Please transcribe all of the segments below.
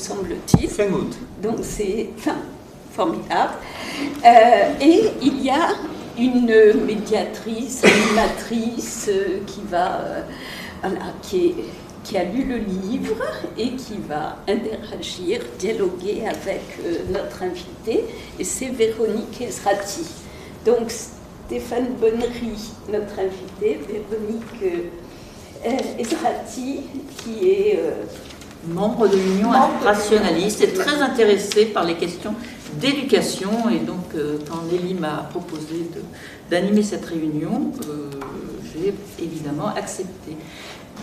semble-t-il. Fin août. Donc c'est formidable. Et il y a une médiatrice, animatrice qui a lu le livre et qui va interagir, dialoguer avec notre invité, et c'est Véronique Ezrati. Donc Stéphane Bonnery, notre invité, Véronique Ezrati, qui est membre de l'Union rationaliste et très intéressée par les questions d'éducation. Et donc, quand Nelly m'a proposé d'animer cette réunion, j'ai évidemment accepté.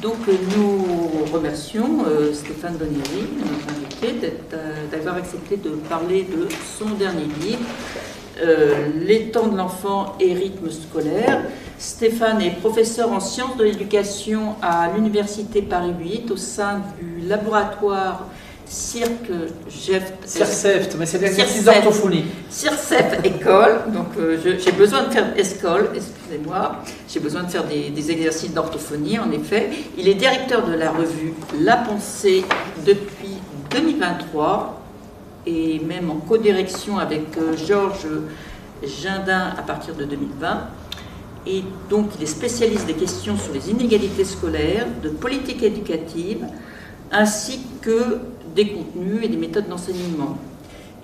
Donc, nous remercions Stéphane Bonnery, notre invité, d'avoir accepté de parler de son dernier livre, Les temps de l'enfant et rythme scolaire. Stéphane est professeur en sciences de l'éducation à l'Université Paris 8 au sein du laboratoire CIRCEFT, mais c'est l'exercice d'orthophonie. CIRCEFT école, donc j'ai besoin de faire école, excusez-moi, j'ai besoin de faire des exercices d'orthophonie, en effet. Il est directeur de la revue La Pensée depuis 2023 et même en co-direction avec Georges Gindin à partir de 2020. Et donc il est spécialiste des questions sur les inégalités scolaires, de politique éducative, ainsi que des contenus et des méthodes d'enseignement.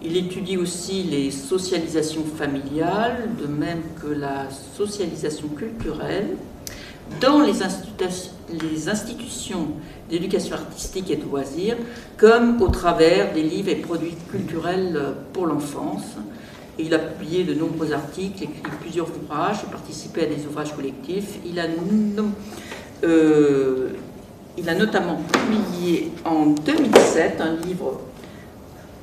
Il étudie aussi les socialisations familiales, de même que la socialisation culturelle, dans les institutions d'éducation artistique et de loisirs, comme au travers des livres et produits culturels pour l'enfance. Et il a publié de nombreux articles, écrit plusieurs ouvrages, participé à des ouvrages collectifs. Il a notamment publié en 2007 un livre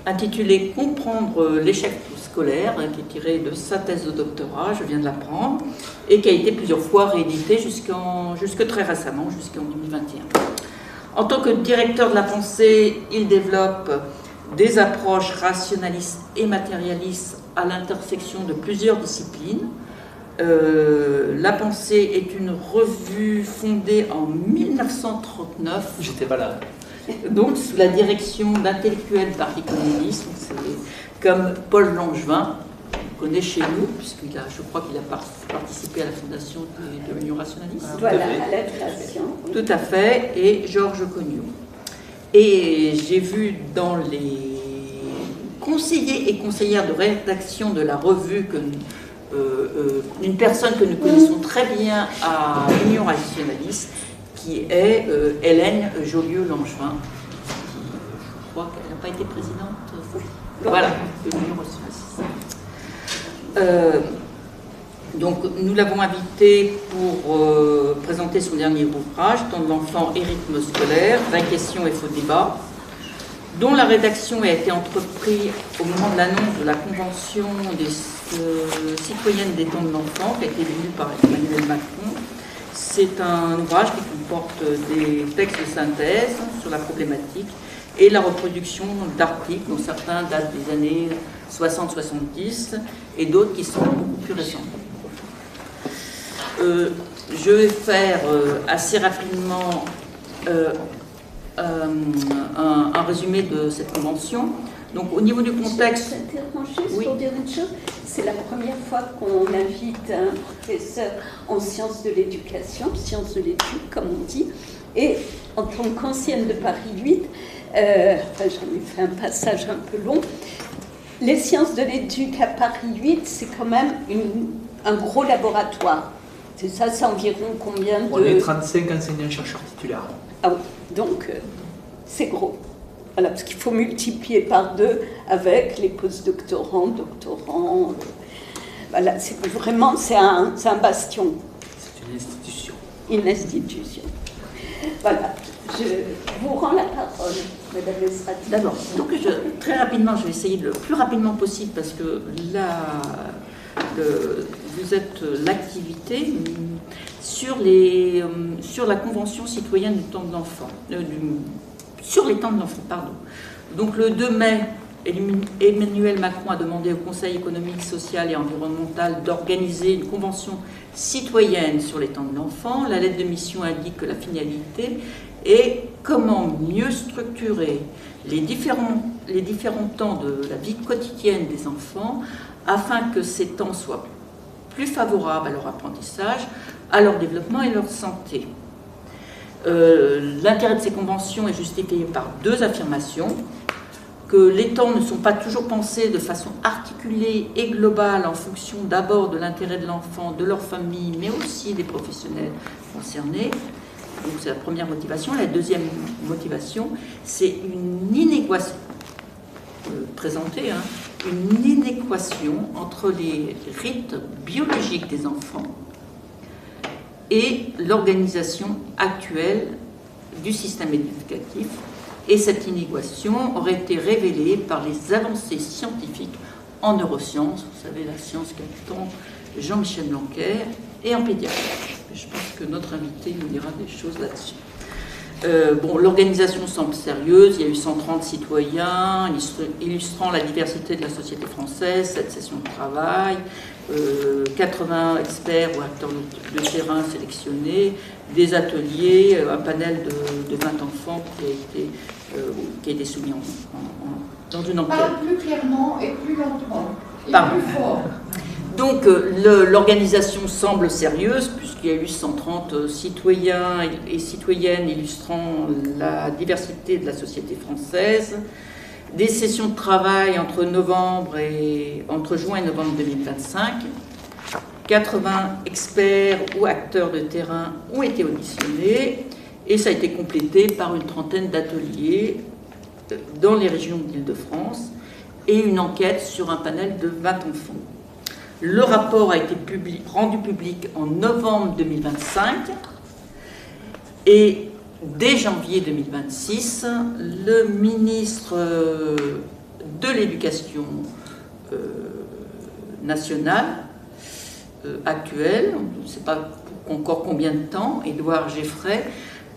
intitulé « Comprendre l'échec scolaire », qui est tiré de sa thèse de doctorat, je viens de l'apprendre, et qui a été plusieurs fois réédité jusque très récemment, jusqu'en 2021. En tant que directeur de la pensée, il développe des approches rationalistes et matérialistes à l'intersection de plusieurs disciplines. La Pensée est une revue fondée en 1939. J'étais pas là. Donc sous la direction d'intellectuels d'arc-économisme, comme Paul Langevin, qu'on connaît chez nous, je crois qu'il a participé à la fondation de l'Union rationaliste. Voilà, à la création. Tout à fait, et Georges Cogniot. Et j'ai vu dans les conseillers et conseillères de rédaction de la revue une personne que nous connaissons très bien à l'Union rationaliste, qui est Hélène Jolieu-Langevin, qui, je crois qu'elle n'a pas été présidente, voilà, de l'Union rationaliste. Donc nous l'avons invitée pour présenter son dernier ouvrage, Temps de l'enfant et rythme scolaire, vraies questions et faux débats, dont la rédaction a été entreprise au moment de l'annonce de la Convention des citoyennes des temps de l'enfant, qui a été lue par Emmanuel Macron. C'est un ouvrage qui comporte des textes de synthèse sur la problématique et la reproduction d'articles, dont certains datent des années 60-70 et d'autres qui sont beaucoup plus récents. Je vais faire assez rapidement un résumé de cette convention. Donc, au niveau du contexte... Je t'interromps juste pour dire une chose. C'est la première fois qu'on invite un professeur en sciences de l'éducation, sciences de l'étude, comme on dit. Et en tant qu'ancienne de Paris 8, j'en ai fait un passage un peu long. Les sciences de l'éduc à Paris 8, c'est quand même un gros laboratoire. C'est ça, c'est environ combien de... On est 35 enseignants-chercheurs titulaires. Ah oui, donc c'est gros. Voilà, parce qu'il faut multiplier par 2 avec les postdoctorants, doctorants. Voilà, c'est vraiment, c'est un bastion. C'est une institution. Une institution. Voilà, je vous rends la parole, Madame Ezrati. D'abord, donc très rapidement, je vais essayer le plus rapidement possible parce que là, vous êtes l'activité sur la Convention citoyenne du temps de l'enfant, sur les temps de l'enfant, pardon. Donc le 2 mai, Emmanuel Macron a demandé au Conseil économique, social et environnemental d'organiser une convention citoyenne sur les temps de l'enfant. La lettre de mission indique que la finalité est comment mieux structurer les différents temps de la vie quotidienne des enfants afin que ces temps soient plus favorables à leur apprentissage, à leur développement et leur santé. L'intérêt de ces conventions est justifié par deux affirmations, que les temps ne sont pas toujours pensés de façon articulée et globale en fonction d'abord de l'intérêt de l'enfant, de leur famille, mais aussi des professionnels concernés. Donc c'est la première motivation. La deuxième motivation, c'est une inéquation présentée, une inéquation entre les rites biologiques des enfants et l'organisation actuelle du système éducatif. Et cette inéquation aurait été révélée par les avancées scientifiques en neurosciences, vous savez, la science qu'attend Jean-Michel Blanquer, et en pédiatrie. Je pense que notre invité nous dira des choses là-dessus. L'organisation semble sérieuse. Il y a eu 130 citoyens illustrant la diversité de la société française, 7 sessions de travail, 80 experts ou acteurs de terrain sélectionnés, des ateliers, un panel de 20 enfants qui a été soumis dans une enquête. Parle plus clairement et plus lentement, et Pardon. plus fort. Donc l'organisation semble sérieuse puisqu'il y a eu 130 citoyens et citoyennes illustrant la diversité de la société française, des sessions de travail entre juin et novembre 2025, 80 experts ou acteurs de terrain ont été auditionnés et ça a été complété par une trentaine d'ateliers dans les régions d'Île-de-France et une enquête sur un panel de 20 enfants. Le rapport a été rendu public en novembre 2025 et dès janvier 2026, le ministre de l'Éducation nationale actuel, on ne sait pas encore combien de temps, Édouard Geffray,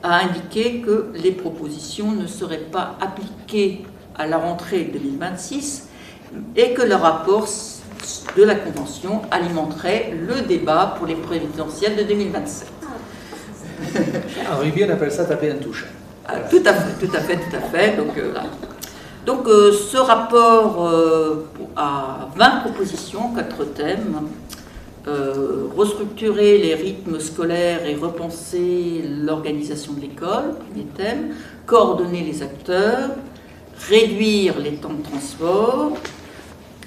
a indiqué que les propositions ne seraient pas appliquées à la rentrée 2026 et que le rapport de la Convention alimenterait le débat pour les présidentielles de 2027. En rugby, on appelle ça taper un touche. Tout à fait. Donc, ce rapport a 20 propositions, 4 thèmes. Restructurer les rythmes scolaires et repenser l'organisation de l'école, premier thème. Coordonner les acteurs. Réduire les temps de transport.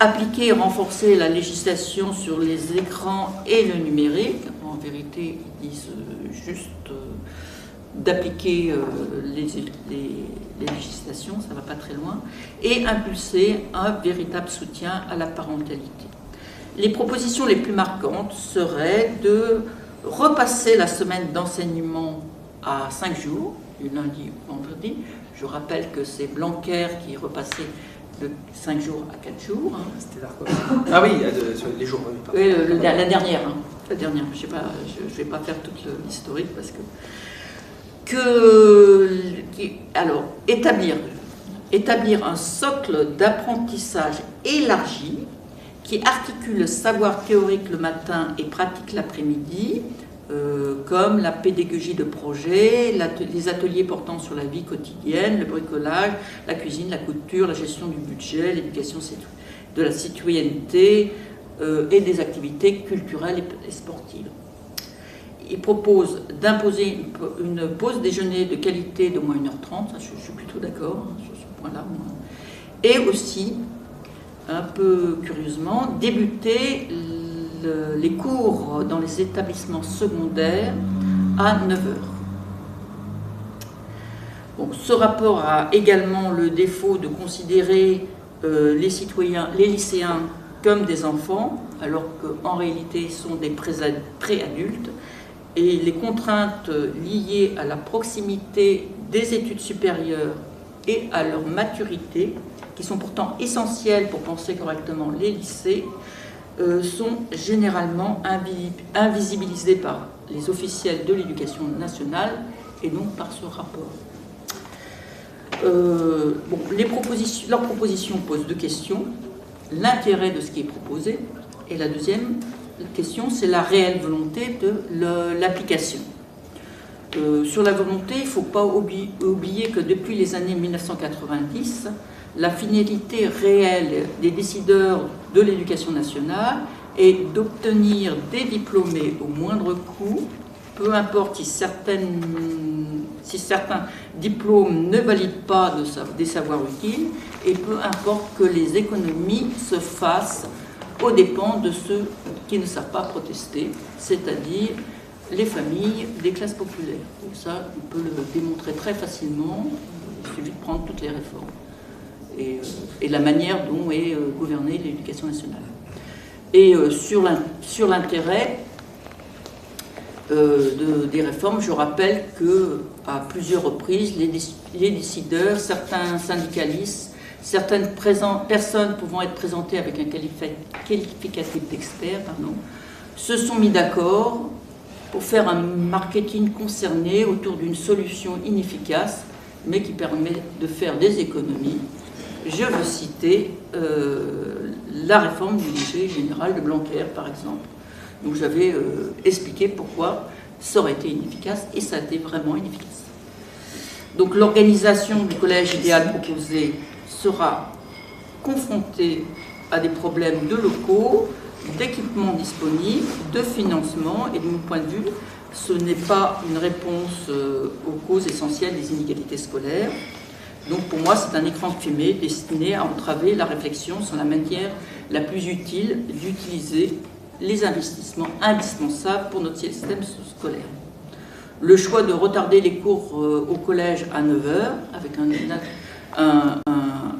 Appliquer et renforcer la législation sur les écrans et le numérique. En vérité, ils disent juste d'appliquer les législations, ça ne va pas très loin, et impulser un véritable soutien à la parentalité. Les propositions les plus marquantes seraient de repasser la semaine d'enseignement à 5 jours, du lundi au vendredi. Je rappelle que c'est Blanquer qui est repassé de 5 jours à 4 jours. C'était Darcos. Ah oui, sur les jours. Oui, la dernière. La dernière. Je ne vais pas faire toute l'historique parce alors, établir un socle d'apprentissage élargi qui articule le savoir théorique le matin et pratique l'après-midi, comme la pédagogie de projet, les ateliers portant sur la vie quotidienne, le bricolage, la cuisine, la couture, la gestion du budget, l'éducation de la citoyenneté et des activités culturelles et sportives. Il propose d'imposer une pause déjeuner de qualité d'au moins 1h30, ça, je suis plutôt d'accord sur ce point-là. Et aussi, un peu curieusement, débuter les cours dans les établissements secondaires à 9h. Bon, ce rapport a également le défaut de considérer les lycéens comme des enfants, alors qu'en réalité ils sont des préadultes, et les contraintes liées à la proximité des études supérieures et à leur maturité, qui sont pourtant essentielles pour penser correctement les lycées, sont généralement invisibilisées par les officiels de l'éducation nationale et donc par ce rapport. Leurs propositions posent deux questions. L'intérêt de ce qui est proposé, et la deuxième question, c'est la réelle volonté de l'application. Sur la volonté, il ne faut pas oublier que depuis les années 1990, la finalité réelle des décideurs de l'éducation nationale est d'obtenir des diplômés au moindre coût, peu importe si certains diplômes ne valident pas des savoirs utiles, et peu importe que les économies se fassent aux dépens de ceux qui ne savent pas protester, c'est-à-dire les familles des classes populaires. Donc ça, on peut le démontrer très facilement, il suffit de prendre toutes les réformes et la manière dont est gouvernée l'éducation nationale. Et sur l'intérêt des réformes, je rappelle qu'à plusieurs reprises, les décideurs, certains syndicalistes, certaines personnes pouvant être présentées avec un qualificatif d'expert, se sont mis d'accord pour faire un marketing concerné autour d'une solution inefficace, mais qui permet de faire des économies. Je veux citer la réforme du lycée général de Blanquer, par exemple. Donc j'avais expliqué pourquoi ça aurait été inefficace, et ça a été vraiment inefficace. Donc l'organisation du collège idéal proposé sera confrontée à des problèmes de locaux, d'équipements disponibles, de financement, et de mon point de vue, ce n'est pas une réponse aux causes essentielles des inégalités scolaires. Donc pour moi, c'est un écran de fumée destiné à entraver la réflexion sur la manière la plus utile d'utiliser les investissements indispensables pour notre système scolaire. Le choix de retarder les cours au collège à 9h, avec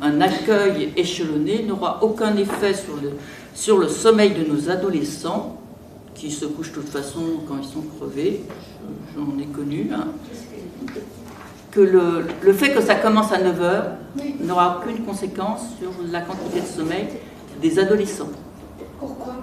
un accueil échelonné, n'aura aucun effet sur le sommeil de nos adolescents, qui se couchent de toute façon quand ils sont crevés, j'en ai connu, que le fait que ça commence à 9h n'aura aucune conséquence sur la quantité de sommeil des adolescents. Pourquoi?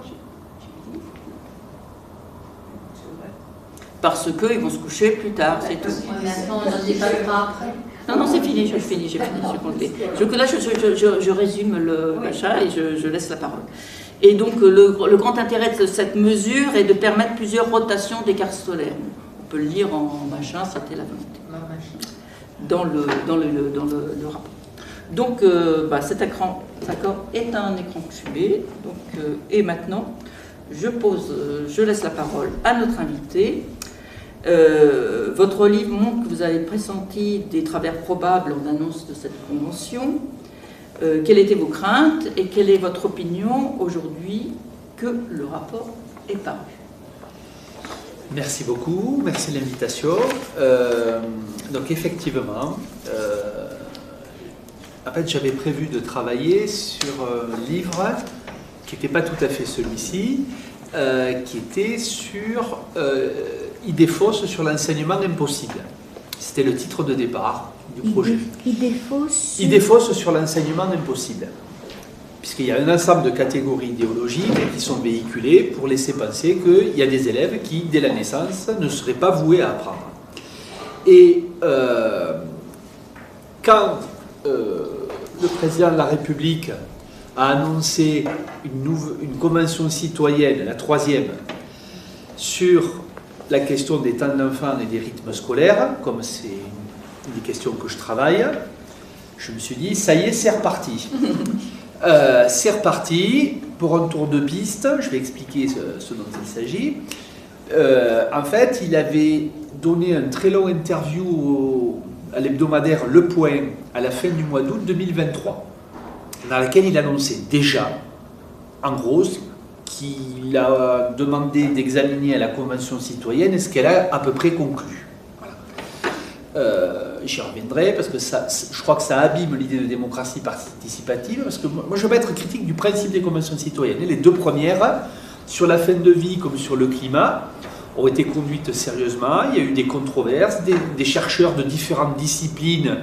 Parce qu'ils vont se coucher plus tard, c'est tout. Maintenant, on en débattra après. Non, c'est fini, j'ai fini, j'ai compté. Là, je résume le machin et je laisse la parole. Et donc, le grand intérêt de cette mesure est de permettre plusieurs rotations des cartes scolaires. On peut le lire en machin, c'était la volonté. Dans le rapport. Donc, cet écran est un écran fumé. Et maintenant, je laisse la parole à notre invité. Votre livre montre que vous avez pressenti des travers probables en annonce de cette convention. Quelles étaient vos craintes et quelle est votre opinion aujourd'hui que le rapport est paru? Merci beaucoup, merci de l'invitation. Donc effectivement, en fait j'avais prévu de travailler sur un livre qui n'était pas tout à fait celui-ci, qui était sur idées fausses sur l'enseignement impossible. C'était le titre de départ du projet. Idées fausses sur l'enseignement impossible. Puisqu'il y a un ensemble de catégories idéologiques qui sont véhiculées pour laisser penser qu'il y a des élèves qui, dès la naissance, ne seraient pas voués à apprendre. Et quand le président de la République a annoncé une convention citoyenne, la 3e, sur la question des temps d'enfants et des rythmes scolaires, comme c'est une des questions que je travaille, je me suis dit, ça y est, c'est reparti. C'est reparti pour un tour de piste, je vais expliquer ce dont il s'agit. En fait, il avait donné un très long interview à l'hebdomadaire Le Point à la fin du mois d'août 2023, dans laquelle il annonçait déjà, en gros, qu'il a demandé d'examiner à la Convention citoyenne ce qu'elle a à peu près conclu. Voilà. J'y reviendrai parce que je crois que ça abîme l'idée de démocratie participative, parce que moi je ne veux pas être critique du principe des conventions citoyennes. Les deux premières, sur la fin de vie comme sur le climat, ont été conduites sérieusement. Il y a eu des controverses, des chercheurs de différentes disciplines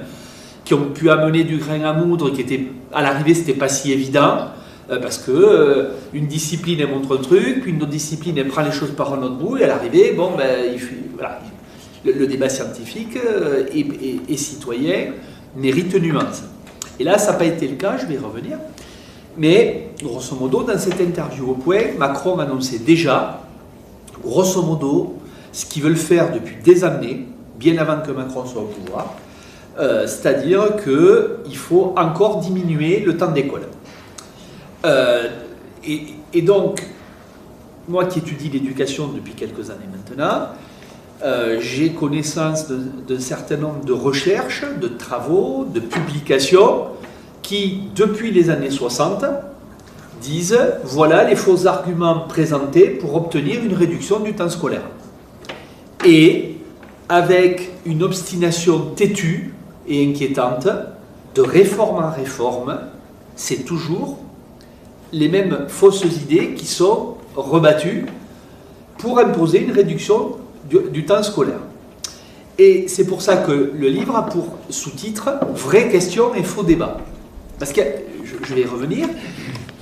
qui ont pu amener du grain à moudre, qui était, à l'arrivée, c'était pas si évident, parce que une discipline elle montre un truc, puis une autre discipline elle prend les choses par un autre bout, et à l'arrivée, voilà, le débat scientifique et citoyen mérite nuance. Et là, ça n'a pas été le cas, je vais y revenir. Mais, grosso modo, dans cette interview au Point, Macron annonçait déjà, grosso modo, ce qu'ils veulent faire depuis des années, bien avant que Macron soit au pouvoir, c'est-à-dire qu'il faut encore diminuer le temps d'école. Et donc, moi qui étudie l'éducation depuis quelques années maintenant, j'ai connaissance d'un certain nombre de recherches, de travaux, de publications qui, depuis les années 60, disent voilà les faux arguments présentés pour obtenir une réduction du temps scolaire. Et avec une obstination têtue et inquiétante, de réforme en réforme, c'est toujours les mêmes fausses idées qui sont rebattues pour imposer une réduction du temps scolaire. Et c'est pour ça que le livre a pour sous-titre « Vraies questions et faux débats ». Parce que, je vais y revenir,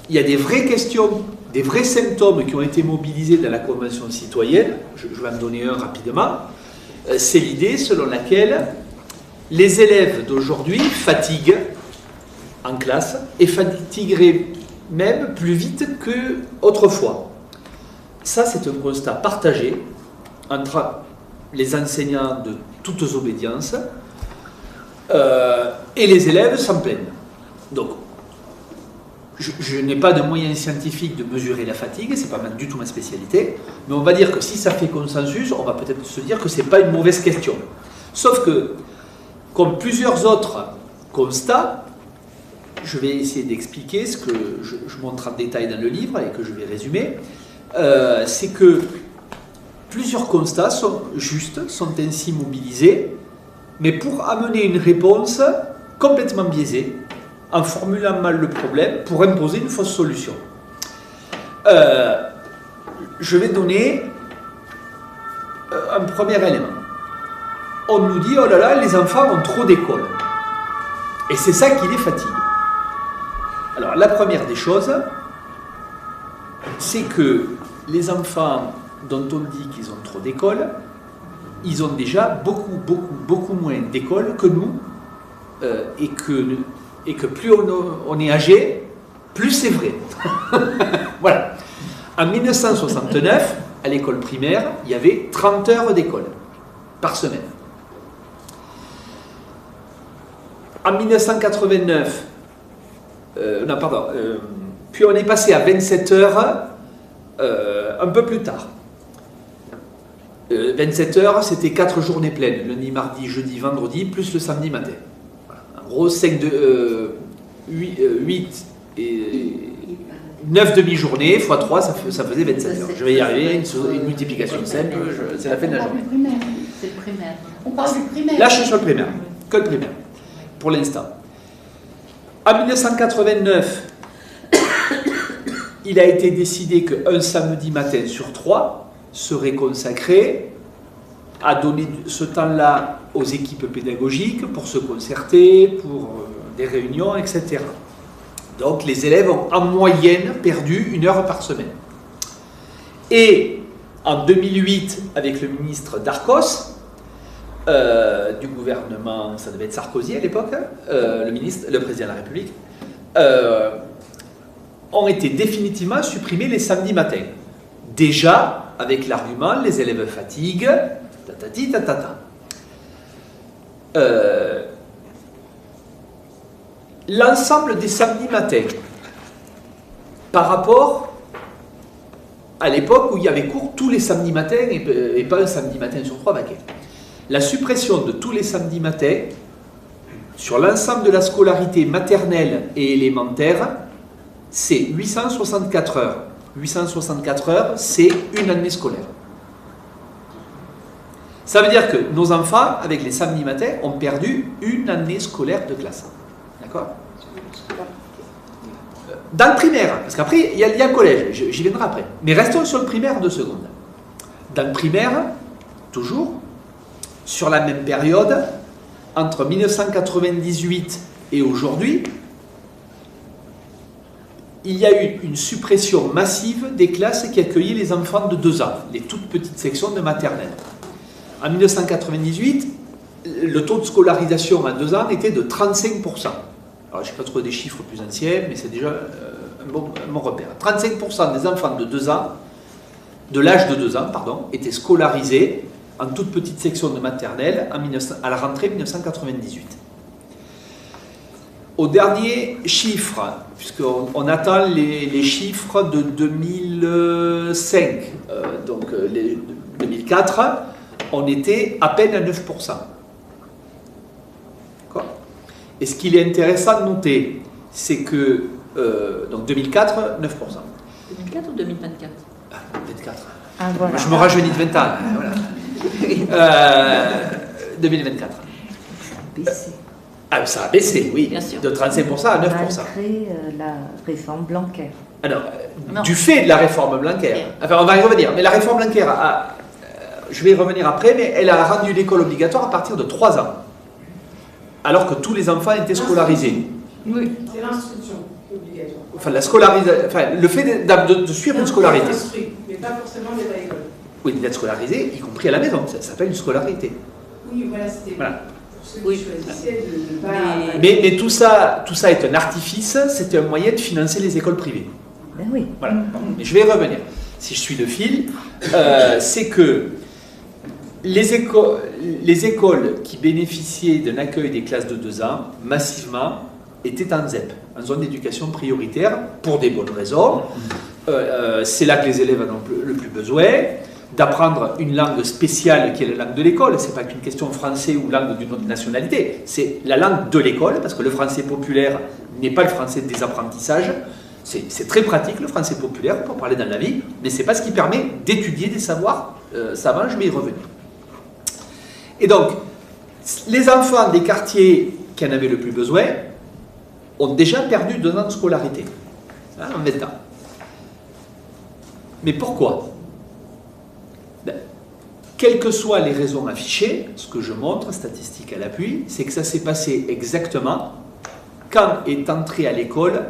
il y a des vraies questions, des vrais symptômes qui ont été mobilisés dans la Convention citoyenne. Je vais en donner un rapidement. C'est l'idée selon laquelle les élèves d'aujourd'hui fatiguent en classe et fatigueraient même plus vite qu'autrefois. Ça, c'est un constat partagé entre les enseignants de toutes obédiences et les élèves s'en plaignent. Donc, je n'ai pas de moyens scientifiques de mesurer la fatigue, c'est pas du tout ma spécialité, mais on va dire que si ça fait consensus, on va peut-être se dire que c'est pas une mauvaise question. Sauf que, comme plusieurs autres constats, je vais essayer d'expliquer ce que je montre en détail dans le livre et que je vais résumer, c'est que plusieurs constats sont justes, sont ainsi mobilisés, mais pour amener une réponse complètement biaisée, en formulant mal le problème, pour imposer une fausse solution. Je vais donner un premier élément. On nous dit, oh là là, les enfants ont trop d'école. Et c'est ça qui les fatigue. Alors, la première des choses, c'est que les enfants dont on dit qu'ils ont trop d'école, ils ont déjà beaucoup moins d'école que nous, et que plus on est âgé, plus c'est vrai. Voilà. En 1969, à l'école primaire, il y avait 30 heures d'école par semaine. En 1989, puis on est passé à 27 heures un peu plus tard. 27 heures, c'était 4 journées pleines, lundi, mardi, jeudi, vendredi, plus le samedi matin. En gros, 8 et 9 demi-journées x 3, ça faisait 27 heures. Je vais y arriver, une multiplication simple, c'est la fin de la journée. C'est le primaire. On parle du primaire. Là, je suis sur le primaire, que le primaire, pour l'instant. En 1989, il a été décidé qu'un samedi matin sur 3 serait consacré à donner ce temps-là aux équipes pédagogiques pour se concerter, pour des réunions, etc. Donc les élèves ont en moyenne perdu 1 heure par semaine. Et en 2008, avec le ministre Darcos, du gouvernement, ça devait être Sarkozy à l'époque, le président de la République, ont été définitivement supprimés les samedis matins. Déjà, avec l'argument, les élèves fatiguent, tatati tatata. L'ensemble des samedis matins, par rapport à l'époque où il y avait cours tous les samedis matins et pas un samedi matin sur 3 vaquets. La suppression de tous les samedis matins sur l'ensemble de la scolarité maternelle et élémentaire, c'est 864 heures. 864 heures, c'est une année scolaire. Ça veut dire que nos enfants, avec les samedis matins, ont perdu une année scolaire de classe. D'accord ? Dans le primaire, parce qu'après, il y a le collège, j'y viendrai après. Mais restons sur le primaire 2 secondes. Dans le primaire, toujours, sur la même période, entre 1998 et aujourd'hui, il y a eu une suppression massive des classes qui accueillaient les enfants de 2 ans, les toutes petites sections de maternelle. En 1998, le taux de scolarisation à 2 ans était de 35%. Alors, je n'ai pas trouvé des chiffres plus anciens, mais c'est déjà un bon repère. 35% des enfants de 2 ans, de l'âge de 2 ans, pardon, étaient scolarisés en toute petite section de maternelle à la rentrée 1998. Au dernier chiffre, puisqu'on attend les chiffres de 2005, donc 2004, on était à peine à 9%. D'accord ? Et ce qu'il est intéressant de noter, c'est que, donc 2004, 9%. 2004 ou 2024 24. Ah, voilà. Je me rajeunis de 20 ans. Voilà. 2024. Baissé. Ah, ça a baissé, oui, Bien sûr. de 35% à 9%. Malgré la réforme Blanquer. Alors, Non. du fait de la réforme Blanquer, enfin on va y revenir, mais la réforme Blanquer, je vais y revenir après, mais elle a rendu l'école obligatoire à partir de 3 ans, alors que tous les enfants étaient scolarisés. Oui. C'est l'instruction obligatoire. Enfin, le fait de suivre une scolarité. Instruit, mais pas forcément d'être à l'école. Oui, d'être scolarisé, y compris à la maison, ça s'appelle une scolarité. Oui, voilà, c'était Voilà. pour ceux Oui. qui choisissaient de ne pas... Mais tout ça est un artifice, c'était un moyen de financer les écoles privées. Ben oui. Voilà. Bon, mais je vais y revenir. Si je suis le fil, c'est que les écoles qui bénéficiaient d'un accueil des classes de 2 ans, massivement, étaient en ZEP, en zone d'éducation prioritaire, pour des bonnes raisons. C'est là que les élèves en ont le plus besoin. D'apprendre une langue spéciale qui est la langue de l'école. Ce n'est pas qu'une question français ou langue d'une autre nationalité. C'est la langue de l'école, parce que le français populaire n'est pas le français des apprentissages. C'est très pratique, le français populaire, pour parler dans la vie, mais ce n'est pas ce qui permet d'étudier des savoirs savants, je vais y revenir. Et donc, les enfants des quartiers qui en avaient le plus besoin ont déjà perdu 2 ans de scolarité, en 20 ans. Mais pourquoi ? Ben, quelles que soient les raisons affichées, ce que je montre, statistique à l'appui, c'est que ça s'est passé exactement quand est entrée à l'école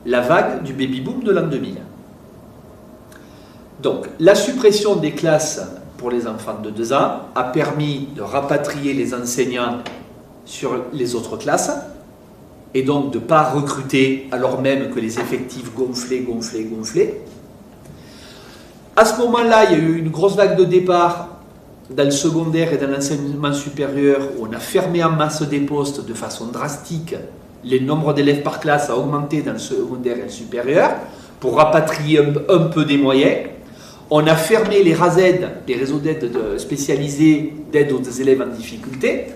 la vague du baby-boom de l'an 2000. Donc, la suppression des classes pour les enfants de 2 ans a permis de rapatrier les enseignants sur les autres classes et donc de ne pas recruter alors même que les effectifs gonflaient. À ce moment-là, il y a eu une grosse vague de départ dans le secondaire et dans l'enseignement supérieur où on a fermé en masse des postes de façon drastique. Le nombre d'élèves par classe a augmenté dans le secondaire et le supérieur pour rapatrier un peu des moyens. On a fermé les RASED, les réseaux d'aide spécialisés d'aide aux élèves en difficulté.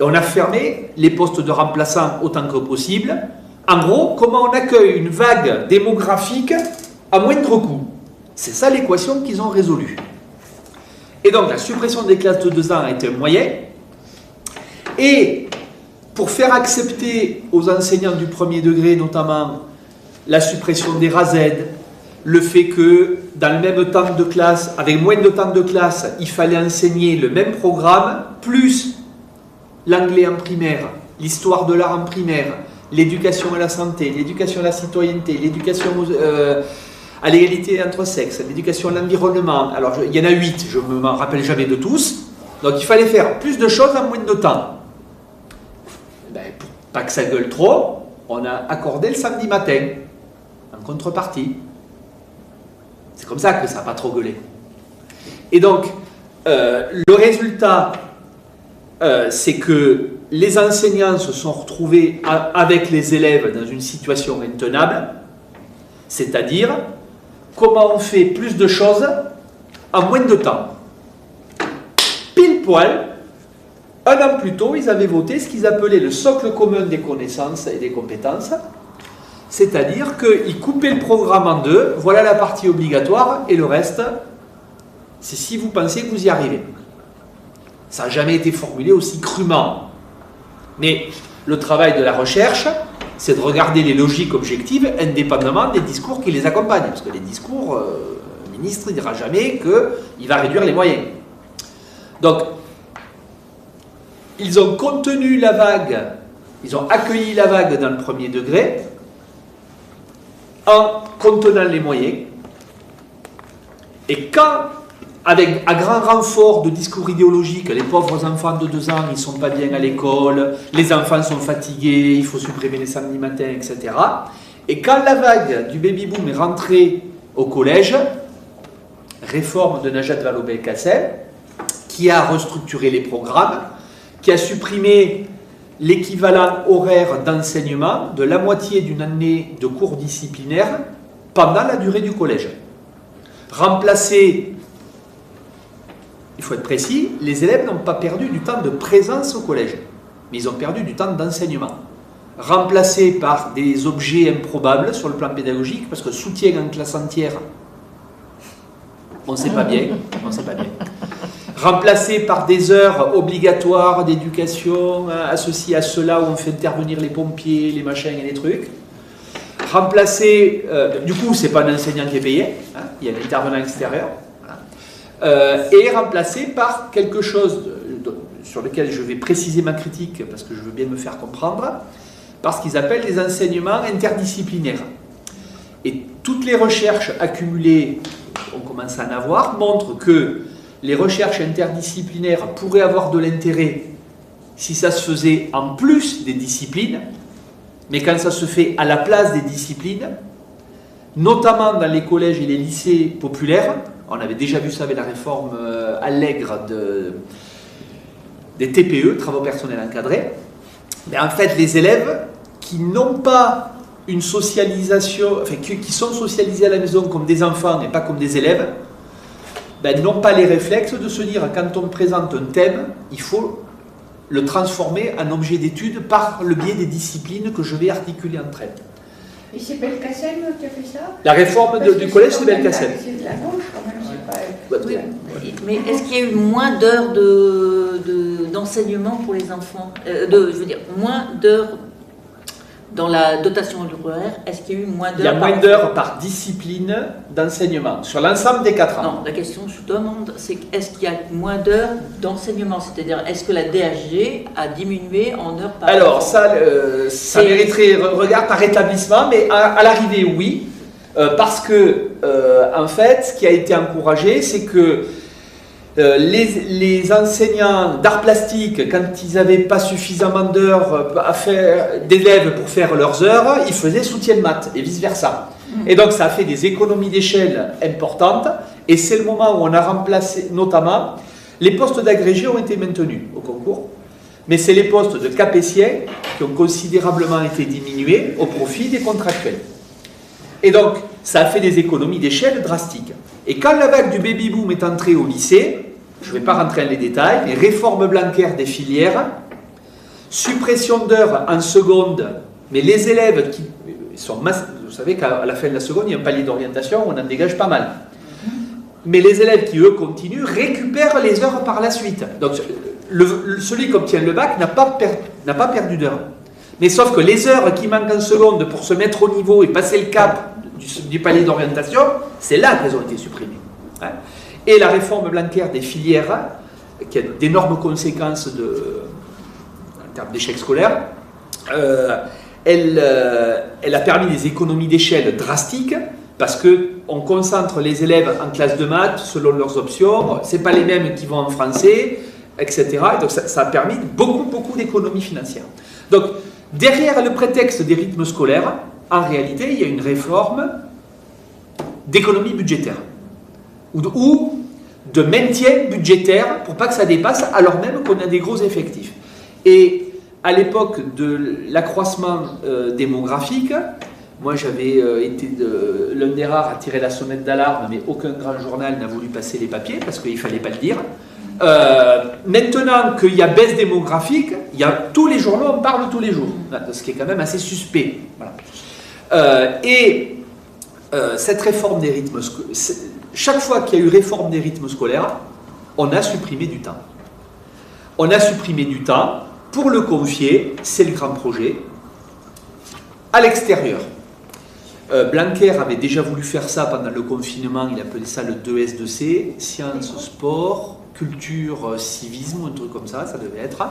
Et on a fermé les postes de remplaçants autant que possible. En gros, comment on accueille une vague démographique à moindre coût? C'est ça l'équation qu'ils ont résolue. Et donc la suppression des classes de 2 ans a été un moyen. Et pour faire accepter aux enseignants du premier degré, notamment, la suppression des RASED, le fait que dans le même temps de classe, avec moins de temps de classe, il fallait enseigner le même programme, plus l'anglais en primaire, l'histoire de l'art en primaire, l'éducation à la santé, l'éducation à la citoyenneté, l'éducation à l'égalité entre sexes, l'éducation à l'environnement. Alors, il y en a 8, je ne m'en rappelle jamais de tous. Donc, il fallait faire plus de choses en moins de temps. Ben, pour pas que ça gueule trop, on a accordé le samedi matin, en contrepartie. C'est comme ça que ça n'a pas trop gueulé. Et donc, le résultat, c'est que les enseignants se sont retrouvés avec les élèves dans une situation intenable, c'est-à-dire comment on fait plus de choses en moins de temps. Pile poil, 1 an plus tôt, ils avaient voté ce qu'ils appelaient le socle commun des connaissances et des compétences, c'est-à-dire qu'ils coupaient le programme en 2, voilà la partie obligatoire, et le reste, c'est si vous pensez que vous y arrivez. Ça n'a jamais été formulé aussi crûment. Mais le travail de la recherche, c'est de regarder les logiques objectives indépendamment des discours qui les accompagnent. Parce que les discours, le ministre ne dira jamais qu'il va réduire les moyens. Donc, ils ont contenu la vague, ils ont accueilli la vague dans le premier degré, en contenant les moyens. Et quand, à grand renfort de discours idéologiques, les pauvres enfants de 2 ans, ils ne sont pas bien à l'école, les enfants sont fatigués, il faut supprimer les samedis matins, etc. Et quand la vague du baby-boom est rentrée au collège, réforme de Najat Vallaud-Belkacem, qui a restructuré les programmes, qui a supprimé l'équivalent horaire d'enseignement de la moitié d'une année de cours disciplinaires pendant la durée du collège. Remplacer, il faut être précis, les élèves n'ont pas perdu du temps de présence au collège, mais ils ont perdu du temps d'enseignement. Remplacé par des objets improbables sur le plan pédagogique, parce que soutien en classe entière, on ne sait pas bien, on sait pas bien. Remplacé par des heures obligatoires d'éducation, à ceci, à cela, où on fait intervenir les pompiers, les machins et les trucs. Remplacé, du coup, c'est pas un enseignant qui est payé, hein, il y a un intervenant extérieur. Voilà. Et remplacé par quelque chose sur lequel je vais préciser ma critique, parce que je veux bien me faire comprendre, par ce qu'ils appellent les enseignements interdisciplinaires. Et toutes les recherches accumulées, on commence à en avoir, montrent que les recherches interdisciplinaires pourraient avoir de l'intérêt si ça se faisait en plus des disciplines, mais quand ça se fait à la place des disciplines, notamment dans les collèges et les lycées populaires, on avait déjà vu ça avec la réforme allègre des TPE, travaux personnels encadrés, mais en fait les élèves qui n'ont pas une socialisation, enfin qui sont socialisés à la maison comme des enfants et pas comme des élèves, ben, n'ont pas les réflexes de se dire quand on présente un thème, il faut le transformer en objet d'étude par le biais des disciplines que je vais articuler entre elles. Et c'est Belkacem qui a fait ça? La réforme du collège, c'est Belkacem. C'est de la gauche quand même, c'est pas... Oui, mais est-ce qu'il y a eu moins d'heures d'enseignement pour les enfants je veux dire, moins d'heures dans la dotation horaire? Est-ce qu'il y a eu moins d'heures? Il y a moins d'heures par discipline d'enseignement, sur l'ensemble des 4 ans. Non, la question que je demande, c'est est-ce qu'il y a moins d'heures d'enseignement? C'est-à-dire, est-ce que la DHG a diminué en heures par Alors, enfant? ça mériterait regard par établissement, mais à l'arrivée, oui. Parce que, en fait, ce qui a été encouragé, c'est que les enseignants d'art plastique, quand ils n'avaient pas suffisamment d'heures d'élèves pour faire leurs heures, ils faisaient soutien de maths et vice-versa. Et donc ça a fait des économies d'échelle importantes, et c'est le moment où on a remplacé, notamment, les postes d'agrégés ont été maintenus au concours, mais c'est les postes de capétiens qui ont considérablement été diminués au profit des contractuels. Et donc, ça a fait des économies d'échelle drastiques. Et quand la vague du baby-boom est entrée au lycée, je ne vais pas rentrer dans les détails, mais réforme Blanquer des filières, suppression d'heures en seconde, mais les élèves qui sont... Vous savez qu'à la fin de la seconde, il y a un palier d'orientation, on en dégage pas mal. Mais les élèves qui, eux, continuent, récupèrent les heures par la suite. Donc, celui qui obtient le bac n'a pas perdu d'heures. Mais sauf que les heures qui manquent en seconde pour se mettre au niveau et passer le cap du palier d'orientation, c'est là qu'elles ont été supprimées. Hein. Et la réforme Blanquer des filières, qui a d'énormes conséquences en termes d'échec scolaire, elle a permis des économies d'échelle drastiques, parce qu'on concentre les élèves en classe de maths selon leurs options, ce n'est pas les mêmes qui vont en français, etc. Et donc ça a permis beaucoup d'économies financières. Donc, derrière le prétexte des rythmes scolaires, en réalité, il y a une réforme d'économie budgétaire ou de maintien budgétaire pour pas que ça dépasse, alors même qu'on a des gros effectifs. Et à l'époque de l'accroissement démographique, moi j'avais été l'un des rares à tirer la sonnette d'alarme, mais aucun grand journal n'a voulu passer les papiers parce qu'il ne fallait pas le dire. Maintenant qu'il y a baisse démographique, tous les journaux en parlent tous les jours, ce qui est quand même assez suspect. Voilà. Cette réforme des rythmes scolaires, chaque fois qu'il y a eu réforme des rythmes scolaires, on a supprimé du temps. On a supprimé du temps pour le confier, c'est le grand projet, à l'extérieur. Blanquer avait déjà voulu faire ça pendant le confinement, il appelait ça le 2S2C, sciences, sport, culture, civisme, un truc comme ça, ça devait être.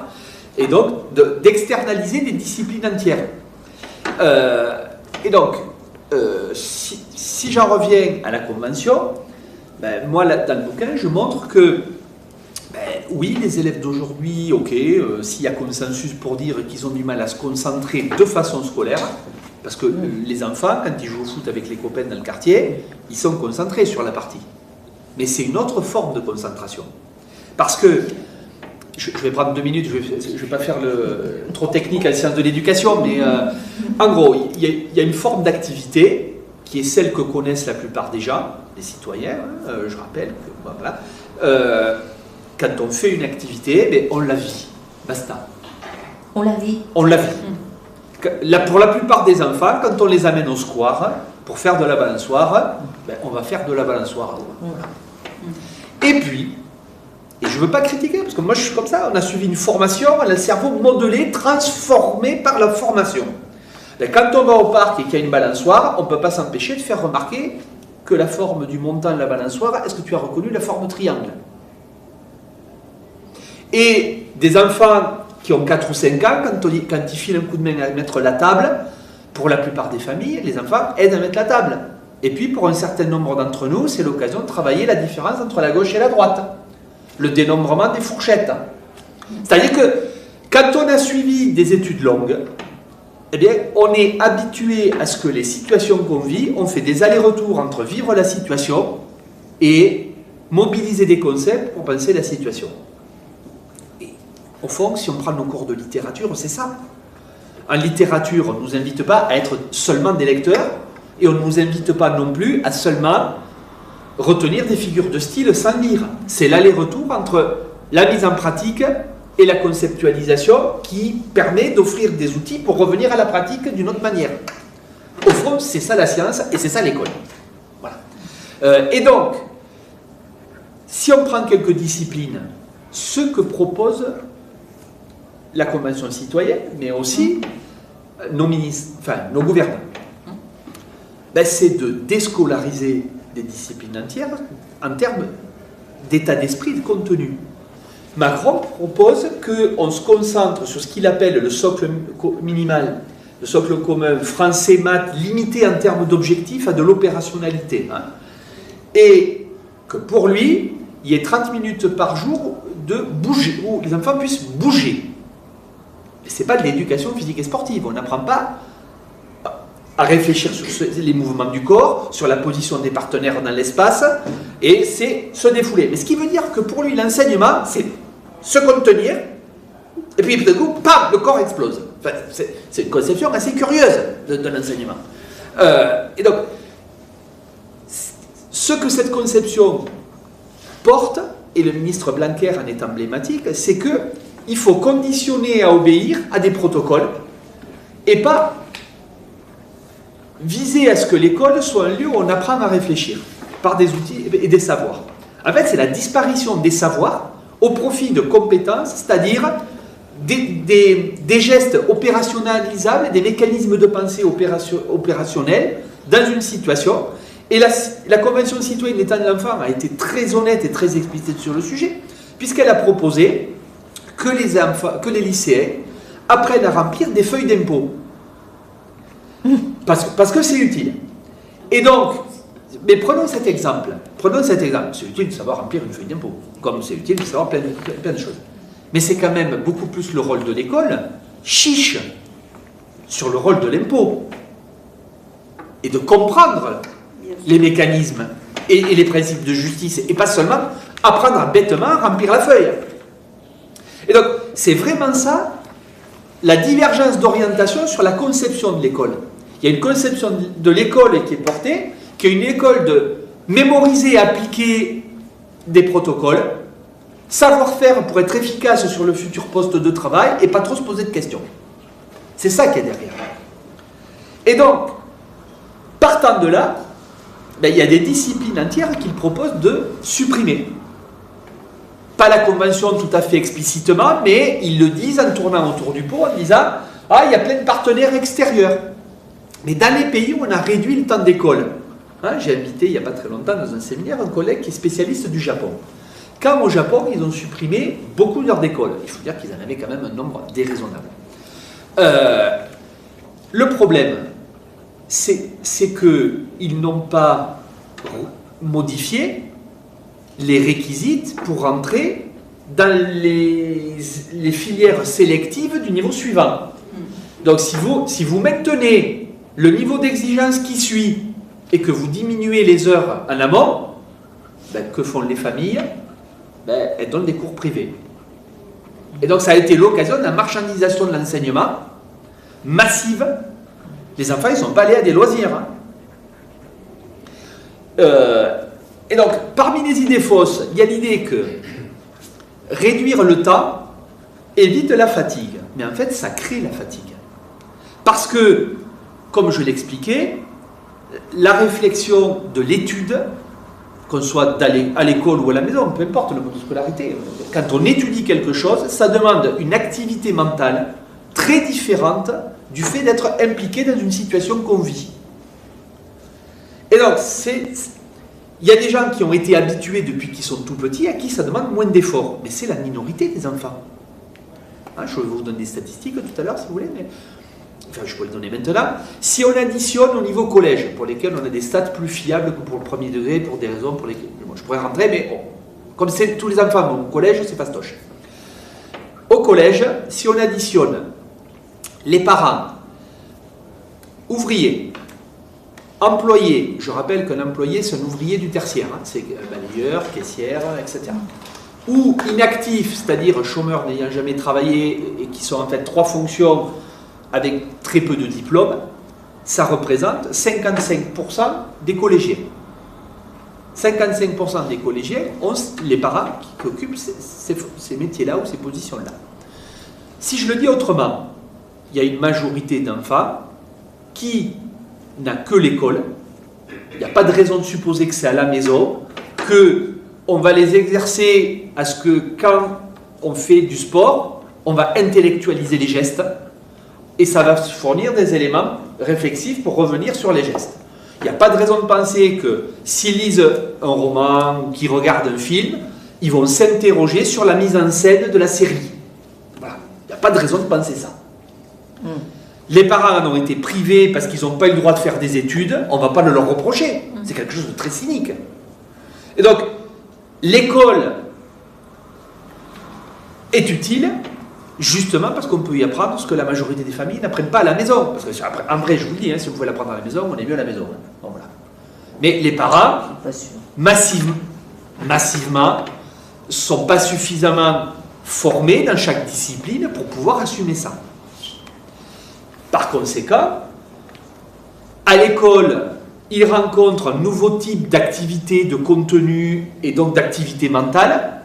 Et donc, d'externaliser des disciplines entières. Et donc, si j'en reviens à la convention, ben, moi, dans le bouquin, je montre que, oui, les élèves d'aujourd'hui, ok, s'il y a consensus pour dire qu'ils ont du mal à se concentrer de façon scolaire, parce que les enfants, quand ils jouent au foot avec les copains dans le quartier, ils sont concentrés sur la partie. Mais c'est une autre forme de concentration. Parce que, je vais prendre 2 minutes, je ne vais pas faire trop technique à la science de l'éducation, mais en gros, il y a une forme d'activité qui est celle que connaissent la plupart des gens, les citoyens, je rappelle, que, voilà, quand on fait une activité, mais on la vit, basta. On la vit. On la vit. Pour la plupart des enfants, quand on les amène au square pour faire de la balançoire, ben, on va faire de la balançoire. Voilà. Et puis, et je ne veux pas critiquer, parce que moi je suis comme ça, on a suivi une formation, on a le cerveau modelé, transformé par la formation. Ben, quand on va au parc et qu'il y a une balançoire, on ne peut pas s'empêcher de faire remarquer que la forme du montant de la balançoire, est-ce que tu as reconnu la forme triangle? Et des enfants qui ont 4 ou 5 ans, quand ils filent un coup de main à mettre la table, pour la plupart des familles, les enfants aident à mettre la table. Et puis pour un certain nombre d'entre nous, c'est l'occasion de travailler la différence entre la gauche et la droite. Le dénombrement des fourchettes. C'est-à-dire que quand on a suivi des études longues, eh bien, on est habitué à ce que les situations qu'on vit, on fait des allers-retours entre vivre la situation et mobiliser des concepts pour penser la situation. Au fond, si on prend nos cours de littérature, c'est ça. En littérature, on ne nous invite pas à être seulement des lecteurs et on ne nous invite pas non plus à seulement retenir des figures de style sans lire. C'est l'aller-retour entre la mise en pratique et la conceptualisation qui permet d'offrir des outils pour revenir à la pratique d'une autre manière. Au fond, c'est ça la science et c'est ça l'école. Voilà. Et donc, si on prend quelques disciplines, ce que propose la Convention citoyenne, mais aussi nos ministres, enfin nos gouvernants, ben, c'est de déscolariser des disciplines entières en termes d'état d'esprit et de contenu. Macron propose qu'on se concentre sur ce qu'il appelle le socle minimal, le socle commun français, maths, limité en termes d'objectifs à de l'opérationnalité. Hein, et que pour lui, il y ait 30 minutes par jour de bouger, où les enfants puissent bouger. Ce n'est pas de l'éducation physique et sportive. On n'apprend pas à réfléchir sur les mouvements du corps, sur la position des partenaires dans l'espace, et c'est se défouler. Mais ce qui veut dire que pour lui, l'enseignement, c'est se contenir, et puis d'un coup, pam, le corps explose. Enfin, c'est une conception assez curieuse de l'enseignement. Et donc, ce que cette conception porte, et le ministre Blanquer en est emblématique, c'est qu'il faut conditionner à obéir à des protocoles, et pas viser à ce que l'école soit un lieu où on apprend à réfléchir par des outils et des savoirs. En fait, c'est la disparition des savoirs au profit de compétences, c'est-à-dire des gestes opérationnalisables, des mécanismes de pensée opérationnels dans une situation. Et la Convention citoyenne des droits de l'enfant a été très honnête et très explicite sur le sujet, puisqu'elle a proposé que les lycéens apprennent à remplir des feuilles d'impôt. Parce que c'est utile. Et donc, mais prenons cet exemple. C'est utile de savoir remplir une feuille d'impôt, comme c'est utile de savoir plein de choses. Mais c'est quand même beaucoup plus le rôle de l'école, chiche, sur le rôle de l'impôt. Et de comprendre les mécanismes et les principes de justice, et pas seulement apprendre à bêtement remplir la feuille. Et donc, c'est vraiment ça, la divergence d'orientation sur la conception de l'école. Il y a une conception de l'école qui est portée, qui est une école de mémoriser et appliquer des protocoles, savoir-faire pour être efficace sur le futur poste de travail et pas trop se poser de questions. C'est ça qui est derrière. Et donc, partant de là, ben, il y a des disciplines entières qu'il propose de supprimer. Pas la Convention tout à fait explicitement, mais ils le disent en tournant autour du pot, en disant « Ah, il y a plein de partenaires extérieurs ». Mais dans les pays où on a réduit le temps d'école, hein, j'ai invité il n'y a pas très longtemps dans un séminaire un collègue qui est spécialiste du Japon. Quand au Japon, ils ont supprimé beaucoup d'heures d'école. Il faut dire qu'ils en avaient quand même un nombre déraisonnable. Le problème, c'est qu'ils n'ont pas modifié les réquisites pour rentrer dans les filières sélectives du niveau suivant. Donc si vous maintenez le niveau d'exigence qui suit et que vous diminuez les heures en amont, ben, que font les familles? ben, elles donnent des cours privés. Et donc ça a été l'occasion de la marchandisation de l'enseignement massive. Les enfants, ils ne sont pas allés à des loisirs. Hein. Et donc, parmi les idées fausses, il y a l'idée que réduire le temps évite la fatigue. Mais en fait, ça crée la fatigue. Parce que, comme je l'expliquais, la réflexion de l'étude, qu'on soit à l'école ou à la maison, peu importe le mode de scolarité, quand on étudie quelque chose, ça demande une activité mentale très différente du fait d'être impliqué dans une situation qu'on vit. Et donc, il y a des gens qui ont été habitués depuis qu'ils sont tout petits, à qui ça demande moins d'efforts. Mais c'est la minorité des enfants. Hein, je vais vous donner des statistiques tout à l'heure, si vous voulez, mais enfin, je peux les donner maintenant. Si on additionne au niveau collège, pour lesquels on a des stats plus fiables que pour le premier degré, pour des raisons pour lesquelles bon, je pourrais rentrer, mais bon, comme c'est tous les enfants vont au collège, c'est fastoche. Au collège, si on additionne les parents, ouvriers, employés, je rappelle qu'un employé c'est un ouvrier du tertiaire, hein, c'est balayeur, caissière, etc. Ou inactifs, c'est-à-dire chômeurs n'ayant jamais travaillé et qui sont en fait 3 fonctions avec très peu de diplômes, ça représente 55% des collégiens. 55% des collégiens ont les parents qui occupent ces métiers-là ou ces positions-là. Si je le dis autrement, il y a une majorité d'enfants qui n'a que l'école. Il n'y a pas de raison de supposer que c'est à la maison, qu'on va les exercer à ce que quand on fait du sport, on va intellectualiser les gestes et ça va fournir des éléments réflexifs pour revenir sur les gestes. Il n'y a pas de raison de penser que s'ils lisent un roman ou qu'ils regardent un film, ils vont s'interroger sur la mise en scène de la série. Voilà. Il n'y a pas de raison de penser ça. Les parents en ont été privés parce qu'ils n'ont pas eu le droit de faire des études, on ne va pas le leur reprocher. C'est quelque chose de très cynique. Et donc, l'école est utile justement parce qu'on peut y apprendre ce que la majorité des familles n'apprennent pas à la maison. Parce que, en vrai, je vous le dis, hein, si vous pouvez l'apprendre à la maison, on est mieux à la maison. Bon, voilà. Mais les parents, massivement, ne sont pas suffisamment formés dans chaque discipline pour pouvoir assumer ça. Par conséquent, à l'école, ils rencontrent un nouveau type d'activité, de contenu et donc d'activité mentale,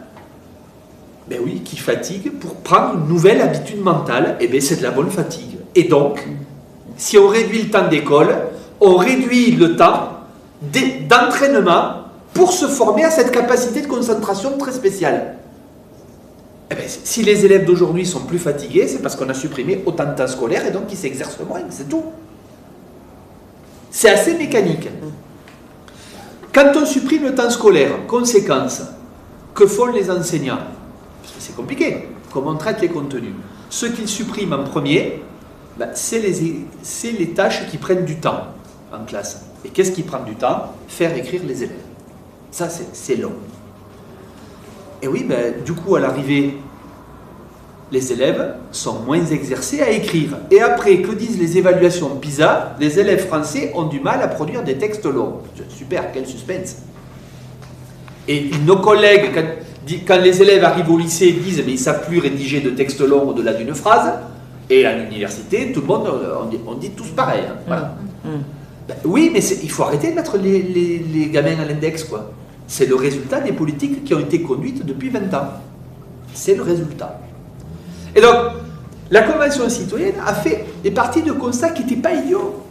ben oui, qui fatigue pour prendre une nouvelle habitude mentale, et bien c'est de la bonne fatigue. Et donc, si on réduit le temps d'école, on réduit le temps d'entraînement pour se former à cette capacité de concentration très spéciale. Eh bien, si les élèves d'aujourd'hui sont plus fatigués, c'est parce qu'on a supprimé autant de temps scolaire et donc ils s'exercent moins, c'est tout. C'est assez mécanique. Quand on supprime le temps scolaire, conséquence, que font les enseignants? Parce que c'est compliqué, comment on traite les contenus. Ce qu'ils suppriment en premier, ben, c'est les tâches qui prennent du temps en classe. Et qu'est-ce qui prend du temps? Faire écrire les élèves. Ça, c'est long. Et oui, ben, du coup, à l'arrivée, les élèves sont moins exercés à écrire. Et après, que disent les évaluations PISA? Les élèves français ont du mal à produire des textes longs. Super, quel suspense. Et nos collègues, quand les élèves arrivent au lycée, disent mais ils ne savent plus rédiger de textes longs au-delà d'une phrase. Et à l'université, tout le monde, on dit tous pareil. Hein, voilà. Ben, oui, mais il faut arrêter de mettre les gamins à l'index, quoi. C'est le résultat des politiques qui ont été conduites depuis 20 ans. C'est le résultat. Et donc, la Convention citoyenne est partie de constats qui n'étaient pas idiots.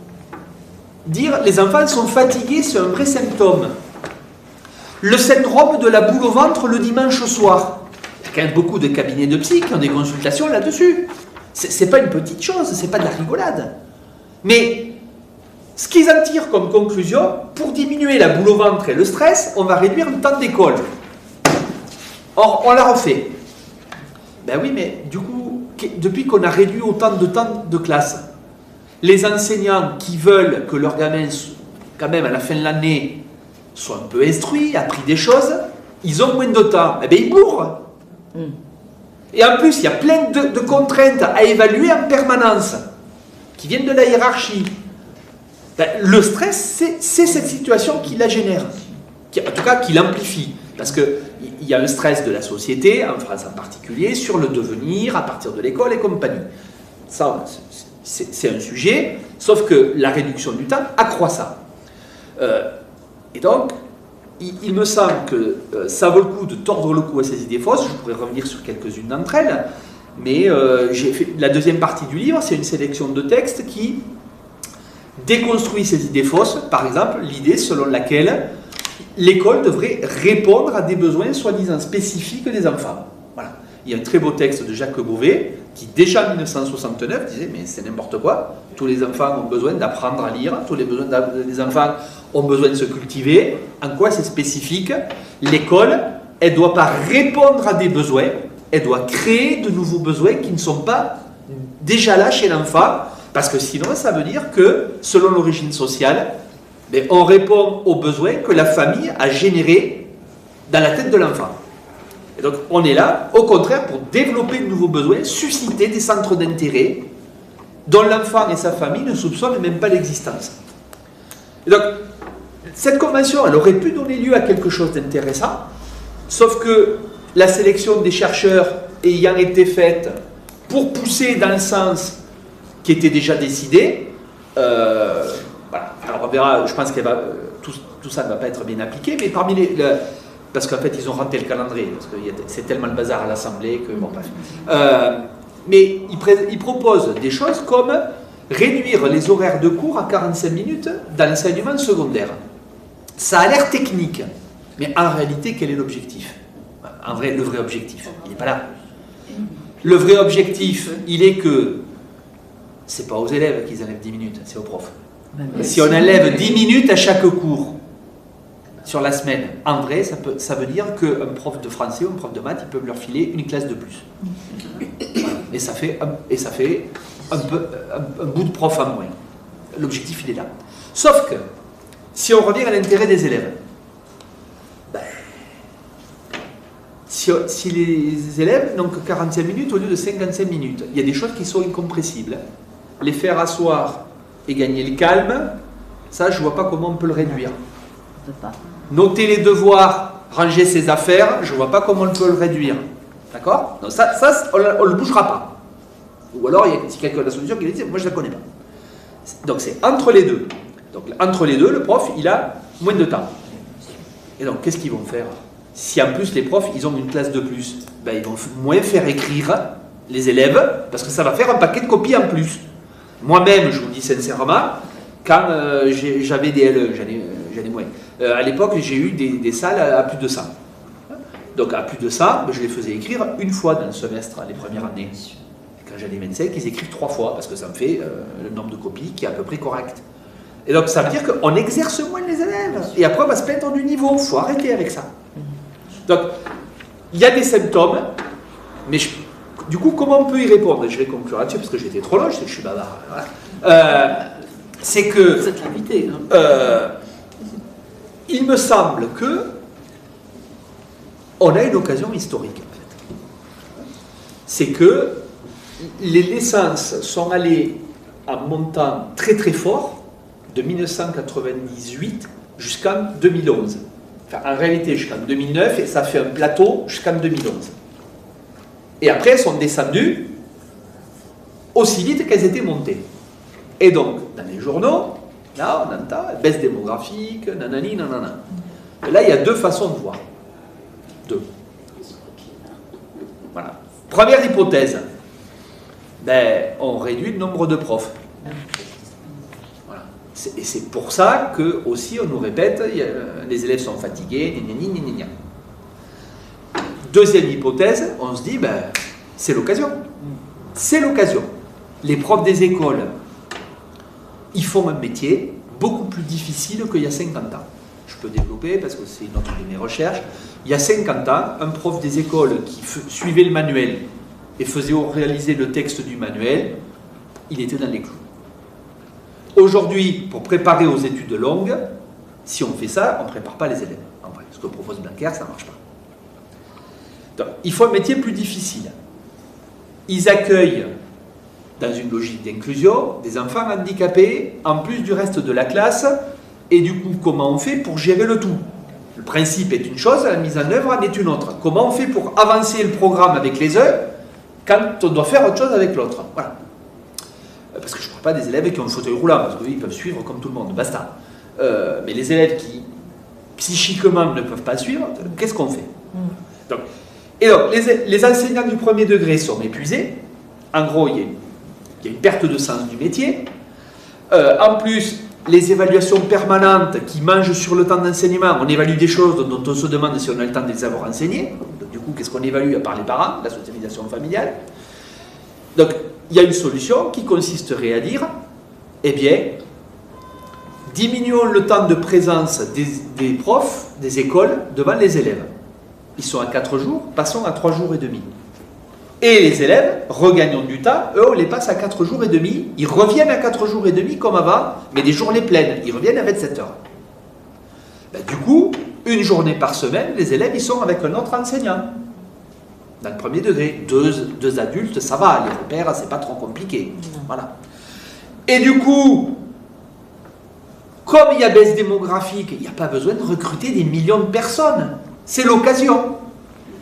Dire les enfants sont fatigués, c'est un vrai symptôme. Le syndrome de la boule au ventre le dimanche soir. Il y a quand même beaucoup de cabinets de psy qui ont des consultations là-dessus. C'est pas une petite chose, c'est pas de la rigolade. Mais ce qu'ils en tirent comme conclusion, pour diminuer la boule au ventre et le stress, on va réduire le temps d'école. Or, on l'a refait. Ben oui, mais du coup, depuis qu'on a réduit autant de temps de classe, les enseignants qui veulent que leurs gamins, quand même, à la fin de l'année, soient un peu instruits, appris des choses, ils ont moins de temps. Eh bien, ils bourrent. Et en plus, il y a plein de contraintes à évaluer en permanence, qui viennent de la hiérarchie. Ben, le stress, c'est cette situation qui la génère, en tout cas qui l'amplifie, parce qu'il y a un stress de la société, en France en particulier, sur le devenir à partir de l'école et compagnie. Ça, c'est un sujet, sauf que la réduction du temps accroît ça. Et donc, il me semble que ça vaut le coup de tordre le cou à ces idées fausses. Je pourrais revenir sur quelques-unes d'entre elles, mais j'ai fait la deuxième partie du livre, c'est une sélection de textes qui déconstruit ces idées fausses. Par exemple, l'idée selon laquelle l'école devrait répondre à des besoins soi-disant spécifiques des enfants. Voilà. Il y a un très beau texte de Jacques Beauvais qui, déjà en 1969, disait « mais c'est n'importe quoi, tous les enfants ont besoin d'apprendre à lire, tous les enfants ont besoin de se cultiver. En quoi c'est spécifique? L'école, elle ne doit pas répondre à des besoins, elle doit créer de nouveaux besoins qui ne sont pas déjà là chez l'enfant, parce que sinon ça veut dire que, selon l'origine sociale, mais on répond aux besoins que la famille a générés dans la tête de l'enfant. Et donc on est là, au contraire, pour développer de nouveaux besoins, susciter des centres d'intérêt dont l'enfant et sa famille ne soupçonnent même pas l'existence. Et donc, cette convention, elle aurait pu donner lieu à quelque chose d'intéressant, sauf que la sélection des chercheurs ayant été faite pour pousser dans le sens qui était déjà décidé, voilà. Alors on verra, je pense que tout ça ne va pas être bien appliqué, mais parmi parce qu'en fait ils ont renté le calendrier, parce que c'est tellement le bazar à l'Assemblée que bon bref. Mais ils proposent des choses comme réduire les horaires de cours à 45 minutes dans l'enseignement secondaire. Ça a l'air technique, mais en réalité, quel est l'objectif? En vrai, le vrai objectif, il n'est pas là. Le vrai objectif, il est que c'est pas aux élèves qu'ils enlèvent 10 minutes, c'est aux profs. Si on enlève 10 minutes à chaque cours sur la semaine, en vrai, ça veut dire qu'un prof de français ou un prof de maths, ils peuvent leur filer une classe de plus. Et ça fait un bout de prof en moins. L'objectif, il est là. Sauf que, si on revient à l'intérêt des élèves, ben, si les élèves n'ont que 45 minutes au lieu de 55 minutes, il y a des choses qui sont incompressibles. Les faire asseoir et gagner le calme, ça, je ne vois pas comment on peut le réduire. On peut pas. Noter les devoirs, ranger ses affaires, je ne vois pas comment on peut le réduire. D'accord? Donc ça on ne le bougera pas. Ou alors, si quelqu'un a la solution, qu'il dit, moi je ne la connais pas. Donc c'est entre les deux. Donc entre les deux, le prof, il a moins de temps. Et donc, qu'est-ce qu'ils vont faire? Si en plus les profs, ils ont une classe de plus, ben, ils vont moins faire écrire les élèves, parce que ça va faire un paquet de copies en plus. Moi-même, je vous dis sincèrement, quand j'avais des LE, j'en ai moins. À l'époque, j'ai eu des salles à plus de 100. Donc à plus de 100, je les faisais écrire une fois dans le semestre, les premières années. Quand j'en ai 25, ils écrivent 3 fois, parce que ça me fait le nombre de copies qui est à peu près correct. Et donc ça veut dire qu'on exerce moins les élèves. Et après, on va se plaindre du niveau. Il faut arrêter avec ça. Donc, il y a des symptômes, mais du coup, comment on peut y répondre? Et je vais conclure là-dessus, parce que j'étais trop long, je sais que je suis bavard. Voilà. C'est que... Vous êtes l'invité. Hein. Il me semble que on a une occasion historique, en fait. C'est que les naissances sont allées en montant très très fort de 1998 jusqu'en 2011. Enfin, en réalité jusqu'en 2009, et ça fait un plateau jusqu'en 2011. Et après, elles sont descendues aussi vite qu'elles étaient montées. Et donc, dans les journaux, là, on entend baisse démographique, nanani, nanana. Et là, il y a deux façons de voir. Deux. Voilà. Première hypothèse, ben, on réduit le nombre de profs. Voilà. Et c'est pour ça que aussi on nous répète, les élèves sont fatigués, gna. Deuxième hypothèse, on se dit, ben, c'est l'occasion. C'est l'occasion. Les profs des écoles, ils font un métier beaucoup plus difficile qu'il y a 50 ans. Je peux développer parce que c'est une autre de mes recherches. Il y a 50 ans, un prof des écoles qui suivait le manuel et faisait réaliser le texte du manuel, il était dans les clous. Aujourd'hui, pour préparer aux études longues, si on fait ça, on ne prépare pas les élèves. En vrai, ce que propose Blanquer, ça ne marche pas. Donc, il faut un métier plus difficile. Ils accueillent, dans une logique d'inclusion, des enfants handicapés, en plus du reste de la classe, et du coup, comment on fait pour gérer le tout? Le principe est une chose, la mise en œuvre en est une autre. Comment on fait pour avancer le programme avec les uns quand on doit faire autre chose avec l'autre? Voilà. Parce que je ne parle pas des élèves qui ont le fauteuil roulant, parce qu'ils peuvent suivre comme tout le monde, basta. Mais les élèves qui, psychiquement, ne peuvent pas suivre, qu'est-ce qu'on fait? Donc, les enseignants du premier degré sont épuisés. En gros, il y a une perte de sens du métier. En plus, les évaluations permanentes qui mangent sur le temps d'enseignement, on évalue des choses dont on se demande si on a le temps de les avoir enseignées. Donc, du coup, qu'est-ce qu'on évalue à part les parents, la socialisation familiale? Donc, il y a une solution qui consisterait à dire, eh bien, diminuons le temps de présence des profs, des écoles, devant les élèves. Ils sont à 4 jours, passons à 3 jours et demi. Et les élèves, regagnons du temps, eux, on les passe à 4 jours et demi, ils reviennent à 4 jours et demi comme avant, mais des journées pleines, ils reviennent à 27 heures. Ben, du coup, une journée par semaine, les élèves, ils sont avec un autre enseignant. Dans le premier degré, deux adultes, ça va, les repères, c'est pas trop compliqué. Voilà. Et du coup, comme il y a baisse démographique, il n'y a pas besoin de recruter des millions de personnes. C'est l'occasion.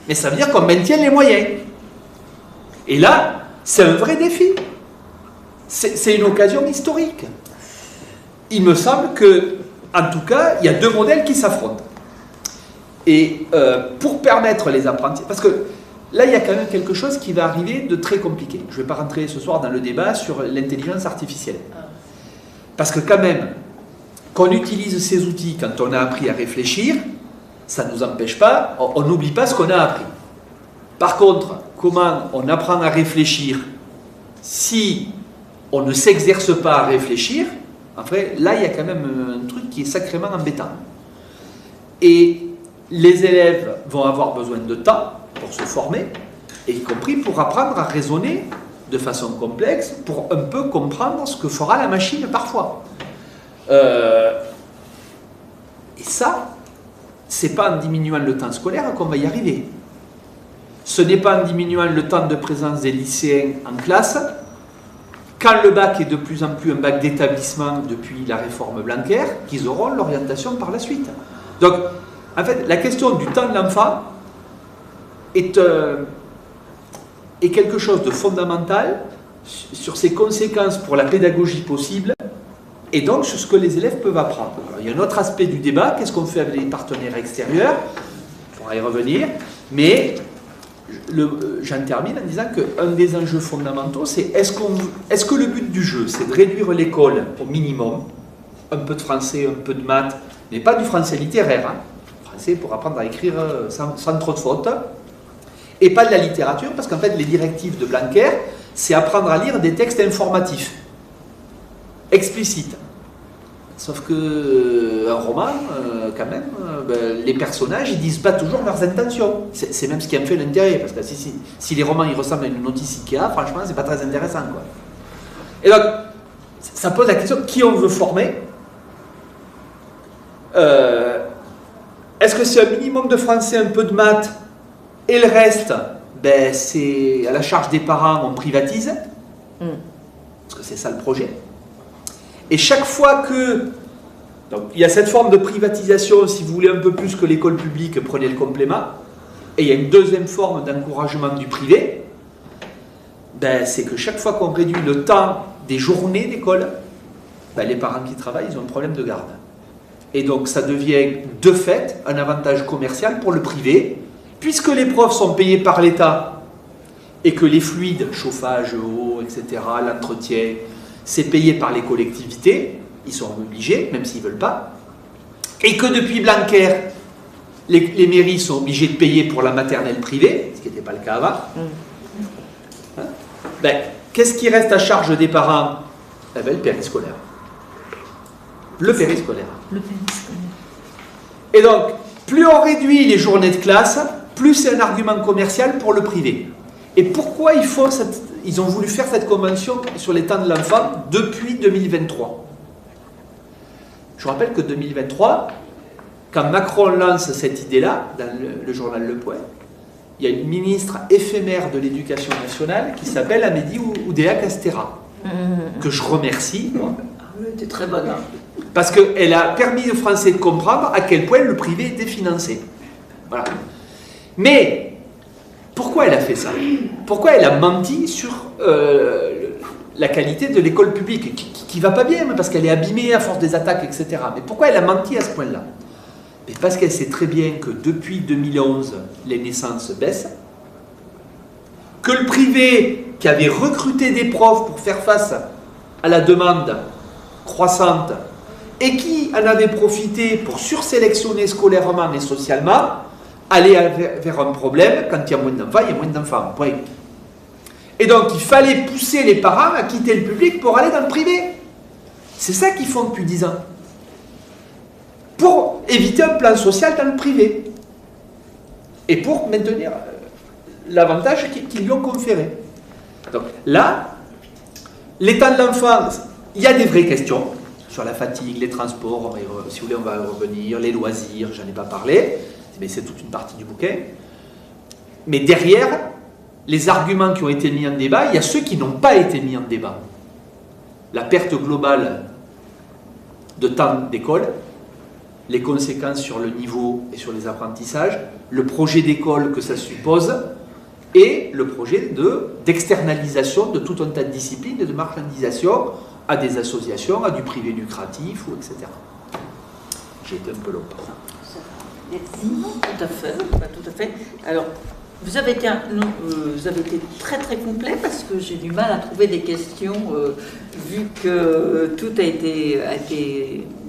Mais ça veut dire qu'on maintient les moyens. Et là, c'est un vrai défi. C'est une occasion historique. Il me semble que, en tout cas, il y a deux modèles qui s'affrontent. Et pour permettre les apprentis, parce que là, il y a quand même quelque chose qui va arriver de très compliqué. Je ne vais pas rentrer ce soir dans le débat sur l'intelligence artificielle. Parce que quand même, qu'on utilise ces outils quand on a appris à réfléchir, ça ne nous empêche pas, on n'oublie pas ce qu'on a appris. Par contre, comment on apprend à réfléchir si on ne s'exerce pas à réfléchir, en fait, là, il y a quand même un truc qui est sacrément embêtant. Et les élèves vont avoir besoin de temps pour se former, et y compris pour apprendre à raisonner de façon complexe, pour un peu comprendre ce que fera la machine parfois. Et ça, c'est pas en diminuant le temps scolaire qu'on va y arriver. Ce n'est pas en diminuant le temps de présence des lycéens en classe. Quand le bac est de plus en plus un bac d'établissement depuis la réforme Blanquer, qu'ils auront l'orientation par la suite. Donc, en fait, la question du temps de l'enfant est quelque chose de fondamental sur ses conséquences pour la pédagogie possible et donc sur ce que les élèves peuvent apprendre. Alors, il y a un autre aspect du débat, qu'est-ce qu'on fait avec les partenaires extérieurs? On pourra y revenir, mais j'en termine en disant qu'un des enjeux fondamentaux, c'est est-ce que le but du jeu, c'est de réduire l'école au minimum, un peu de français, un peu de maths, mais pas du français littéraire, hein. Français pour apprendre à écrire sans trop de fautes, et pas de la littérature, parce qu'en fait les directives de Blanquer, c'est apprendre à lire des textes informatifs, explicites. Sauf que un roman, quand même, les personnages, ils disent pas toujours leurs intentions. C'est même ce qui en fait l'intérêt, parce que si les romans ils ressemblent à une notice Ikea, franchement, c'est pas très intéressant, quoi. Et donc, ça pose la question qui on veut former. Est-ce que c'est un minimum de français, un peu de maths, et le reste, c'est à la charge des parents, on privatise, parce que c'est ça le projet. Et chaque fois que... Donc, il y a cette forme de privatisation, si vous voulez, un peu plus que l'école publique, prenez le complément. Et il y a une deuxième forme d'encouragement du privé. C'est que chaque fois qu'on réduit le temps des journées d'école, les parents qui travaillent, ils ont un problème de garde. Et donc, ça devient, de fait, un avantage commercial pour le privé, puisque les profs sont payés par l'État et que les fluides, chauffage, eau, etc., l'entretien... c'est payé par les collectivités, ils sont obligés, même s'ils ne veulent pas, et que depuis Blanquer, les mairies sont obligées de payer pour la maternelle privée, ce qui n'était pas le cas avant. Qu'est-ce qui reste à charge des parents? Le périscolaire. Le périscolaire. Et donc, plus on réduit les journées de classe, plus c'est un argument commercial pour le privé. Et pourquoi ils ont voulu faire cette convention sur les temps de l'enfant depuis 2023. Je vous rappelle que 2023, quand Macron lance cette idée-là, dans le journal Le Point, il y a une ministre éphémère de l'Éducation nationale qui s'appelle Amélie Oudéa-Castéra, que je remercie. Elle était très bonne. Parce qu'elle a permis aux Français de comprendre à quel point le privé était financé. Voilà. Mais, pourquoi elle a fait ça? Pourquoi elle a menti sur la qualité de l'école publique, qui va pas bien, parce qu'elle est abîmée à force des attaques, etc. Mais pourquoi elle a menti à ce point-là? Parce qu'elle sait très bien que depuis 2011, les naissances baissent, que le privé, qui avait recruté des profs pour faire face à la demande croissante, et qui en avait profité pour sursélectionner scolairement et socialement, allait vers un problème. Quand il y a moins d'enfants, il y a moins d'enfants. Point. Et donc, il fallait pousser les parents à quitter le public pour aller dans le privé. C'est ça qu'ils font depuis 10 ans. Pour éviter un plan social dans le privé. Et pour maintenir l'avantage qu'ils lui ont conféré. Donc là, l'état de l'enfant, il y a des vraies questions sur la fatigue, les transports, si vous voulez on va revenir, les loisirs, j'en ai pas parlé, mais c'est toute une partie du bouquin. Mais derrière, les arguments qui ont été mis en débat, il y a ceux qui n'ont pas été mis en débat. La perte globale de temps d'école, les conséquences sur le niveau et sur les apprentissages, le projet d'école que ça suppose, et le projet d'externalisation de tout un tas de disciplines et de marchandisation à des associations, à du privé lucratif, ou etc. J'ai été un peu long pour ça. Merci. Tout à fait, tout à fait. Alors, vous avez été très très complet parce que j'ai du mal à trouver des questions vu que tout a été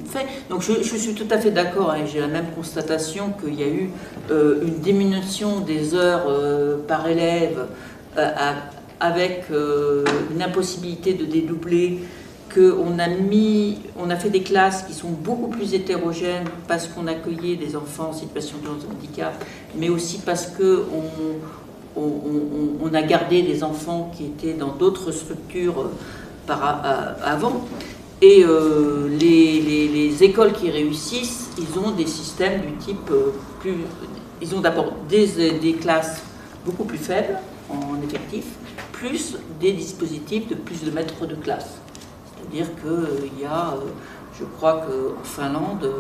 fait. Donc je suis tout à fait d'accord et j'ai la même constatation qu'il y a eu une diminution des heures par élève avec une impossibilité de dédoubler, qu'on a fait des classes qui sont beaucoup plus hétérogènes parce qu'on accueillait des enfants en situation de handicap, mais aussi parce qu'on a gardé des enfants qui étaient dans d'autres structures avant. Et les écoles qui réussissent, ils ont des systèmes du type ils ont d'abord des classes beaucoup plus faibles en effectif, plus des dispositifs de plus de maîtres de classe. C'est-à-dire qu'il y a, je crois qu'en Finlande,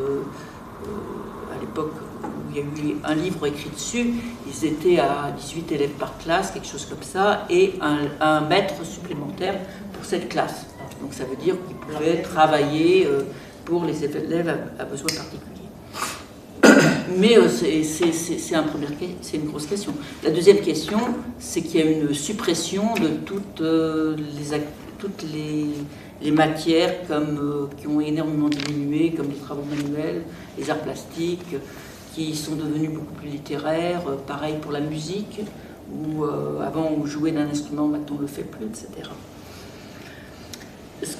à l'époque où il y a eu un livre écrit dessus, ils étaient à 18 élèves par classe, quelque chose comme ça, et un maître supplémentaire pour cette classe. Donc ça veut dire qu'ils pouvaient travailler pour les élèves à besoins particuliers. Mais c'est une grosse question. La deuxième question, c'est qu'il y a une suppression de toutes les matières qui ont énormément diminué, comme les travaux manuels, les arts plastiques, qui sont devenus beaucoup plus littéraires. Pareil pour la musique, où avant on jouait d'un instrument, maintenant on ne le fait plus, etc. Ce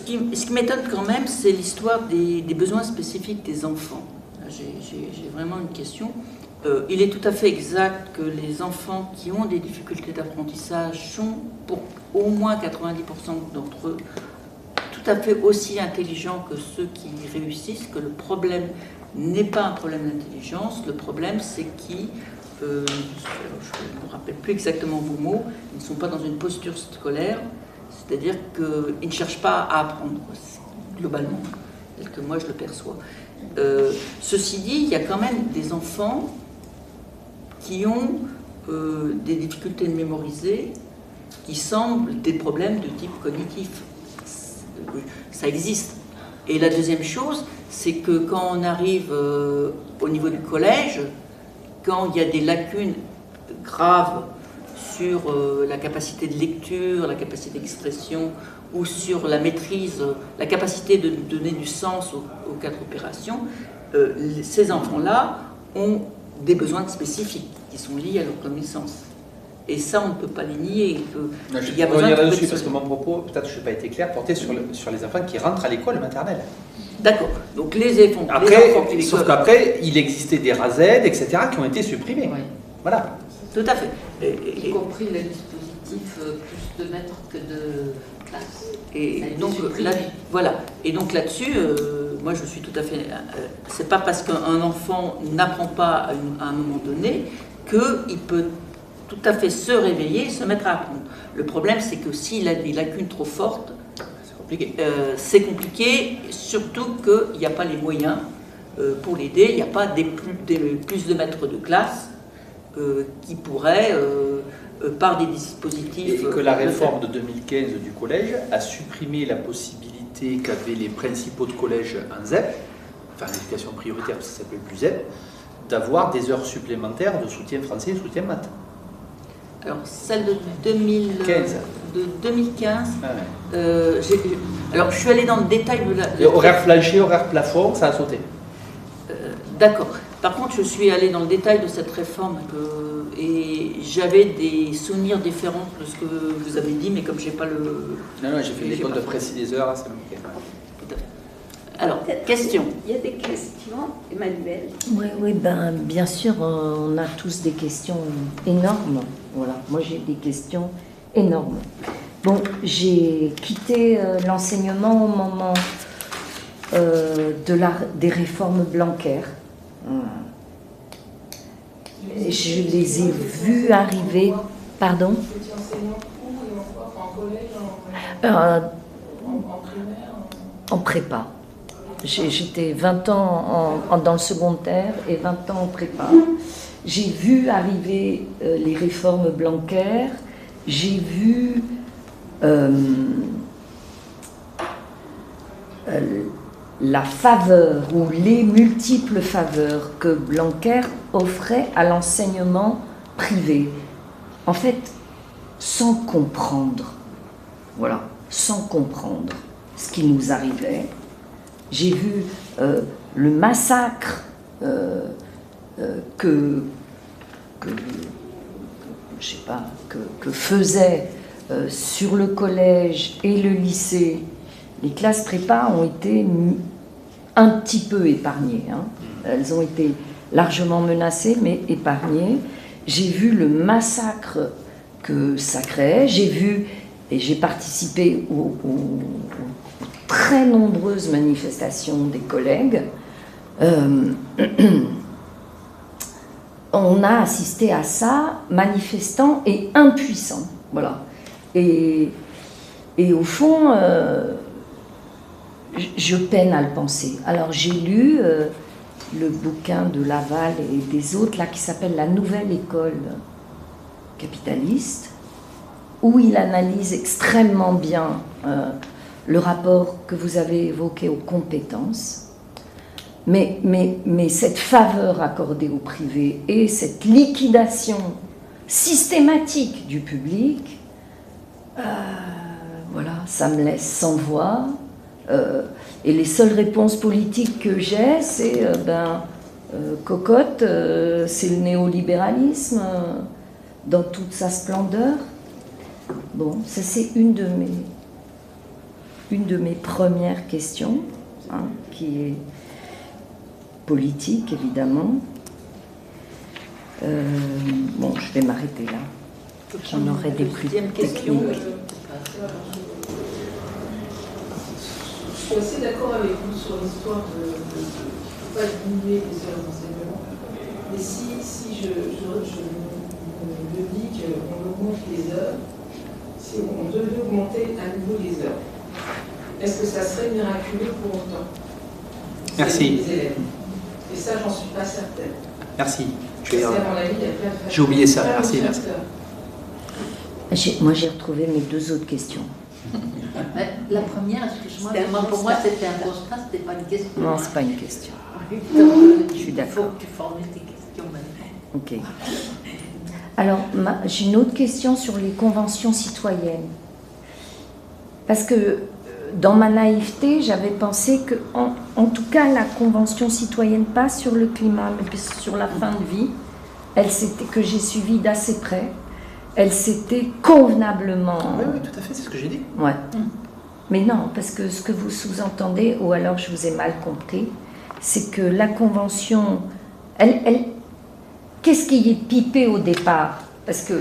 qui m'étonne quand même, c'est l'histoire des besoins spécifiques des enfants. J'ai vraiment une question. Il est tout à fait exact que les enfants qui ont des difficultés d'apprentissage sont, pour au moins 90% d'entre eux, tout à fait aussi intelligents que ceux qui réussissent, que le problème n'est pas un problème d'intelligence, le problème c'est qu'ils, je ne me rappelle plus exactement vos mots, ils ne sont pas dans une posture scolaire, c'est-à-dire qu'ils ne cherchent pas à apprendre, globalement, tel que moi je le perçois. Ceci dit, il y a quand même des enfants qui ont des difficultés de mémoriser, qui semblent des problèmes de type cognitif. Ça existe. Et la deuxième chose, c'est que quand on arrive au niveau du collège, quand il y a des lacunes graves sur la capacité de lecture, la capacité d'expression, ou sur la maîtrise, la capacité de donner du sens aux quatre opérations, ces enfants-là ont des besoins spécifiques qui sont liés à leur connaissance. Et ça, on ne peut pas les nier. Il y a besoin là-dessus parce que mon propos, peut-être je n'ai pas été clair, portait sur les enfants qui rentrent à l'école maternelle. D'accord. Donc les enfants qui sauf qu'après, il existait des RASED, etc., qui ont été supprimés. Oui. Voilà. Tout à fait. Y compris le dispositif plus de maîtres que de classe. Et donc là, voilà. Et donc là-dessus, moi je suis tout à fait. C'est pas parce qu'un enfant n'apprend pas à un moment donné qu'il peut tout à fait se réveiller et se mettre à apprendre. Le problème, c'est que s'il a des lacunes trop fortes, compliqué. C'est compliqué, surtout qu'il n'y a pas les moyens pour l'aider. Il n'y a pas plus de maîtres de classe qui pourraient, par des dispositifs... Et que la réforme de 2015 du collège a supprimé la possibilité qu'avaient les principaux de collège en ZEP, enfin l'éducation prioritaire, ça s'appelle plus ZEP, d'avoir des heures supplémentaires de soutien français et soutien maths. Alors, celle de 2015. De 2015, Ah ouais. alors je suis allée dans le détail de la... Et horaire plancher, horaire plafond, ça a sauté. D'accord. Par contre, je suis allée dans le détail de cette réforme et j'avais des souvenirs différents de ce que vous avez dit, mais comme j'ai pas le... Non, j'ai fait des comptes de précis des heures, ça me plaît. Tout à fait. Alors, question. Il y a des questions, Emmanuel. Oui, ben, bien sûr, on a tous des questions énormes. Voilà, moi j'ai des questions énormes. Bon, j'ai quitté l'enseignement au moment des réformes Blanquer. Je les ai vues arriver. Pardon ? Vous étiez enseignante où et en quoi? Enfin, en collège, en primaire? En prépa. J'étais 20 ans dans le secondaire et 20 ans en prépa. J'ai vu arriver les réformes Blanquer. J'ai vu la faveur ou les multiples faveurs que Blanquer offrait à l'enseignement privé. En fait, sans comprendre. Voilà, sans comprendre ce qui nous arrivait. J'ai vu le massacre que faisaient sur le collège et le lycée. Les classes prépa ont été un petit peu épargnées. Hein. Elles ont été largement menacées, mais épargnées. J'ai vu le massacre que ça créait. J'ai vu et j'ai participé aux très nombreuses manifestations des collègues. On a assisté à ça, manifestants et impuissants. Voilà. Et au fond, je peine à le penser. Alors j'ai lu le bouquin de Laval et des autres là, qui s'appelle La Nouvelle École capitaliste, où il analyse extrêmement bien le rapport que vous avez évoqué aux compétences. Mais cette faveur accordée au privé et cette liquidation systématique du public, voilà, ça me laisse sans voix. Et les seules réponses politiques que j'ai, c'est cocotte, c'est le néolibéralisme dans toute sa splendeur. Bon, ça c'est une de mes premières questions, hein, qui est politique évidemment. Bon, je vais m'arrêter là. J'en aurai des plus techniques. Je suis assez d'accord avec vous sur l'histoire de ne pas diminuer les heures d'enseignement. Mais si je me dis qu'on augmente les heures, si on devait augmenter à nouveau les heures, est-ce que ça serait miraculeux pour autant? Merci. Les élèves. Et ça, j'en suis pas certaine. Merci. Parce qu'à mon avis, il y a plein de facteurs. J'ai oublié ça. Merci. Moi, j'ai retrouvé mes deux autres questions. La première, excuse-moi, pour moi c'était un constat, c'était pas une question. Non, c'est pas une question. Je suis d'accord. Il faut que tu formules tes questions maintenant. Ok. Alors, j'ai une autre question sur les conventions citoyennes. Parce que dans ma naïveté, j'avais pensé que, en tout cas, la convention citoyenne, pas sur le climat, mais sur la fin de vie, que j'ai suivie d'assez près, elle s'était convenablement... Oui, tout à fait, c'est ce que j'ai dit. Ouais. Mais non, parce que ce que vous sous-entendez, ou alors je vous ai mal compris, c'est que la convention, qu'est-ce qui est pipé au départ? Parce que,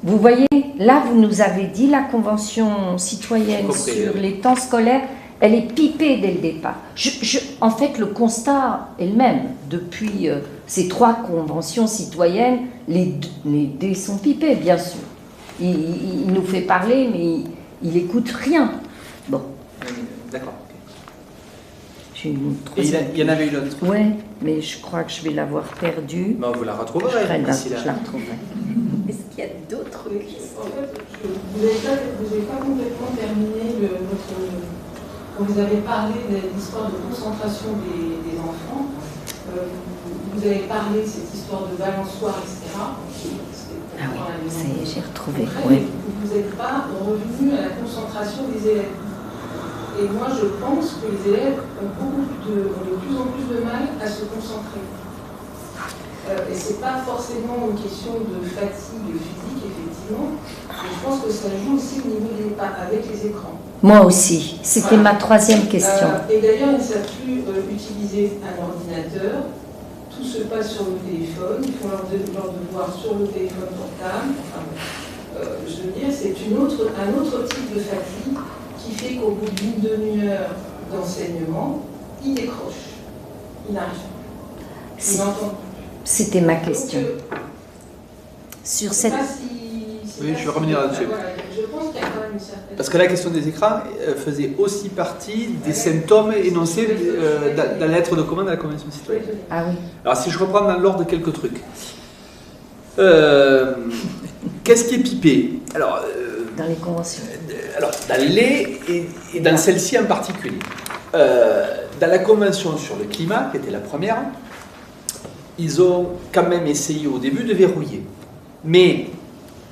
vous voyez, là vous nous avez dit, la convention citoyenne sur les temps scolaires, elle est pipée dès le départ. En fait, le constat est le même. Depuis ces 3 conventions citoyennes, les dés sont pipés, bien sûr. Il nous fait parler, mais il n'écoute rien. Bon, D'accord. j'ai une Et troisième. il y en avait une autre. Ouais, mais je crois que je vais l'avoir perdue. Ben, vous la Je retrouverez d'ici là. la retrouverai. Est-ce qu'il y a d'autres questions? En fait, vous n'avez pas complètement terminé quand vous avez parlé de l'histoire de concentration des enfants. Vous avez parlé de cette histoire de balançoire, etc. Ah oui, ça y est, j'ai retrouvé. Après, Ouais. vous n'êtes pas revenu à la concentration des élèves. Et moi, je pense que les élèves ont de plus en plus de mal à se concentrer. Et ce n'est pas forcément une question de fatigue physique, effectivement, mais je pense que ça joue aussi au niveau avec les écrans. Moi aussi, c'était ma troisième question. Et d'ailleurs, ils ne savent plus utiliser un ordinateur. Tout se passe sur le téléphone. Ils font leur devoir sur le téléphone portable. Enfin, je veux dire, c'est un autre type de fatigue qui fait qu'au bout d'une demi-heure d'enseignement, ils décrochent. Ils n'arrivent pas. Ils n'entendent plus. C'était ma question. Donc, Sur je cette... sais pas si Oui, je vais revenir là-dessus. Voilà, je pense qu'il y a quand même une certaine... Parce que la question des écrans faisait aussi partie des symptômes énoncés dans la lettre de commande à la Convention citoyenne. Ah oui. Alors si je reprends dans l'ordre quelques trucs. Qu'est-ce qui est pipé? Alors, Dans les conventions. dans les et dans celle-ci en particulier. Dans la Convention sur le climat, qui était la première, ils ont quand même essayé au début de verrouiller. Mais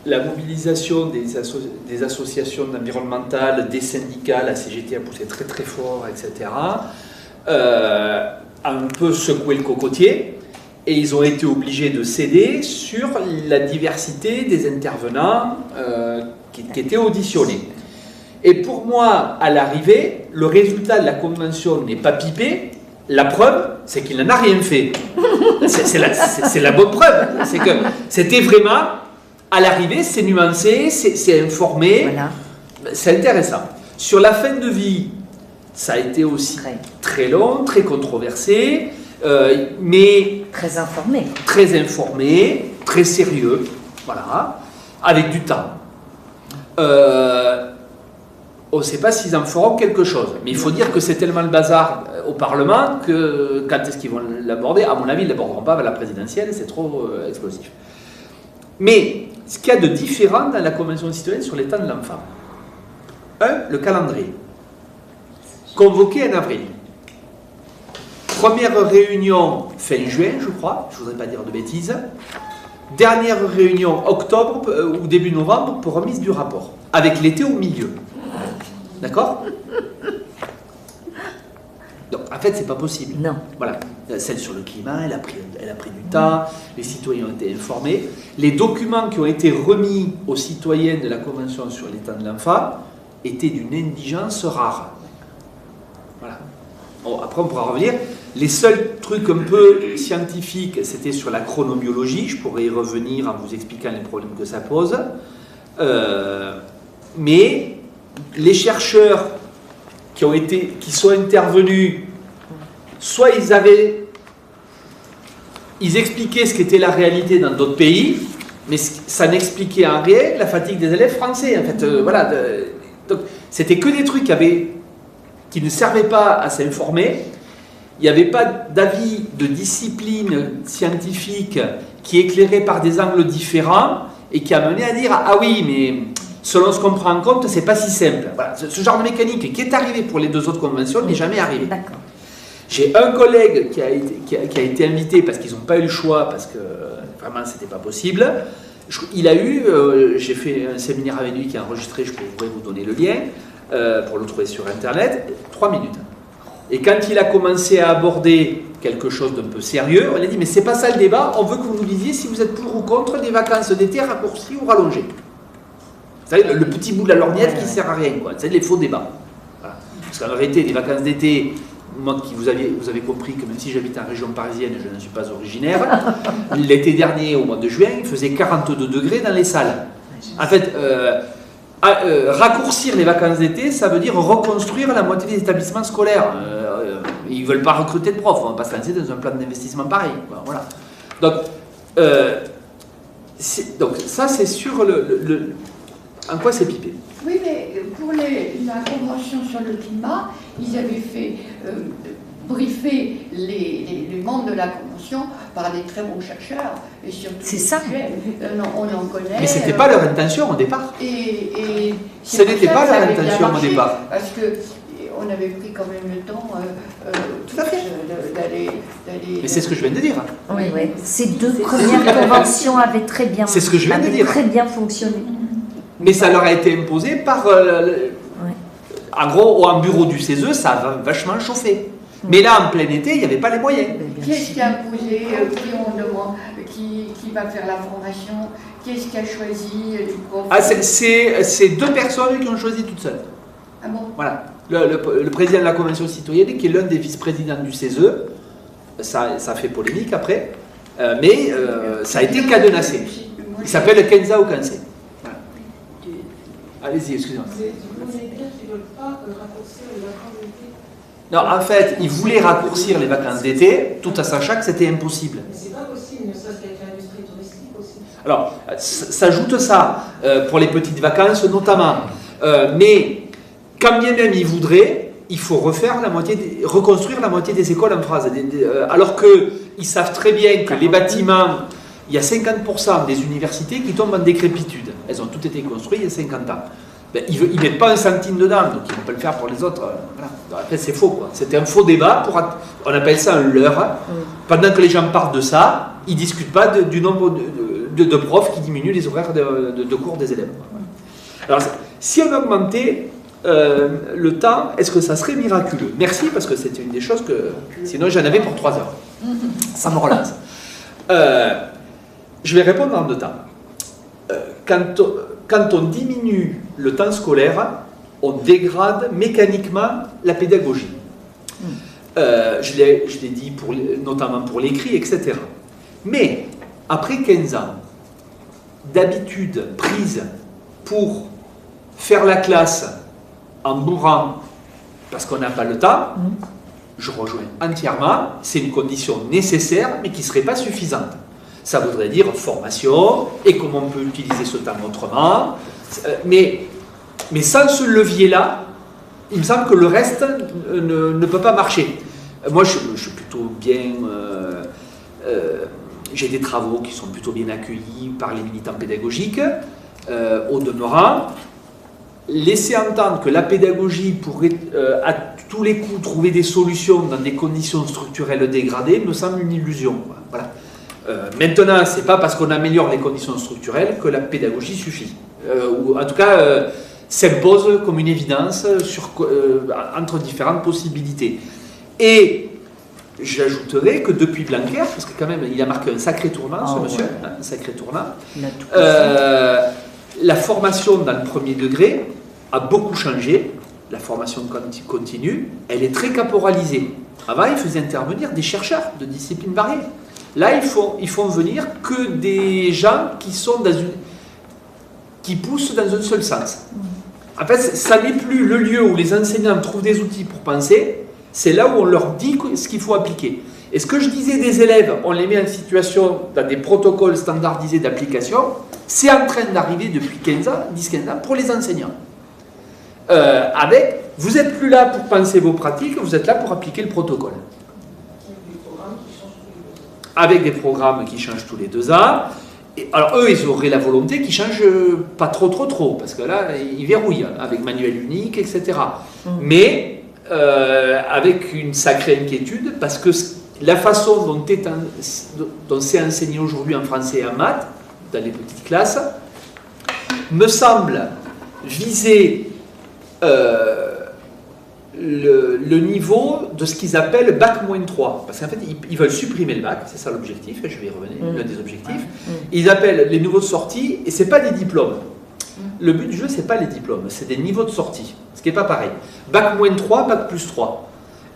la mobilisation des associations environnementales, des syndicats, la CGT a poussé très très fort, etc., a un peu secoué le cocotier et ils ont été obligés de céder sur la diversité des intervenants qui étaient auditionnés. Et pour moi, à l'arrivée, le résultat de la convention n'est pas pipé. La preuve, c'est qu'il n'en a rien fait. C'est la bonne preuve. C'est que c'était vraiment, à l'arrivée, c'est nuancé, c'est informé, Voilà. c'est intéressant. Sur la fin de vie, ça a été aussi très long, très controversé, mais Très informé. très informé, très sérieux, voilà, avec du temps. On ne sait pas s'ils en feront quelque chose, mais il faut dire que c'est tellement le bazar au Parlement que quand est-ce qu'ils vont l'aborder? À mon avis, ils ne l'aborderont pas avec la présidentielle, c'est trop explosif. Mais ce qu'il y a de différent dans la Convention citoyenne sur l'état de l'enfant, le calendrier, convoqué en avril. Première réunion fin juin, je crois, je ne voudrais pas dire de bêtises. Dernière réunion octobre ou début novembre pour remise du rapport, avec l'été au milieu. D'accord? Donc, en fait, c'est pas possible. Non. Voilà. Celle sur le climat, elle a pris du temps, les citoyens ont été informés. Les documents qui ont été remis aux citoyens de la Convention sur l'état de l'enfant étaient d'une indigence rare. Voilà. Bon, après, on pourra revenir. Les seuls trucs un peu scientifiques, c'était sur la chronobiologie. Je pourrais y revenir en vous expliquant les problèmes que ça pose. Mais les chercheurs qui sont intervenus, soit ils expliquaient ce qu'était la réalité dans d'autres pays, mais ça n'expliquait en rien la fatigue des élèves français. En fait, voilà. Donc, c'était que des trucs qui ne servaient pas à s'informer. Il n'y avait pas d'avis de discipline scientifique qui éclairait par des angles différents et qui amenait à dire « Ah oui, mais selon ce qu'on prend en compte, c'est pas si simple. » Voilà. Ce genre de mécanique qui est arrivé pour les deux autres conventions n'est jamais arrivé. D'accord. J'ai un collègue qui a été invité parce qu'ils n'ont pas eu le choix, parce que vraiment c'était pas possible. J'ai fait un séminaire avec lui qui est enregistré, je pourrais vous donner le lien pour le trouver sur internet, 3 minutes. Et quand il a commencé à aborder quelque chose d'un peu sérieux, on a dit mais c'est pas ça le débat, on veut que vous nous disiez si vous êtes pour ou contre des vacances d'été raccourcies ou rallongées. Vous savez, le petit bout de la lorgnette qui sert à rien, quoi. C'est les faux débats. Voilà. Parce qu'en réalité, les vacances d'été, moi, vous avez compris que même si j'habite en région parisienne, je n'en suis pas originaire. L'été dernier, au mois de juin, il faisait 42 degrés dans les salles. En fait, raccourcir les vacances d'été, ça veut dire reconstruire la moitié des établissements scolaires. Ils ne veulent pas recruter de profs, on ne va pas se lancer dans un plan d'investissement pareil. Voilà. Donc ça, c'est sur en quoi c'est pipé. Oui, mais pour la Convention sur le climat, ils avaient fait briefer les membres de la Convention par des très bons chercheurs. Et sur tous C'est les ça. sujets. On en connaît. Mais c'était pas leur intention au départ. Et Ce n'était pas leur intention au départ. Parce que on avait pris quand même le temps Tout à fait. d'aller. Mais c'est ce que je viens de dire. Oui, oui. Ces deux premières conventions avaient très bien, C'est ce que je viens de dire. très bien fonctionné. Mais ça leur a été imposé par... En gros, en bureau du CESE, ça a vachement chauffé. Mais là, en plein été, il n'y avait pas les moyens. Qui est-ce qui a imposé, qui va faire la formation, qui est-ce qui a choisi du prof? Ah, c'est deux personnes qui ont choisi toutes seules. Ah bon? Voilà. Le président de la Convention citoyenne, qui est l'un des vice-présidents du CESE, ça fait polémique après, mais ça a été cadenassé. Il s'appelle Kenza Okansé. Voilà. Allez-y, excusez-moi. Vous voulez dire qu'ils ne veulent pas raccourcir les vacances d'été? Non, en fait, ils voulaient raccourcir les vacances d'été, tout en sachant que c'était impossible. Mais c'est pas possible, ne serait-ce qu'avec l'industrie touristique aussi. Alors, s'ajoute ça pour les petites vacances notamment. Mais quand bien même ils voudraient, il faut reconstruire la moitié des écoles en France. Alors qu'ils savent très bien que les bâtiments, il y a 50% des universités qui tombent en décrépitude. Elles ont toutes été construites il y a 50 ans. Ben, ils ne mettent pas un centime dedans, donc ils ne vont pas le faire pour les autres. Voilà. Après, c'est faux, quoi. C'était un faux débat, on appelle ça un leurre. Pendant que les gens parlent de ça, ils ne discutent pas du nombre de profs qui diminuent les horaires de cours des élèves. Alors, si on augmentait le temps, est-ce que ça serait miraculeux? Merci, parce que c'était une des choses que... Sinon, j'en avais pour 3 heures. Ça me relance. Je vais répondre en 2 temps. Quand on diminue le temps scolaire, on dégrade mécaniquement la pédagogie. Je l'ai dit notamment pour l'écrit, etc. Mais, après 15 ans d'habitude prise pour faire la classe en bourrant parce qu'on n'a pas le temps, je rejoins entièrement, c'est une condition nécessaire, mais qui ne serait pas suffisante. Ça voudrait dire formation, et comment on peut utiliser ce temps autrement. Mais sans ce levier-là, il me semble que le reste ne peut pas marcher. Moi, je suis plutôt bien... j'ai des travaux qui sont plutôt bien accueillis par les militants pédagogiques. Au demeurant, laisser entendre que la pédagogie pourrait à tous les coups trouver des solutions dans des conditions structurelles dégradées me semble une illusion. Voilà. Maintenant, ce n'est pas parce qu'on améliore les conditions structurelles que la pédagogie suffit. Ou en tout cas, s'impose comme une évidence entre différentes possibilités. Et j'ajouterais que depuis Blanquer, parce que quand même, il a marqué un sacré tournant, ce monsieur, un sacré tournant, la formation dans le premier degré a beaucoup changé. La formation continue, elle est très caporalisée. Avant, il faisait intervenir des chercheurs de disciplines variées. Là, ils font venir que des gens qui poussent dans un seul sens. En fait, ça n'est plus le lieu où les enseignants trouvent des outils pour penser, c'est là où on leur dit ce qu'il faut appliquer. Et ce que je disais des élèves, on les met en situation dans des protocoles standardisés d'application, c'est en train d'arriver depuis 10-15 ans pour les enseignants. Vous n'êtes plus là pour penser vos pratiques, vous êtes là pour appliquer le protocole. Avec des programmes qui changent tous les 2 ans. Et alors eux, ils auraient la volonté qu'ils ne changent pas trop, parce que là, ils verrouillent avec manuel unique, etc. Mais avec une sacrée inquiétude, parce que la façon dont c'est enseigné aujourd'hui en français et en maths, dans les petites classes, me semble viser le niveau de ce qu'ils appellent bac-3. Parce qu'en fait, ils veulent supprimer le bac, c'est ça l'objectif, et je vais y revenir, l'un des objectifs. Ils appellent les niveaux de sortie, et ce n'est pas des diplômes. Le but du jeu, ce n'est pas les diplômes, c'est des niveaux de sortie, ce qui n'est pas pareil. Bac-3, bac+3.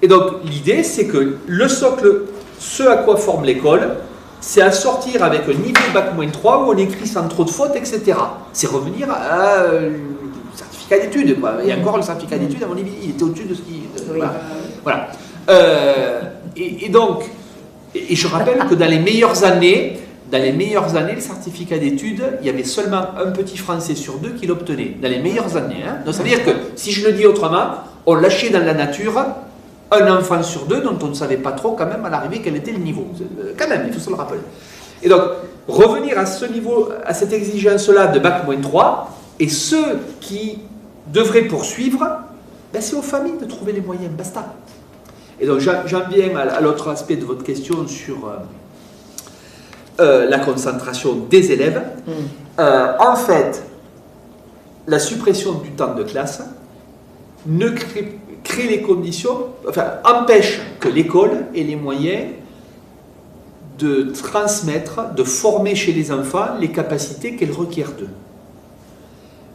Et donc, l'idée, c'est que le socle, ce à quoi forme l'école, c'est à sortir avec un niveau bac-3 où on écrit sans trop de fautes, etc. C'est revenir à certificat d'études, quoi. Et encore, le certificat d'études, à mon avis, il était au-dessus de ce qui... voilà. Et donc, je rappelle que dans les meilleures années, dans les meilleures années, le certificat d'études, il y avait seulement un petit Français sur 2 qui l'obtenait, dans les meilleures années. Hein. Donc ça veut dire que, si je le dis autrement, on lâchait dans la nature un enfant sur 2 dont on ne savait pas trop quand même à l'arrivée quel était le niveau. Quand même, il faut se le rappeler. Et donc, revenir à ce niveau, à cette exigence-là de Bac-3, et ceux qui devraient poursuivre, ben c'est aux familles de trouver les moyens, basta. Et donc j'en viens à l'autre aspect de votre question sur la concentration des élèves. En fait, la suppression du temps de classe ne crée les conditions, enfin empêche que l'école ait les moyens de transmettre, de former chez les enfants les capacités qu'elle requiert d'eux.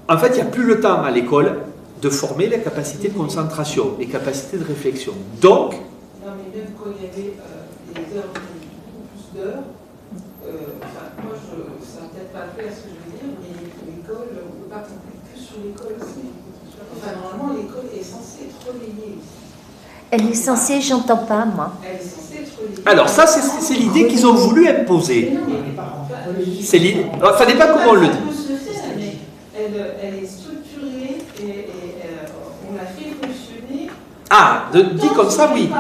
En fait, il n'y a plus le temps à l'école de former les capacités de concentration, les capacités de réflexion. Donc... Non, mais même quand il y avait des heures, beaucoup plus d'heures, moi, ça n'a peut-être pas fait à ce que je veux dire, mais l'école, on ne peut pas compter que sur l'école aussi. Enfin, normalement, l'école est censée être relayée. Elle est censée, j'entends pas, moi. Elle est censée être relayée. Alors ça, c'est l'idée qu'ils ont voulu imposer. Mais non, mais les parents, c'est l'idée. Alors, ça dépend comment on le dit. Elle est structurée et on l'a fait fonctionner. Ah, dit comme ça, oui.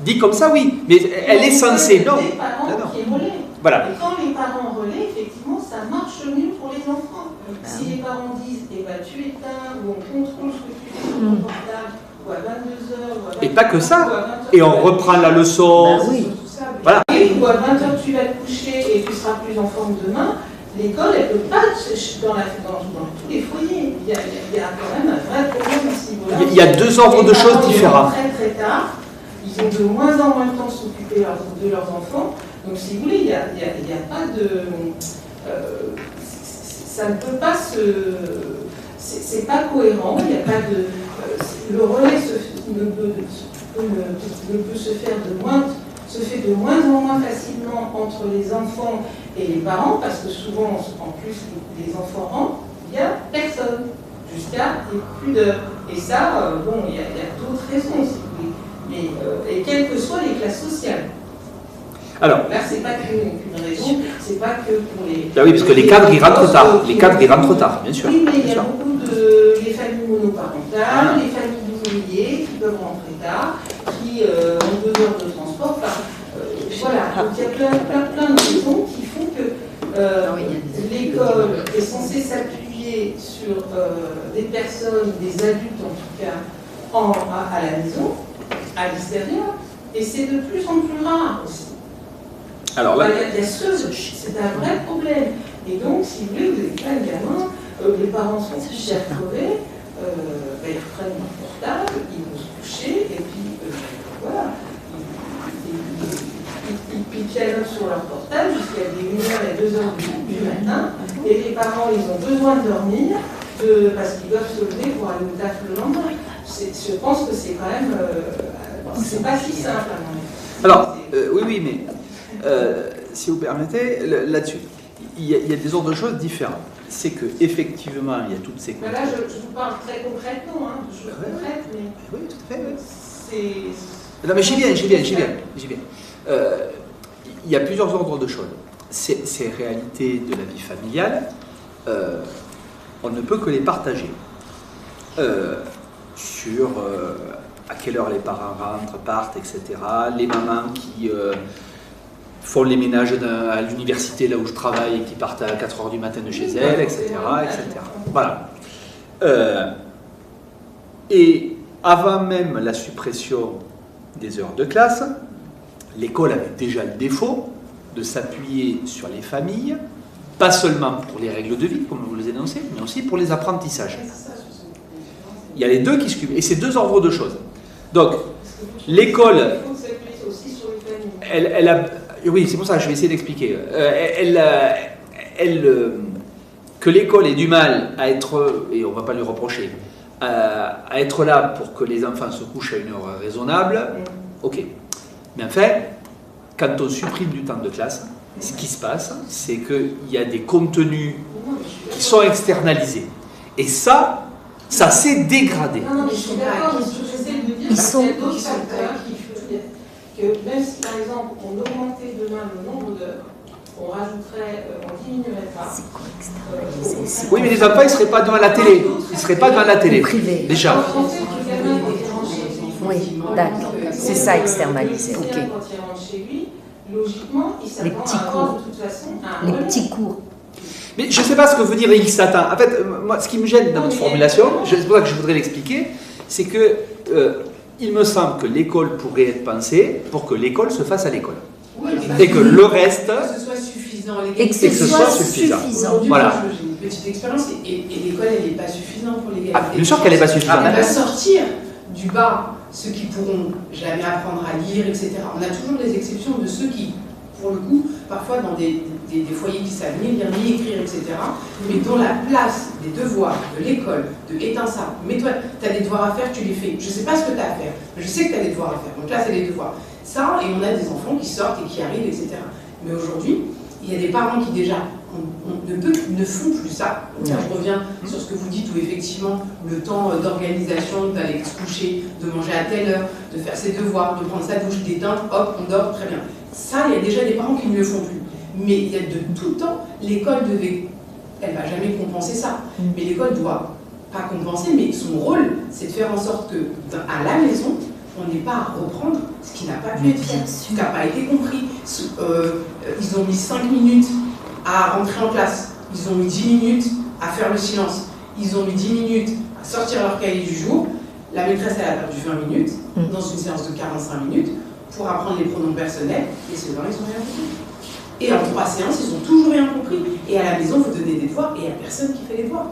Dit comme ça, oui. Mais elle est censée, non. Les parents qui relaient. Voilà. Et quand les parents relaient, effectivement, ça marche mieux pour les enfants. Si les parents disent, eh ben, tu éteins, ou on contrôle ce que tu fais sur ton portable, ou à 22h, et pas que ça. Et on reprend la leçon. Bah oui. Voilà. Ou à 20h, tu vas te coucher et tu seras plus en forme demain. L'école, elle ne peut pas, dans tous les foyers, il y a quand même un vrai problème à ce niveau-là. Il y a deux ordres de choses différents. Très très tard, ils ont de moins en moins de temps de s'occuper de leurs enfants. Donc si vous voulez, il n'y a pas de... ça ne peut pas se... C'est pas cohérent, il n'y a pas de... le relais ne peut se faire se fait de moins en moins facilement entre les enfants et les parents, parce que souvent, en plus, les enfants rentrent, il n'y a personne, jusqu'à plus d'heures. Et ça, bon, il y a d'autres raisons, si vous voulez. Mais, et quelles que soient les classes sociales. Alors, là, c'est pas qu'une raison, c'est pas que pour les... Ben oui, parce que les cadres, ils rentrent tard. Les cadres, ils rentrent tard, bien sûr. Oui, mais il y a beaucoup de... les familles monoparentales, les familles d'ouvriers qui peuvent rentrer tard, qui ont 2 heures de transport. Voilà, donc il y a plein de raisons qui font que l'école est censée s'appuyer sur des personnes, des adultes en tout cas, à la maison, à l'extérieur, et c'est de plus en plus rare aussi. Alors là, c'est un vrai problème. Et donc, si vous voulez, vous avez plein de gamins, les parents sont super crevés, ils prennent leur portable, ils vont se coucher, et puis voilà. Ils pianotent sur leur portable jusqu'à des 1h et 2h du matin, et les parents, ils ont besoin de dormir parce qu'ils doivent se lever pour aller au taf le lendemain. Je pense que c'est quand même... c'est pas si simple à mon avis. Alors, oui, mais si vous permettez, là-dessus, il y a des ordres de choses différentes. C'est qu'effectivement, il y a toutes ces là, je vous parle très concrètement, de choses concrètes, mais... Oui, tout à fait. C'est... Non, mais j'y viens. Il y a plusieurs ordres de choses. Ces réalités de la vie familiale, on ne peut que les partager. Sur à quelle heure les parents rentrent, partent, etc. Les mamans qui font les ménages à l'université, là où je travaille, et qui partent à 4h du matin de chez elles, etc. Voilà. Et avant même la suppression des heures de classe, l'école avait déjà le défaut de s'appuyer sur les familles, pas seulement pour les règles de vie, comme vous les énoncez, mais aussi pour les apprentissages. Il y a les deux qui se cumulent, et c'est deux ordres de choses. Donc, l'école, elle a... Oui, c'est pour ça que je vais essayer d'expliquer. Que l'école ait du mal à être, et on ne va pas lui reprocher, à être là pour que les enfants se couchent à une heure raisonnable, ok. Mais en fait, quand on supprime du temps de classe, ce qui se passe, c'est qu'il y a des contenus qui sont externalisés. Et ça s'est dégradé. Non, mais je suis d'accord, mais ce que j'essaie de dire, c'est qu'il y a d'autres facteurs qui font que même si, par exemple, on augmentait demain le nombre d'heures, on rajouterait, on diminuerait pas. C'est quoi externaliser? Oui, mais les enfants, ils ne seraient pas devant la télé. Ils ne seraient pas devant la télé. Privé. Déjà. En fait, le gamin est dérangé. Oui, d'accord. C'est ça, externaliser, ok. Quand il rentre chez lui, logiquement, il s'attend petits à avoir cours. de toute façon un Les relais. petits cours. Mais je ne sais pas ce que veut dire il s'attend. En fait, moi, ce qui me gêne dans votre formulation, c'est pour ça que je voudrais l'expliquer, c'est que il me semble que l'école pourrait être pensée pour que l'école se fasse à l'école. Oui, Et que le reste... que ce soit suffisant. Et que ce soit suffisant. Aujourd'hui, Voilà. moi, j'ai une petite expérience et l'école, elle n'est pas suffisante pour l'égalité. Ah, bien sûr qu'elle n'est pas suffisante. Elle va sortir du bas ceux qui pourront jamais apprendre à lire, etc. On a toujours des exceptions de ceux qui, pour le coup, parfois dans des foyers qui savent ni lire ni écrire, etc., mais dont la place des devoirs de l'école, de éteins ça, mais toi, tu as des devoirs à faire, tu les fais. Je ne sais pas ce que tu as à faire, mais je sais que tu as des devoirs à faire. Donc là, c'est les devoirs. Ça, et on a des enfants qui sortent et qui arrivent, etc. Mais aujourd'hui, il y a des parents qui déjà ne font plus ça. Tiens, je reviens sur ce que vous dites, où effectivement, le temps d'organisation, d'aller se coucher, de manger à telle heure, de faire ses devoirs, de prendre sa douche, d'éteindre, hop, on dort, très bien. Ça, il y a déjà des parents qui ne le font plus. Mais il y a de tout temps, l'école devait, elle ne va jamais compenser ça, mais l'école doit pas compenser, mais son rôle, c'est de faire en sorte que, à la maison, on n'ait pas à reprendre ce qui n'a pas pu être fait, ce qui n'a pas été compris. Ils ont mis 5 minutes à rentrer en classe, ils ont mis 10 minutes à faire le silence, ils ont mis 10 minutes à sortir leur cahier du jour, la maîtresse elle a perdu 20 minutes dans une séance de 45 minutes pour apprendre les pronoms personnels, et ceux-là ils n'ont rien compris. Et en 3 séances, ils n'ont toujours rien compris. Et à la maison, vous donnez des devoirs, et il n'y a personne qui fait les devoirs.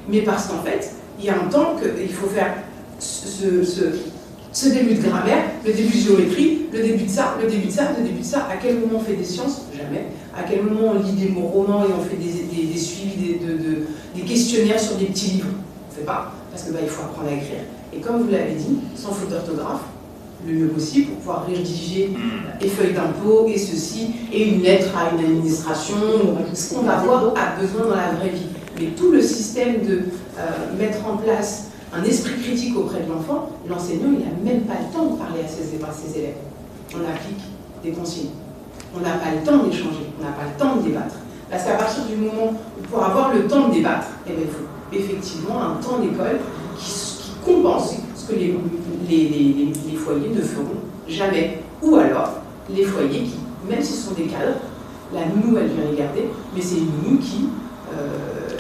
Mais parce qu'en fait, il y a un temps qu'il faut faire ce début de grammaire, le début de géométrie, le début de ça, le début de ça, le début de ça. À quel moment on fait des sciences? Jamais. À quel moment on lit des mots romans et on fait des suivis, des questionnaires sur des petits livres? On ne fait pas, parce qu'il faut apprendre à écrire. Et comme vous l'avez dit, sans faute d'orthographe, le mieux possible pour pouvoir rédiger des feuilles d'impôt et ceci, et une lettre à une administration, ce qu'on va voir a besoin dans la vraie vie. Mais tout le système de mettre en place un esprit critique auprès de l'enfant, l'enseignant, il n'a même pas le temps de parler à ses élèves. On applique des consignes. On n'a pas le temps d'échanger, on n'a pas le temps de débattre. Parce qu'à partir du moment où pour avoir le temps de débattre, eh bien, il faut effectivement un temps d'école qui compense ce que les foyers ne feront jamais. Ou alors, les foyers qui, même si ce sont des cadres, la nounou, elle vient les garder, mais c'est une nounou qui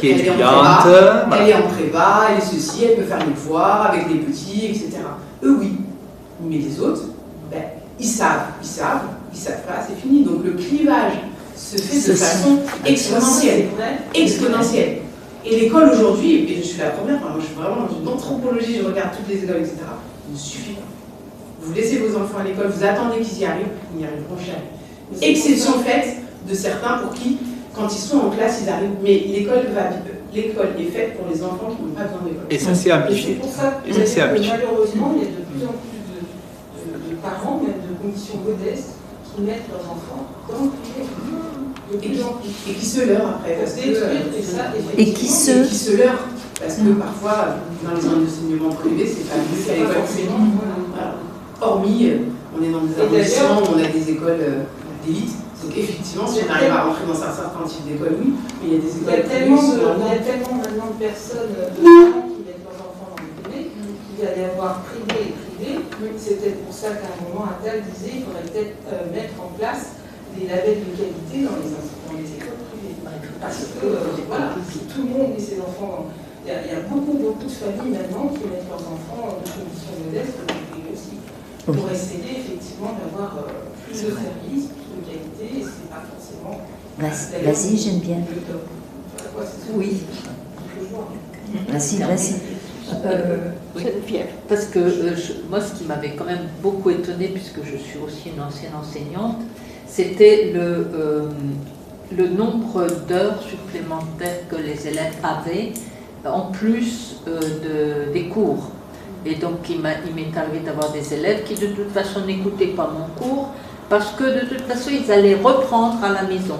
est étudiante, elle est en prépa, elle est ceci, elle peut faire les devoirs avec les petits, etc. Eux, oui. Mais les autres, ils savent pas, c'est fini. Donc le clivage se fait de façon exponentielle. Exponentielle. Et l'école aujourd'hui, et je suis la première, moi je suis vraiment dans une anthropologie, je regarde toutes les écoles, etc. Il ne suffit pas. Vous laissez vos enfants à l'école, vous attendez qu'ils y arrivent, ils n'y arriveront jamais. Exception faite de certains pour qui, quand ils sont en classe, ils arrivent. Mais l'école est faite pour les enfants qui n'ont pas besoin d'école. Et ça, c'est amplifié. C'est pour ça que malheureusement, il y a de plus en plus de parents, même de conditions modestes, qui mettent leurs enfants dans le privé. Et qui se leurrent après. Et qui se leurrent. Parce que parfois, dans les enseignements privés, c'est pas mieux qu'à l'école publique. Voilà. Hormis, on est dans des arrondissements où on a des écoles d'élite. Donc effectivement, si on arrive à rentrer dans un certain type d'école, oui, mais il y a des écoles privées. Il y a tellement maintenant de personnes, de parents qui mettent leurs enfants dans le privé, qu'il va y avoir privé et privé. C'est peut-être pour ça qu'à un moment, Attal disait qu'il faudrait peut-être mettre en place des labels de qualité dans les écoles privées. Parce que, voilà, tout le monde met ses enfants. Il y a beaucoup de familles maintenant qui mettent leurs enfants de conditions modestes, et aussi, pour essayer effectivement d'avoir plus de services, plus de qualité, et c'est pas forcément. Vas-y, j'aime bien. Oui. Vas-y. Oui. Parce que moi, ce qui m'avait quand même beaucoup étonnée, puisque je suis aussi une ancienne enseignante, c'était le nombre d'heures supplémentaires que les élèves avaient en plus des cours. Et donc, il m'est arrivé d'avoir des élèves qui, de toute façon, n'écoutaient pas mon cours parce que, de toute façon, ils allaient reprendre à la maison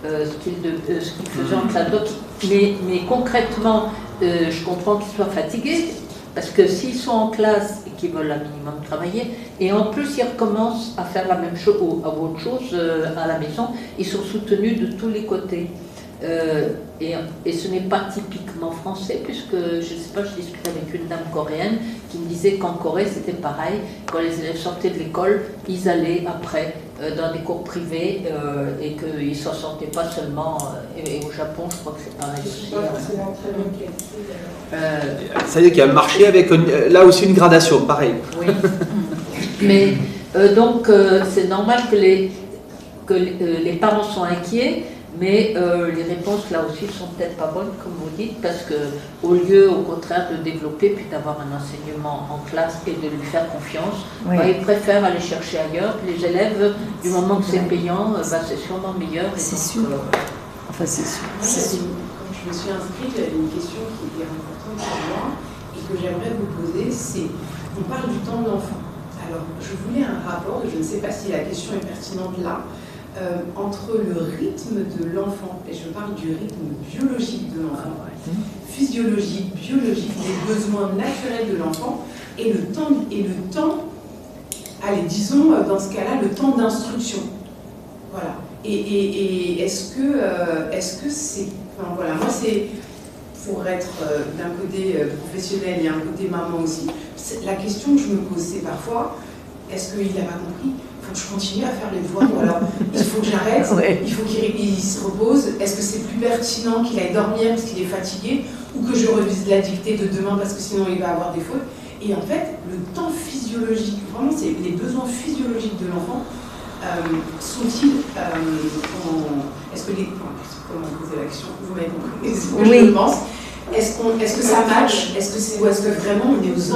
ce qu'ils faisaient en classe. Donc, mais concrètement, je comprends qu'ils soient fatigués Parce que s'ils sont en classe et qu'ils veulent un minimum travailler, et en plus ils recommencent à faire la même chose ou à autre chose à la maison, ils sont soutenus de tous les côtés. Et ce n'est pas typiquement français, puisque, je ne sais pas, je discutais avec une dame coréenne qui me disait qu'en Corée c'était pareil, quand les élèves sortaient de l'école, ils allaient après dans des cours privés et qu'ils ne s'en sortaient pas seulement, et au Japon je crois que c'est pareil aussi. C'est pas forcément très bonne qualité. Ça veut dire qu'il y a un marché avec là aussi une gradation, pareil. Oui, mais donc c'est normal que les parents sont inquiets, mais les réponses là aussi sont peut-être pas bonnes, comme vous dites, parce qu'au lieu au contraire de développer puis d'avoir un enseignement en classe et de lui faire confiance, Oui. Ils préfèrent aller chercher ailleurs. Les élèves, du moment que c'est payant, c'est sûrement meilleur. Et C'est donc, sûr. Enfin, c'est sûr. Quand je me suis inscrite, il y avait une question qui était importante pour moi et que j'aimerais vous poser, c'est, on parle du temps de l'enfant. Alors, je voulais un rapport, et je ne sais pas si la question est pertinente là, entre le rythme de l'enfant, et je parle du rythme biologique de l'enfant, physiologique, biologique, des besoins naturels de l'enfant, et le temps, allez, disons dans ce cas-là, le temps d'instruction. Voilà. Et est-ce que c'est... Enfin, voilà, moi c'est, pour être d'un côté professionnel et un côté maman aussi, la question que je me pose c'est parfois, est-ce qu'il n'a pas compris? Il faut que je continue à faire les devoirs, ou alors il faut que j'arrête, Ouais. il faut qu'il se repose, est-ce que c'est plus pertinent qu'il aille dormir parce qu'il est fatigué, ou que je revise la dictée de demain parce que sinon il va avoir des fautes? Et en fait, le temps physiologique, vraiment c'est les besoins physiologiques de l'enfant, sont-ils est-ce que les... Comment poser la question? Vous m'avez compris ce que Oui. je pense. Est-ce que ça match? Ou est-ce que vraiment on est aux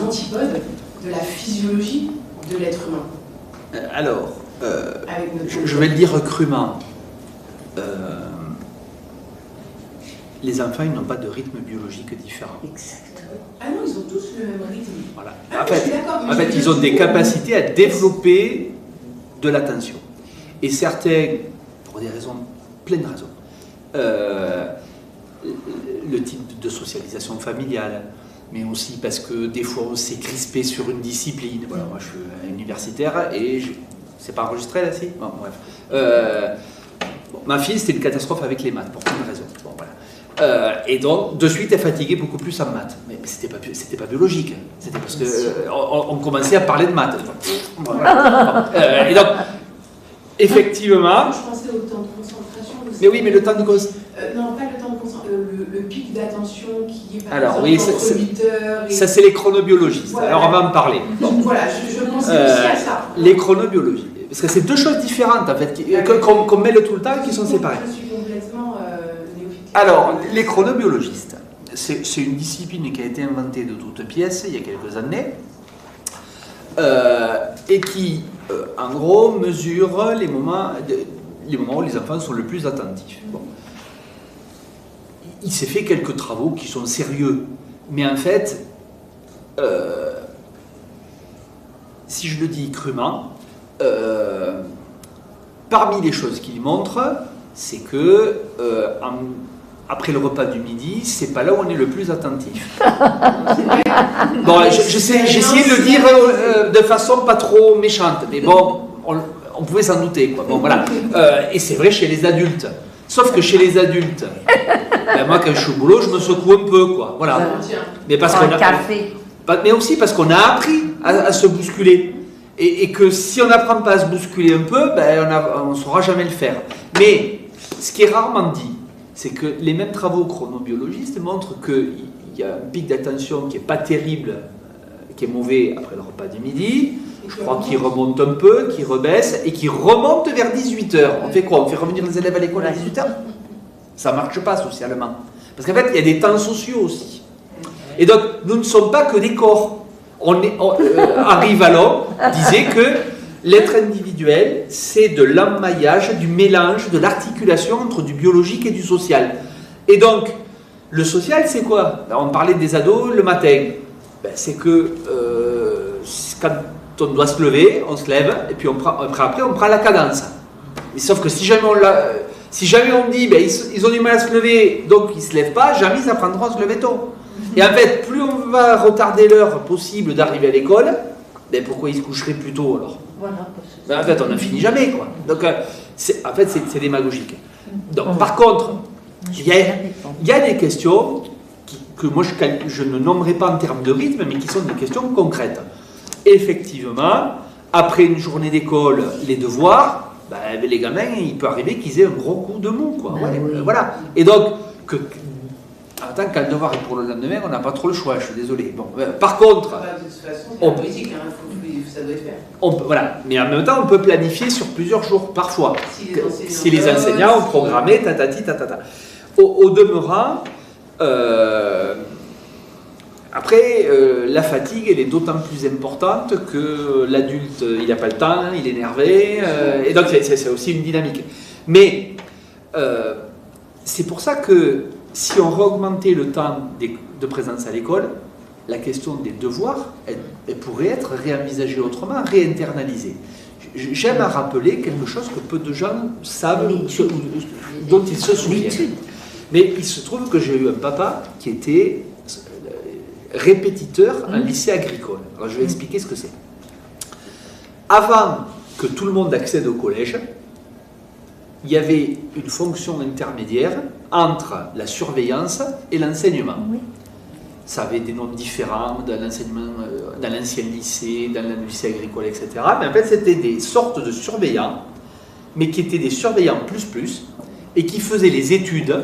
antipodes de la physiologie de l'être humain? Alors, Avec notre je vais le dire crûment. Les enfants, ils n'ont pas de rythme biologique différent. Ah non, ils ont tous le même rythme. Voilà. Ah, En je fait, suis d'accord, mais en fait, je- ils ont des capacités à développer de l'attention. Et certains, pour des raisons, plein de raisons, le type de socialisation familiale, mais aussi parce que des fois on s'est crispé sur une discipline. Voilà, moi je suis universitaire et c'est pas enregistré là, si bon, bref. Bon, ma fille, c'était une catastrophe avec les maths, pour plein de raisons. Bon, voilà. Et donc, de suite, elle fatiguait beaucoup plus en maths. Mais c'était pas biologique. C'était parce que on commençait à parler de maths. Voilà. Et donc, effectivement. Je pensais au temps de concentration. Mais oui, mais le temps de concentration. Non, pas le temps de concentration, le pic d'attention qui est par Alors, exemple oui, entre 8 heures et... Ça, c'est les chronobiologistes. Voilà. Alors, on va en parler. Bon. Voilà, je pensais aussi à ça. Les chronobiologistes. Parce que c'est deux choses différentes, en fait, qu'on mêle tout le temps et qui sont séparées. Je suis complètement néophyte. Alors, les chronobiologistes, c'est une discipline qui a été inventée de toutes pièces il y a quelques années et qui, en gros, mesure les moments où les enfants sont le plus attentifs. Bon. Il s'est fait quelques travaux qui sont sérieux, mais en fait, si je le dis crûment, parmi les choses qu'il montre, c'est que après le repas du midi, c'est pas là où on est le plus attentif. Bon, j'ai essayé de le dire de façon pas trop méchante, mais bon, on pouvait s'en douter, quoi. Bon, voilà. Et c'est vrai chez les adultes. Sauf que chez les adultes, ben moi quand je suis au boulot, je me secoue un peu, quoi. Voilà. Mais parce qu'on Un café. mais aussi parce qu'on a appris à se bousculer. Et que si on n'apprend pas à se bousculer un peu, ben on ne saura jamais le faire. Mais ce qui est rarement dit, c'est que les mêmes travaux chronobiologistes montrent qu'il y a un pic d'attention qui n'est pas terrible, qui est mauvais après le repas du midi. Je crois qu'il remonte un peu, qu'il rebaisse et qu'il remonte vers 18h. On fait quoi? On fait revenir les élèves à l'école à 18h? Ça ne marche pas socialement. Parce qu'en fait, il y a des temps sociaux aussi. Et donc, nous ne sommes pas que des corps. Henri Vallon disait que l'être individuel, c'est de l'emmaillage, du mélange, de l'articulation entre du biologique et du social. Et donc, le social, c'est quoi? On parlait des ados le matin. Ben, c'est que quand on doit se lever, on se lève, et puis après, on prend la cadence. Mais sauf que si jamais Si jamais on dit, ben, ils ont du mal à se lever, donc ils ne se lèvent pas, jamais ils apprendront à se lever tôt. Et en fait, plus on va retarder l'heure possible d'arriver à l'école, ben, pourquoi ils se coucheraient plus tôt alors? Voilà. Ben, en fait, on n'en finit jamais, quoi. Donc, en fait, c'est démagogique. Donc, par contre, il y a des questions que moi je ne nommerai pas en termes de rythme, mais qui sont des questions concrètes. Effectivement, après une journée d'école, les devoirs, ben, les gamins, il peut arriver qu'ils aient un gros coup de mou, quoi. Ben oui. Voilà. Et donc, attends, quand le devoir est pour le lendemain, on n'a pas trop le choix, je suis désolé. Bon, par contre, De toute façon, c'est la politique, hein, ça doit être fait. voilà. Mais en même temps, on peut planifier sur plusieurs jours, parfois. Si les enseignants ont programmé, tatati, tatata. Au demeurant, après, la fatigue, elle est d'autant plus importante que l'adulte, il n'a pas le temps, il est énervé, et donc c'est aussi une dynamique. Mais c'est pour ça que si on réaugmentait le temps de présence à l'école, la question des devoirs, elle pourrait être réenvisagée autrement, réinternalisée. J'aime à rappeler quelque chose que peu de gens savent, dont ils se souviennent. Mais il se trouve que j'ai eu un papa qui était répétiteur en lycée agricole. Alors je vais expliquer ce que c'est. Avant que tout le monde accède au collège, il y avait une fonction intermédiaire entre la surveillance et l'enseignement. Oui. Ça avait des noms différents dans l'enseignement, dans l'ancien lycée, dans le lycée agricole, etc. Mais en fait, c'était des sortes de surveillants, mais qui étaient des surveillants plus, et qui faisaient les études,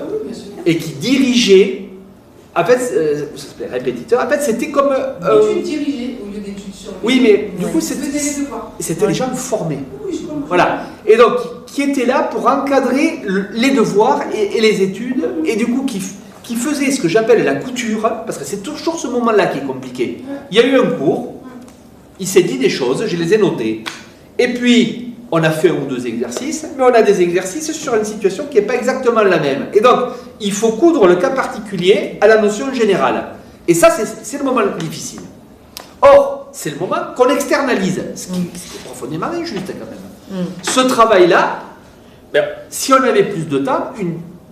et qui dirigeaient. En fait, ça s'appelait répétiteur. En fait, c'était comme. Études dirigées au lieu d'études sur. Oui, mais du coup, c'était des gens formés. Voilà. Et donc, qui étaient là pour encadrer les devoirs et les études, et du coup, qui faisait ce que j'appelle la couture, parce que c'est toujours ce moment-là qui est compliqué. Il y a eu un cours, il s'est dit des choses, je les ai notées. Et puis, on a fait un ou deux exercices, mais on a des exercices sur une situation qui n'est pas exactement la même. Et donc, il faut coudre le cas particulier à la notion générale. Et ça, c'est le moment le plus difficile. Or, c'est le moment qu'on externalise, ce qui est profondément injuste quand même. Ce travail-là, ben, si on avait plus de temps,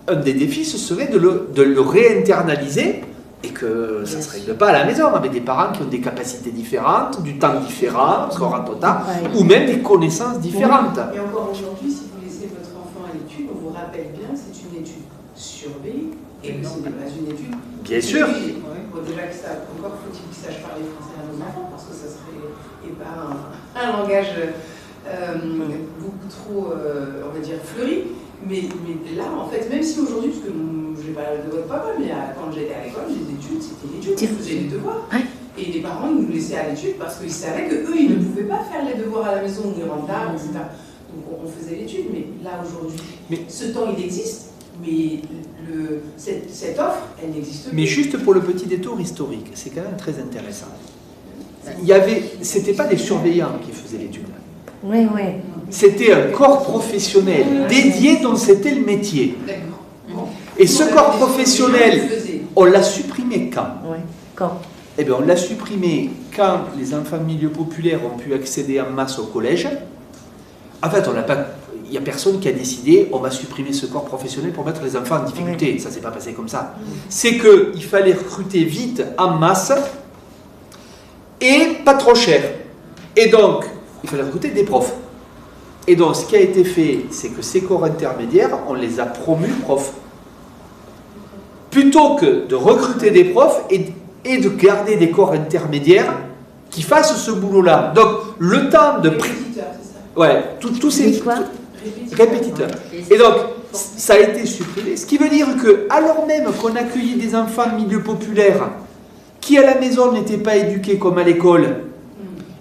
un des défis, ce serait de le réinternaliser et que ça ne se règle pas à la maison avec des parents qui ont des capacités différentes, du temps différent, parce qu'on rentre au temps, ou même des connaissances différentes. Et encore aujourd'hui, si vous laissez votre enfant à l'étude, on vous rappelle bien que c'est une étude surveillée et que ce n'est pas une étude. Bien sûr. Bon, déjà que ça, encore faut-il qu'ils sachent parler français à nos enfants, parce que ça serait pas un langage beaucoup trop, on va dire, fleuri. Mais là, en fait, même si aujourd'hui, parce que je n'ai pas de votre papa, mais quand j'étais à l'école, les études, c'était l'étude, on faisait les devoirs. Ouais. Et les parents nous laissaient à l'étude parce qu'ils savaient qu'eux, ils ne pouvaient pas faire les devoirs à la maison ou ils rentrent tard, etc. Donc on faisait l'étude, mais là, aujourd'hui, ce temps, il existe, mais cette offre, elle n'existe pas. Mais juste pour le petit détour historique, c'est quand même très intéressant. C'était pas des surveillants qui faisaient l'étude. Oui. C'était un corps professionnel dédié dont c'était le métier. D'accord. Et ce corps professionnel, on l'a supprimé quand? Quand? Eh bien, on l'a supprimé quand les enfants de milieux populaires ont pu accéder en masse au collège. En fait, il n'y a personne qui a décidé on va supprimer ce corps professionnel pour mettre les enfants en difficulté. Oui. Ça ne s'est pas passé comme ça. C'est qu'il fallait recruter vite, en masse, et pas trop cher. Et donc, il fallait recruter des profs. Et donc, ce qui a été fait, c'est que ces corps intermédiaires, on les a promus profs. Plutôt que de recruter des profs et de garder des corps intermédiaires qui fassent ce boulot-là. Donc, le temps de... Répétiteurs, c'est ça? Ouais, tous ces... Répétiteurs. Et donc, ça a été supprimé. Ce qui veut dire que, alors même qu'on accueillait des enfants de milieu populaire qui, à la maison, n'étaient pas éduqués comme à l'école,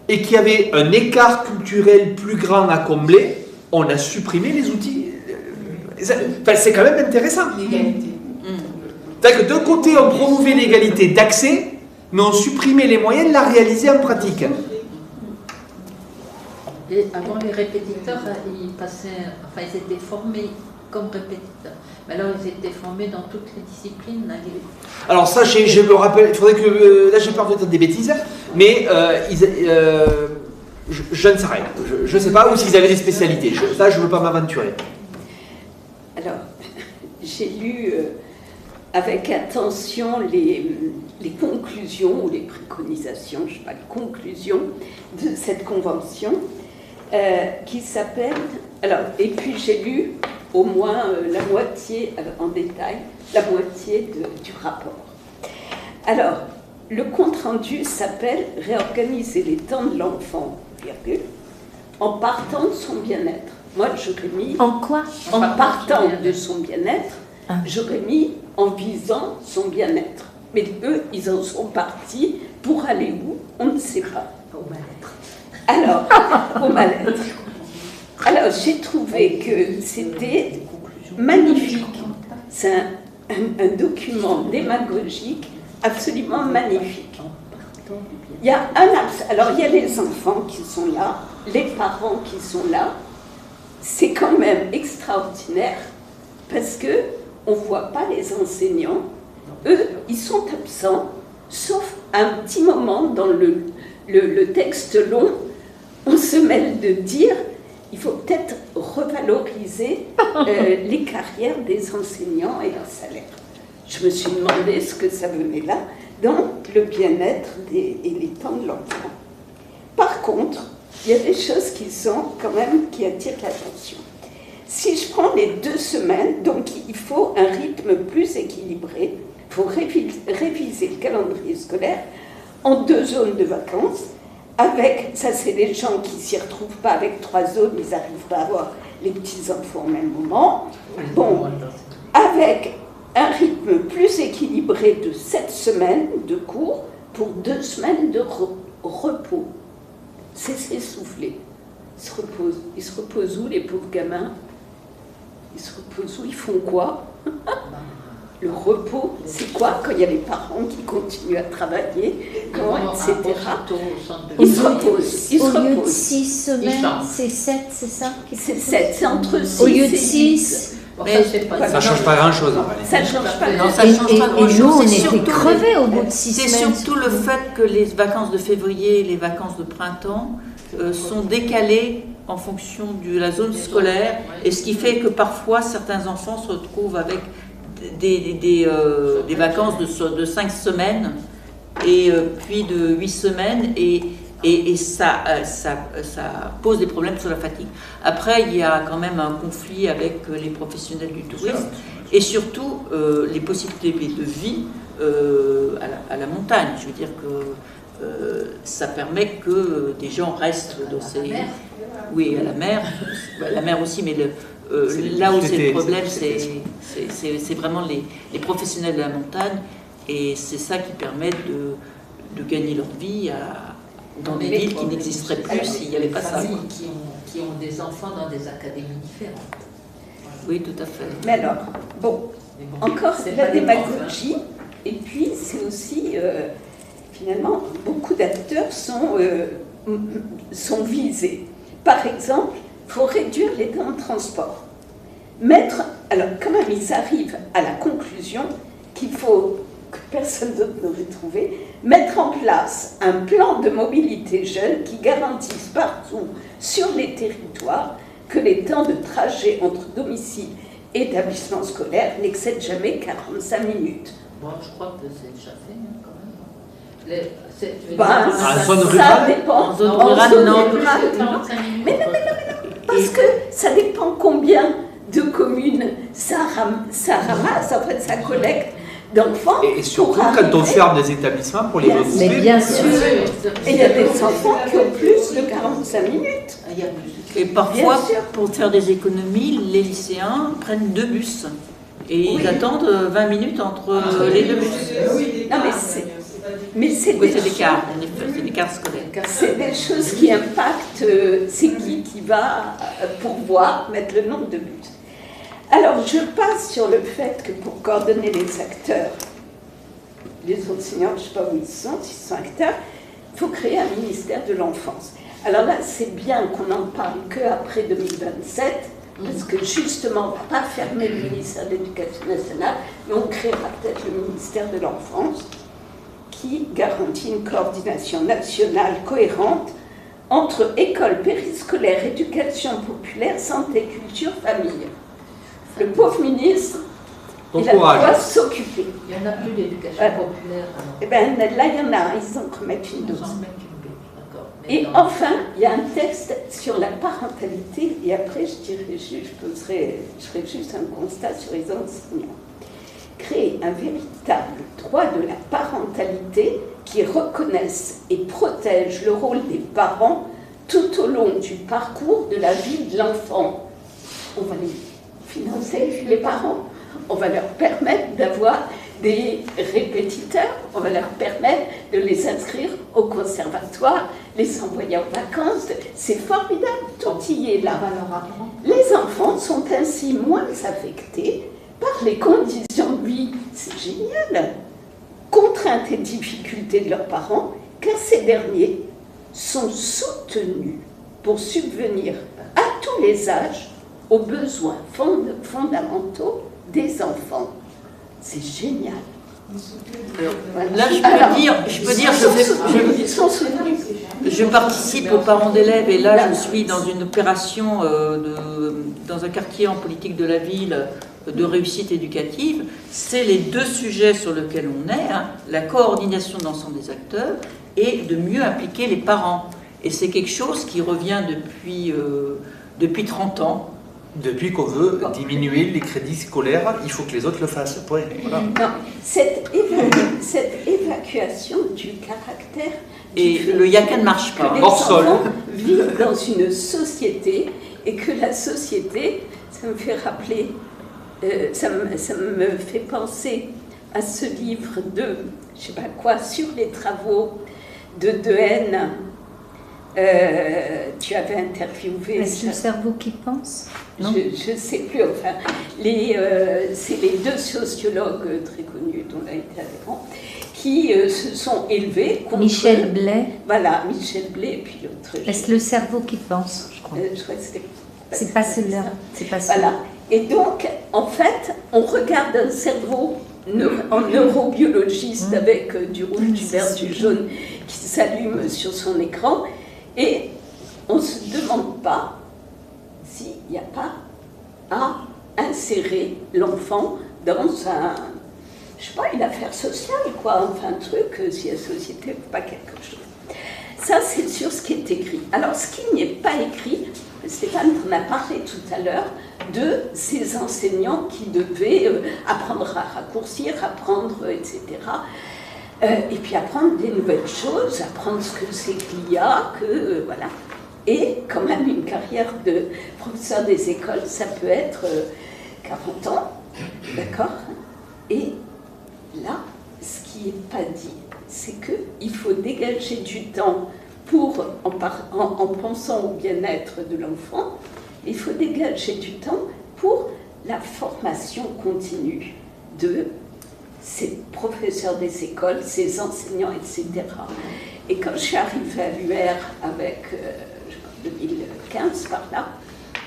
et qui avait un écart culturel plus grand à combler, on a supprimé les outils. Enfin, c'est quand même intéressant. L'égalité. C'est-à-dire que d'un côté, on promouvait l'égalité d'accès, mais on supprimait les moyens de la réaliser en pratique. Et avant, les répétiteurs, ils étaient formés comme répétiteurs. Mais alors, ils étaient formés dans toutes les disciplines. Alors ça, je me rappelle, il faudrait que... là, j'ai peur de dire des bêtises, mais je ne sais rien. Je ne sais pas, ou s'ils avaient des spécialités. Ça, je ne veux pas m'aventurer. Alors, j'ai lu avec attention les conclusions ou les préconisations, je ne sais pas, les conclusions de cette convention qui s'appelle... Alors, et puis j'ai lu au moins la moitié, en détail, la moitié du rapport. Alors, le compte-rendu s'appelle « Réorganiser les temps de l'enfant, en partant de son bien-être ». Moi, j'aurais mis... En quoi? En partant de son bien-être, j'aurais mis en visant son bien-être. Mais eux, ils en sont partis pour aller où? On ne sait pas. Au mal-être. Alors, au mal-être. Alors, j'ai trouvé que c'était magnifique. C'est un document démagogique absolument magnifique. Il y a alors, il y a les enfants qui sont là, les parents qui sont là. C'est quand même extraordinaire parce que on ne voit pas les enseignants. Eux, ils sont absents, sauf un petit moment dans le texte long, on se mêle de dire il faut peut-être revaloriser les carrières des enseignants et leur salaire. Je me suis demandé ce que ça venait là dans le bien-être et les temps de l'enfant. Par contre, il y a des choses qui attirent l'attention. Si je prends les 2 semaines, donc il faut un rythme plus équilibré, il faut réviser le calendrier scolaire en 2 zones de vacances, avec, ça c'est les gens qui ne s'y retrouvent pas avec 3 zones, ils n'arrivent pas à avoir les petits-enfants au même moment. Bon, avec un rythme plus équilibré de 7 semaines de cours pour 2 semaines de repos. C'est s'essouffler. Ils se reposent où, les pauvres gamins? Ils se reposent où? Ils font quoi? Le repos, c'est quoi quand il y a les parents qui continuent à travailler, etc. Ils se reposent. Au lieu de 6 semaines, c'est 7, c'est ça? C'est 7, c'est entre 6 Au lieu et de 6. Mais Ça ne change pas grand-chose en réalité. Ça ne change pas. Non, ça change pas Et grand-chose. nous, on C'est était surtout crevés au bout de 6 C'est semaines. surtout le fait que les vacances de février et les vacances de printemps sont décalées en fonction de la zone scolaire, et ce qui fait que parfois certains enfants se retrouvent avec des vacances de 5 semaines et puis de 8 semaines, et ça pose des problèmes sur la fatigue. Après, il y a quand même un conflit avec les professionnels du tourisme et surtout les possibilités de vie à la montagne. Je veux dire que ça permet que des gens restent dans ces... Oui, à la mer. La mer aussi, mais là où c'est le problème, c'est vraiment les professionnels de la montagne, et c'est ça qui permet de gagner leur vie dans des villes qui n'existeraient plus s'il n'y avait pas ça. Qui ont des enfants dans des académies différentes. Oui, tout à fait. Mais alors, bon, encore c'est la démagogie, et puis c'est aussi, finalement, beaucoup d'acteurs sont visés. Par exemple, il faut réduire les temps de transport. Alors quand même, ils arrivent à la conclusion qu'il faut, que personne d'autre n'aurait trouvé, mettre en place un plan de mobilité jeune qui garantisse partout sur les territoires que les temps de trajet entre domicile et établissement scolaire n'excèdent jamais 45 minutes. Bon, je crois que c'est déjà fait, quand même. Ça dépend. En zone rurale, non. Mais non, parce que ça dépend combien de communes ça ramasse, en fait, ça collecte d'enfants. Et surtout quand on ferme des établissements pour les regrouper. Mais bien sûr. Et il y a des enfants qui ont plus de 45 minutes. Et parfois, pour faire des économies, les lycéens prennent 2 bus. Et ils attendent 20 minutes entre les 2 bus. Non, mais c'est des cars, c'est des cars scolaires. C'est des choses qui impactent, c'est qui va pourvoir, mettre le nombre de buts. Alors, je passe sur le fait que pour coordonner les acteurs, les enseignants, je ne sais pas où s'ils sont acteurs, il faut créer un ministère de l'enfance. Alors là, c'est bien qu'on n'en parle qu'après 2027, parce que justement, on ne va pas fermer le ministère de l'Éducation nationale, mais on créera peut-être le ministère de l'enfance, qui garantit une coordination nationale cohérente entre école périscolaire, éducation populaire, santé, culture, famille. Le pauvre ministre, Bon il a de courage. quoi s'occuper. Il n'y en a plus d'éducation populaire. Alors. Eh bien, là, il y en a, ils en remettent une Ils dose. en mettent une dose, d'accord. Mais Et dans- enfin, il y a un texte sur la parentalité, et après, je ferai juste un constat sur les enseignants. Créer un véritable droit de la parentalité qui reconnaisse et protège le rôle des parents tout au long du parcours de la vie de l'enfant. On va les financer, les parents. On va leur permettre d'avoir des répétiteurs, on va leur permettre de les inscrire au conservatoire, les envoyer en vacances. C'est formidable, tout y est là. On va leur apprendre. Les enfants sont ainsi moins affectés par les conditions de vie, c'est génial, contraintes et difficultés de leurs parents, car ces derniers sont soutenus pour subvenir à tous les âges aux besoins fondamentaux des enfants. C'est génial. Voilà. Là, je peux dire, Ils sont soutenus. je participe aux parents d'élèves et là, je suis dans une opération dans un quartier en politique de la ville de réussite éducative. C'est les deux sujets sur lesquels on est, hein, la coordination d'ensemble des acteurs et de mieux impliquer les parents. Et c'est quelque chose qui revient depuis 30 ans. Depuis qu'on veut diminuer les crédits scolaires, il faut que les autres le fassent. Point. Voilà. Non, cette évacuation du caractère Et du fait le yaka ne marche que pas. les Hors-sol. enfants vivent dans une société et que la société, ça me fait rappeler, ça me fait penser à ce livre de, je sais pas quoi, sur les travaux de Dehaene. Tu avais interviewé. Est-ce le cerveau qui pense? Non. Je ne sais plus, enfin, c'est les deux sociologues très connus dont a été adhérent qui se sont élevés contre... Michel Blais. Voilà, Michel Blais et puis l'autre... Est-ce le cerveau qui pense, je crois? je crois que c'était- C'est pas celui-là. C'est pas celui-là. Voilà. Et donc, en fait, on regarde un cerveau en neurobiologiste avec du rouge, du vert, du jaune qui s'allume sur son écran et on ne se demande pas s'il n'y a pas à insérer l'enfant dans un, je sais pas, une affaire sociale, quoi, enfin un truc, si la société veut pas quelque chose. Ça, c'est sur ce qui est écrit. Alors, ce qui n'est pas écrit, Stéphane en a parlé tout à l'heure, de ces enseignants qui devaient apprendre à raccourcir, apprendre, etc. Et puis apprendre des nouvelles choses, apprendre ce que c'est que l'IA, voilà. Et quand même, une carrière de professeur des écoles, ça peut être 40 ans, d'accord? Et là, ce qui n'est pas dit, c'est qu'il faut dégager du temps pour, en pensant au bien-être de l'enfant, il faut dégager du temps pour la formation continue de ces professeurs des écoles, ces enseignants, etc. Et quand je suis arrivée à l'UR avec, 2015 par là,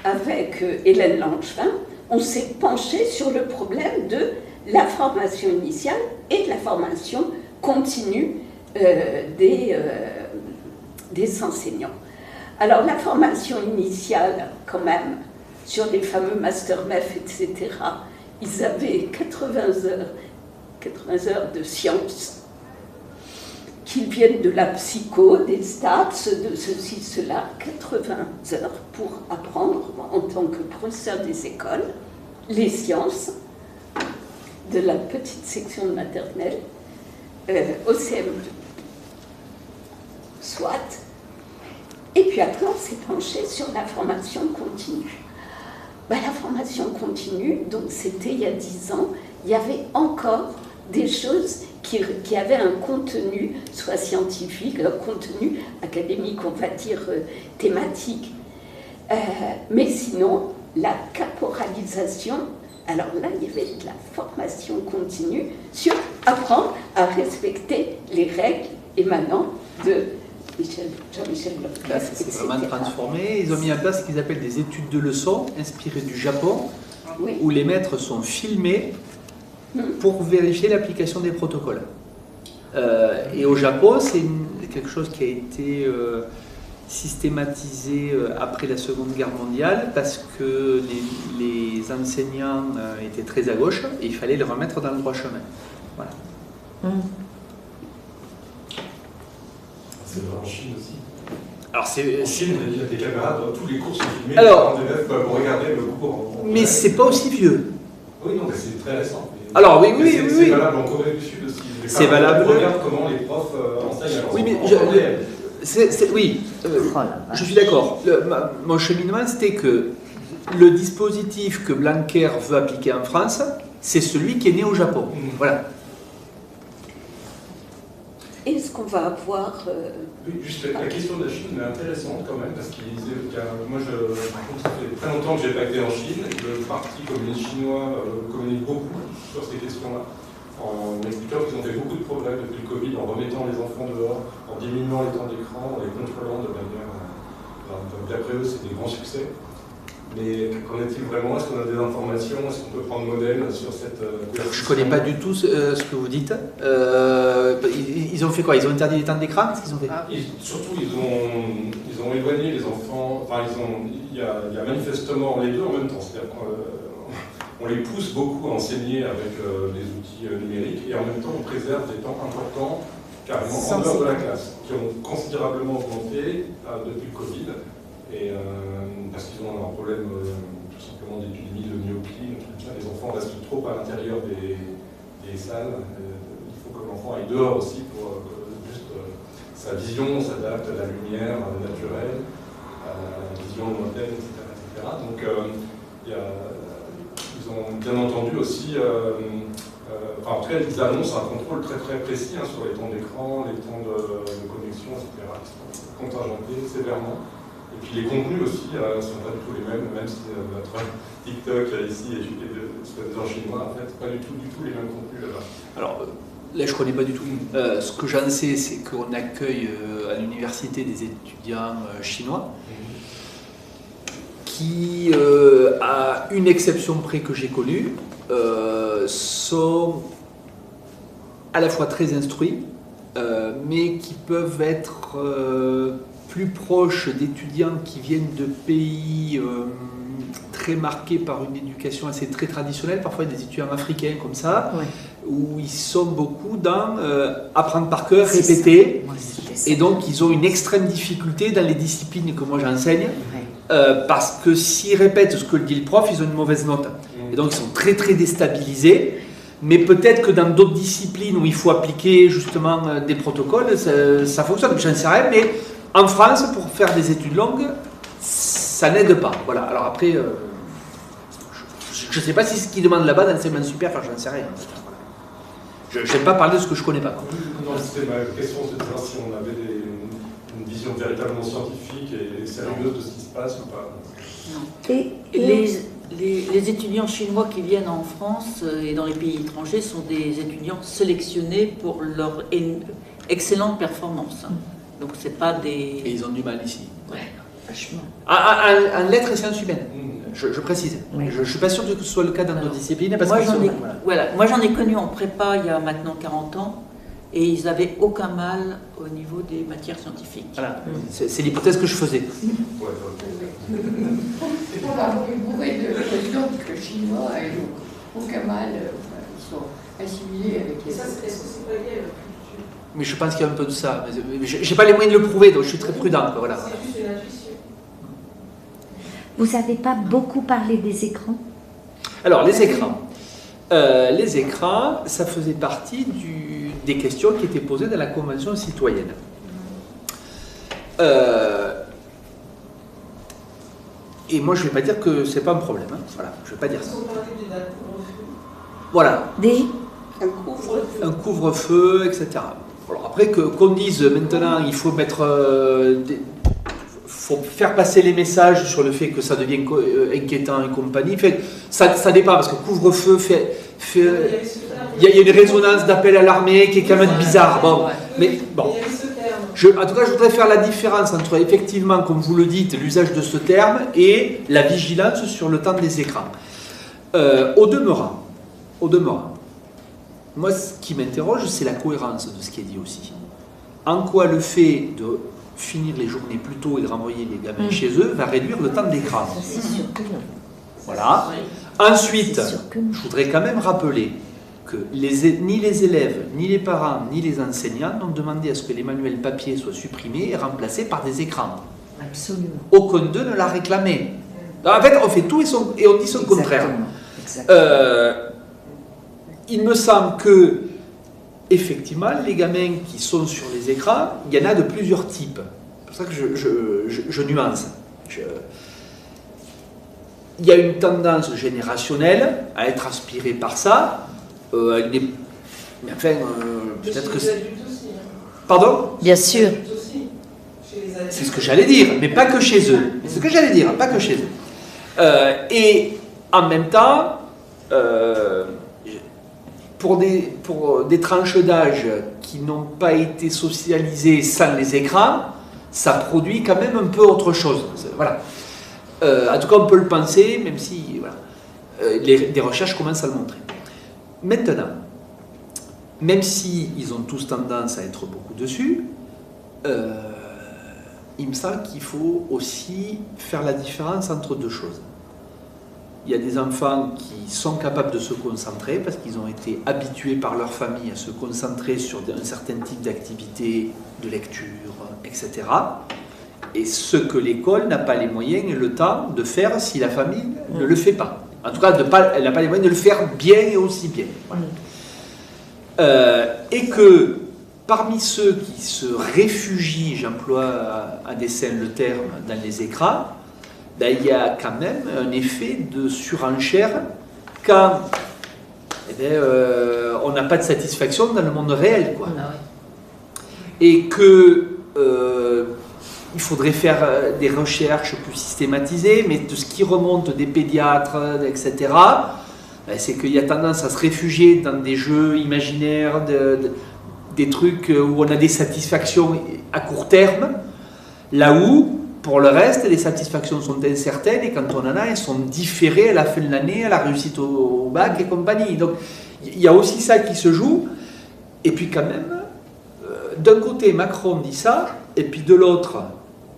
avec Hélène Langevin, on s'est penché sur le problème de la formation initiale et de la formation continue des enseignants. Alors la formation initiale, quand même, sur les fameux master MEF, etc., ils avaient 80 heures de sciences, qu'ils viennent de la psycho, des stats, de ceci, cela, 80 heures pour apprendre, en tant que professeur des écoles, les sciences, de la petite section de maternelle au CM2. Soit. Et puis après, on s'est penché sur la formation continue. La formation continue, donc c'était il y a 10 ans, il y avait encore des choses qui avaient un contenu, soit scientifique, un contenu académique, on va dire thématique. Mais sinon, la caporalisation, alors là, il y avait de la formation continue sur apprendre à respecter les règles émanant de Jean-Michel Bloch. Là, ça s'est vraiment transformé. Ils ont mis en place ce qu'ils appellent des études de leçons inspirées du Japon, Oui. où les maîtres sont filmés pour vérifier l'application des protocoles. Et au Japon, c'est quelque chose qui a été systématisé après la Seconde Guerre mondiale parce que les enseignants étaient très à gauche et il fallait les remettre dans le droit chemin. Voilà. C'est vrai en Chine aussi. Alors En Chine, il y a des caméras, dans tous les cours sont filmés, Alors, les élèves peuvent regarder le cours. Mais c'est pas aussi vieux. Oui, non, mais c'est très récent. Alors oui. C'est valable en Corée du Sud aussi. C'est valable. Regarde comment les profs enseignent. Oui, mais je suis d'accord. Mon cheminement, c'était que le dispositif que Blanquer veut appliquer en France, c'est celui qui est né au Japon. Voilà. Est-ce qu'on va avoir... Oui, juste la question de la Chine est intéressante quand même, parce moi, ça fait très longtemps que j'ai pas été en Chine, et le Parti communiste chinois communique beaucoup sur ces questions-là, en expliquant qu'ils ont fait beaucoup de progrès depuis le Covid, en remettant les enfants dehors, en diminuant les temps d'écran, en les contrôlant de manière... D'après eux, c'est des grands succès. Mais qu'en est-il vraiment? Est-ce qu'on a des informations? Est-ce qu'on peut prendre modèle sur cette... Je ne connais pas du tout ce que vous dites. Ils ont fait quoi? Ils ont interdit les temps d'écran? Qu'est-ce qu'ils ont fait? Surtout, ils ont éloigné les enfants. Enfin, il y a manifestement les deux en même temps. C'est-à-dire qu'on les pousse beaucoup à enseigner avec des outils numériques et en même temps, on préserve des temps importants, carrément en dehors de la classe, qui ont considérablement augmenté depuis le Covid. Et parce qu'ils ont un problème tout simplement d'épidémie de myopie, les enfants restent trop à l'intérieur des salles. Il faut que l'enfant aille dehors aussi pour juste sa vision s'adapte à la lumière naturelle, à la vision lointaine, etc. Donc ils ont bien entendu aussi, en tout cas ils annoncent un contrôle très très précis sur les temps d'écran, les temps de connexion, etc. qui sont contingentés sévèrement. Et puis les contenus aussi ne sont pas du tout les mêmes, même si notre TikTok ici est en chinois, en fait, pas du tout les mêmes contenus là-bas. Alors là, je ne connais pas du tout. Ce que j'en sais, c'est qu'on accueille à l'université des étudiants chinois qui, à une exception près que j'ai connue, sont à la fois très instruits, mais qui peuvent être plus proches d'étudiants qui viennent de pays très marqués par une éducation assez très traditionnelle, parfois des étudiants africains comme ça, où ils sont beaucoup dans apprendre par cœur, répéter, et donc ils ont une extrême difficulté dans les disciplines que moi j'enseigne, parce que s'ils répètent ce que dit le prof, ils ont une mauvaise note. Et donc ils sont très très déstabilisés. Mais peut-être que dans d'autres disciplines où il faut appliquer justement des protocoles, ça fonctionne, j'en sais rien, mais en France, pour faire des études longues, ça n'aide pas. Voilà. Alors après, je ne sais pas si ce qu'ils demandent là-bas dans l'enseignement supérieur, j'en sais rien. Voilà. Je n'aime pas parler de ce que je ne connais pas. Non, c'était ma question, c'est de savoir si on avait une vision véritablement scientifique et sérieuse de ce qui se passe ou pas. Les étudiants chinois qui viennent en France et dans les pays étrangers sont des étudiants sélectionnés pour leur excellente performance. Donc c'est pas des... Et ils ont du mal ici. Ouais, vachement. En lettres et sciences humaines, je précise. Je ne suis pas sûr que ce soit le cas dans d'autres disciplines. Parce moi j'en ai connu en prépa il y a maintenant 40 ans. Et ils n'avaient aucun mal au niveau des matières scientifiques. Voilà, c'est l'hypothèse que je faisais. C'est pour avoir éprouvé de président que le chinois a eu aucun mal, ils sont assimilés avec les... Est-ce que c'est pas lié à la culture? Mais je pense qu'il y a un peu de ça. Je n'ai pas les moyens de le prouver, donc je suis très prudent. Voilà. C'est juste une intuition. Vous n'avez pas beaucoup parlé des écrans? Alors, les écrans. Les écrans, ça faisait partie des questions qui étaient posées dans la Convention citoyenne. Et moi, je ne vais pas dire que ce n'est pas un problème. Hein. Voilà, je ne vais pas dire ça. Voilà. Un couvre-feu, etc. Alors après, qu'on dise maintenant, il faut mettre... faut faire passer les messages sur le fait que ça devient inquiétant et compagnie. Ça dépend, parce que couvre-feu il y a une résonance d'appel à l'armée qui est quand même bizarre. Bon, mais bon. En tout cas, je voudrais faire la différence entre, effectivement, comme vous le dites, l'usage de ce terme et la vigilance sur le temps des écrans. Au demeurant, moi, ce qui m'interroge, c'est la cohérence de ce qui est dit aussi. En quoi le fait de finir les journées plus tôt et de renvoyer les gamins chez eux va réduire le temps d'écran. C'est sûr que non. Voilà. Ensuite, C'est sûr que non. je voudrais quand même rappeler que ni les élèves, ni les parents, ni les enseignants n'ont demandé à ce que les manuels papier soient supprimés et remplacés par des écrans. Absolument. Aucun d'eux ne l'a réclamé. En fait, on fait tout et on dit son contraire. Exactement. Il me semble que, effectivement, les gamins qui sont sur les écrans, il y en a de plusieurs types. C'est pour ça que je nuance. Il y a une tendance générationnelle à être aspirée par ça. Mais enfin, peut-être que... Chez les adultes aussi. Pardon ? Bien Chez sûr. les adultes aussi. Chez les adultes. C'est ce que j'allais dire, mais pas que chez eux. C'est ce que j'allais dire, pas que chez eux. Et en même temps, pour des tranches d'âge qui n'ont pas été socialisées sans les écrans, ça produit quand même un peu autre chose. Voilà. En tout cas, on peut le penser, même si voilà, des recherches commencent à le montrer. Maintenant, même si ils ont tous tendance à être beaucoup dessus, il me semble qu'il faut aussi faire la différence entre deux choses. Il y a des enfants qui sont capables de se concentrer parce qu'ils ont été habitués par leur famille à se concentrer sur un certain type d'activité, de lecture, etc. Et ce que l'école n'a pas les moyens et le temps de faire si la famille ne le fait pas. En tout cas, elle n'a pas les moyens de le faire bien et aussi bien. Voilà. Et que parmi ceux qui se réfugient, j'emploie à dessein le terme, dans les écrans, ben, il y a quand même un effet de surenchère quand on n'a pas de satisfaction dans le monde réel, quoi. Ah oui. Et que il faudrait faire des recherches plus systématisées, mais de ce qui remonte des pédiatres, etc., ben, c'est qu'il y a tendance à se réfugier dans des jeux imaginaires, des trucs où on a des satisfactions à court terme, là où, pour le reste, les satisfactions sont incertaines et quand on en a, elles sont différées à la fin de l'année, à la réussite au bac et compagnie. Donc, il y a aussi ça qui se joue. Et puis quand même, d'un côté, Macron dit ça, et puis de l'autre,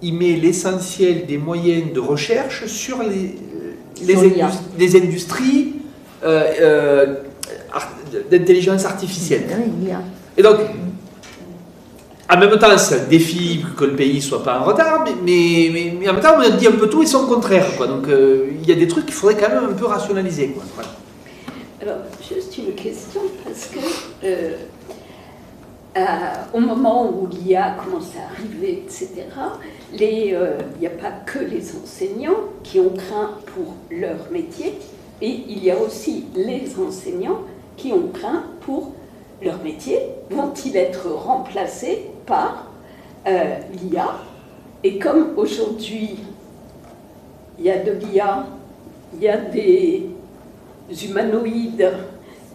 il met l'essentiel des moyens de recherche sur les industries d'intelligence artificielle. Et donc, en même temps, ça défie que le pays ne soit pas en retard, mais en même temps, on dit un peu tout et son contraire, quoi. Donc, il y a des trucs qu'il faudrait quand même un peu rationaliser, quoi. Voilà. Alors, juste une question, parce que au moment où l'IA commence à arriver, etc., il n'y a pas que les enseignants qui ont craint pour leur métier, et il y a aussi les enseignants qui ont craint pour leur métier. Vont-ils être remplacés par l'IA? Et comme aujourd'hui, il y a de l'IA, il y a des humanoïdes,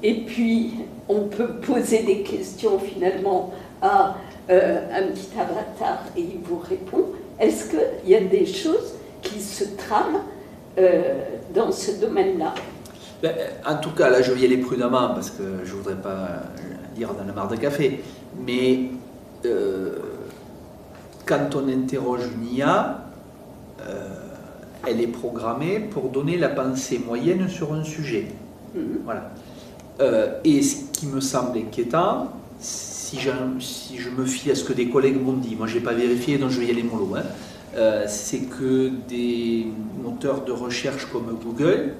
et puis on peut poser des questions finalement à un petit avatar et il vous répond. Est-ce qu'il y a des choses qui se trament dans ce domaine-là? Ben, en tout cas, là, je vais y aller prudemment parce que je ne voudrais pas lire dans la mare de café. Mais quand on interroge une IA, elle est programmée pour donner la pensée moyenne sur un sujet. Voilà. Et ce qui me semble inquiétant, si je me fie à ce que des collègues m'ont dit, moi je n'ai pas vérifié, donc je vais y aller mollo, c'est que des moteurs de recherche comme Google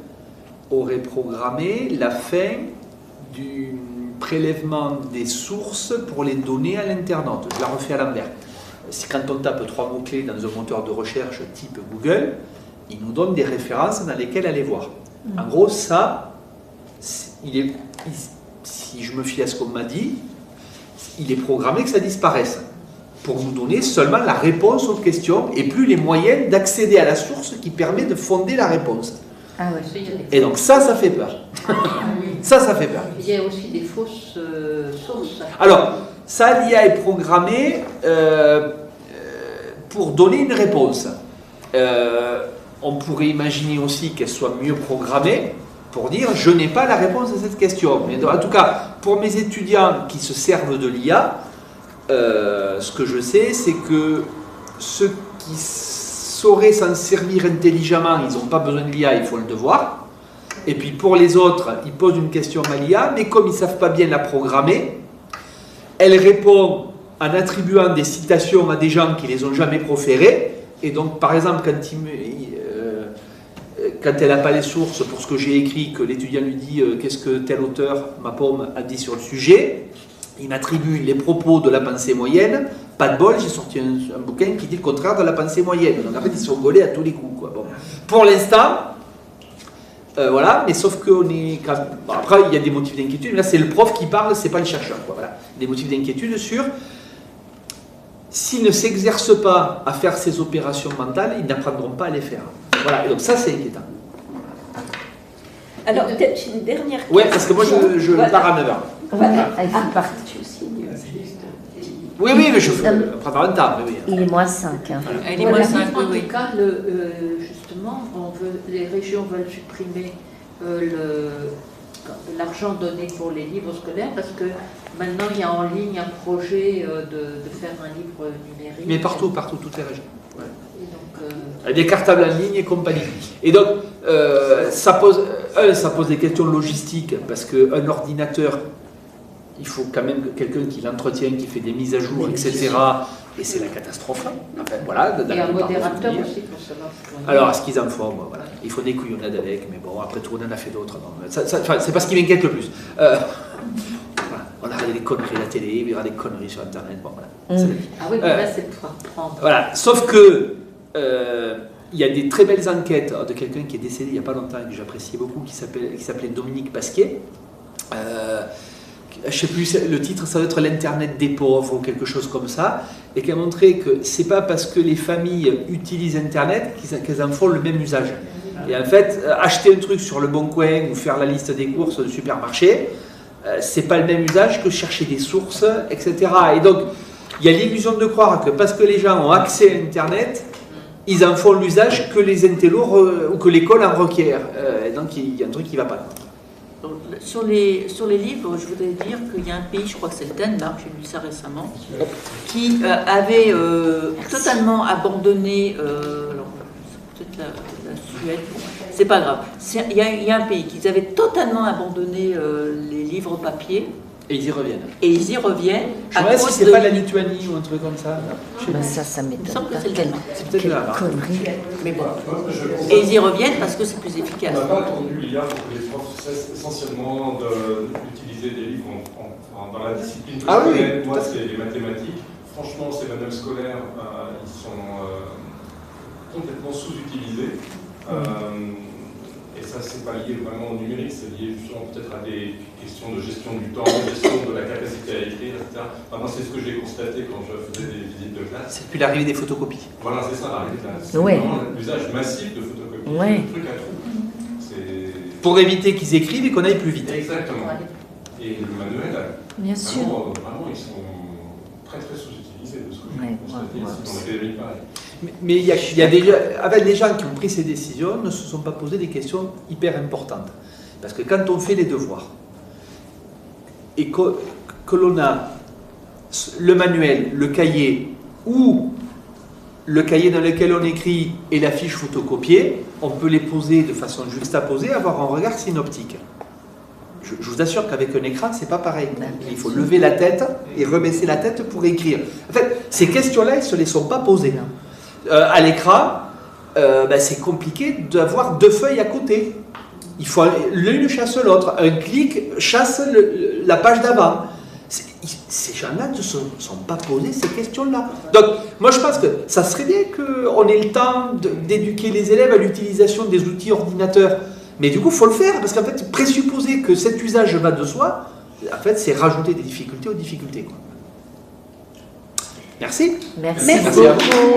auraient programmé la fin du prélèvement des sources pour les donner à l'internaute. Je la refais à l'envers. Quand on tape 3 mots-clés dans un moteur de recherche type Google, il nous donne des références dans lesquelles aller voir. En gros, ça, si je me fie à ce qu'on m'a dit, il est programmé que ça disparaisse pour nous donner seulement la réponse aux questions et plus les moyens d'accéder à la source qui permet de fonder la réponse. Ah ouais. Et donc ça fait peur. Ça fait peur. Il y a aussi des fausses sources. Alors, ça, l'IA est programmée pour donner une réponse. On pourrait imaginer aussi qu'elle soit mieux programmée pour dire je n'ai pas la réponse à cette question. Mais en tout cas, pour mes étudiants qui se servent de l'IA, ce que je sais, c'est que ceux qui sauraient s'en servir intelligemment, ils n'ont pas besoin de l'IA, ils font le devoir. Et puis pour les autres, ils posent une question à l'IA, mais comme ils ne savent pas bien la programmer, elle répond en attribuant des citations à des gens qui ne les ont jamais proférées. Et donc, par exemple, quand elle n'a pas les sources pour ce que j'ai écrit, que l'étudiant lui dit qu'est-ce que tel auteur, ma pomme, a dit sur le sujet, il m'attribue les propos de la pensée moyenne. Pas de bol, j'ai sorti un bouquin qui dit le contraire de la pensée moyenne. Donc en fait, ils sont gaulés à tous les coups, quoi. Bon. Pour l'instant, voilà, mais sauf qu'on est... Bon, après, il y a des motifs d'inquiétude. Là, c'est le prof qui parle, c'est pas le chercheur, quoi. Voilà. Des motifs d'inquiétude sur... S'ils ne s'exercent pas à faire ces opérations mentales, ils n'apprendront pas à les faire. Voilà, et donc ça, c'est inquiétant. Alors, peut-être une dernière question. Oui, parce que moi, je Voilà. pars à 9h. Voilà. Elle fait partie. Tu signes. Oui, mais je fais prendre un temps. Oui. Il est moins 5. Hein. Elle est moins 5, En oui. tout cas, justement, les régions veulent supprimer l'argent donné pour les livres scolaires parce que maintenant il y a en ligne un projet de faire un livre numérique. Mais partout, toutes les régions. Ouais. Et donc, Des cartables en ligne et compagnie. Et donc, ça pose des questions logistiques parce qu'un ordinateur, il faut quand même quelqu'un qui l'entretient, qui fait des mises à jour, etc. Et c'est la catastrophe. Enfin, voilà, et un modérateur aussi pour savoir. Alors, ce qu'ils en font, voilà. Il faut des couillonnades avec, mais bon, après tout, on en a fait d'autres. C'est pas ce qui m'inquiète le plus. Voilà. On a regardé des conneries à la télé, il y aura des conneries sur Internet. Bon, voilà. Ah oui, mais là, c'est pour apprendre. Voilà. Sauf que il y a des très belles enquêtes de quelqu'un qui est décédé il n'y a pas longtemps et que j'appréciais beaucoup, qui s'appelait Dominique Pasquier. Je ne sais plus, le titre, ça doit être l'Internet des pauvres ou quelque chose comme ça, et qui a montré que c'est pas parce que les familles utilisent Internet qu'elles en font le même usage. Et en fait, acheter un truc sur le Bon Coin ou faire la liste des courses au supermarché, c'est pas le même usage que chercher des sources, etc. Et donc, il y a l'illusion de croire que parce que les gens ont accès à Internet, ils en font l'usage que les intellos ou que l'école en requiert. Et donc, il y a un truc qui ne va pas. Sur les livres, je voudrais dire qu'il y a un pays, je crois que c'est le Danemark, j'ai lu ça récemment, qui avait totalement abandonné, alors c'est peut-être la Suède, c'est pas grave, il y a un pays qui avaient totalement abandonné les livres papier. Et ils y reviennent. Et ils y reviennent. Je ne sais pas si c'est pas la Lituanie ou un truc comme ça. Ben ça Il me m'étonne semble que pas. c'est le Quelle, Danemark. C'est peut-être quelle là. connerie. Mais bon. Je Et ils y reviennent parce que c'est plus efficace. On n'a pas attendu l'IA pour que les profs cessent essentiellement d'utiliser des livres dans la discipline que Ah je oui, connais. tout Moi, à fait. c'est les mathématiques. Franchement, ces manuels scolaires, ils sont complètement sous-utilisés. Et ça, c'est pas lié vraiment au numérique, c'est lié justement peut-être à des questions de gestion du temps, gestion de la capacité à écrire, etc. Enfin, moi, c'est ce que j'ai constaté quand je faisais des visites de classe. C'est depuis l'arrivée des photocopies. Voilà, c'est ça, l'arrivée de classe. Ouais. C'est vraiment l'usage massif de photocopies. Ouais. C'est le truc à trous. C'est... Pour éviter qu'ils écrivent et qu'on aille plus vite. Exactement. Et le manuel, Bien sûr. vraiment, ils sont très très sous-utilisés de ce que j'ai constaté ici dans l'académie de Paris. Mais il y a déjà, avec les gens qui ont pris ces décisions, ne se sont pas posé des questions hyper importantes. Parce que quand on fait les devoirs et que l'on a le manuel, le cahier ou le cahier dans lequel on écrit et la fiche photocopiée, on peut les poser de façon juxtaposée, avoir un regard synoptique. Je vous assure qu'avec un écran, c'est pas pareil. Il faut lever la tête et rebaisser la tête pour écrire. En fait, ces questions-là, elles ne se les sont pas posées. À l'écran, c'est compliqué d'avoir deux feuilles à côté. Il faut l'une chasse l'autre. Un clic chasse la page d'avant. Ces gens-là ne se sont pas posés ces questions-là. Donc, moi, je pense que ça serait bien qu'on ait le temps d'éduquer les élèves à l'utilisation des outils ordinateurs. Mais du coup, il faut le faire, parce qu'en fait, présupposer que cet usage va de soi, en fait, c'est rajouter des difficultés aux difficultés, quoi. Merci. Merci, Merci à vous.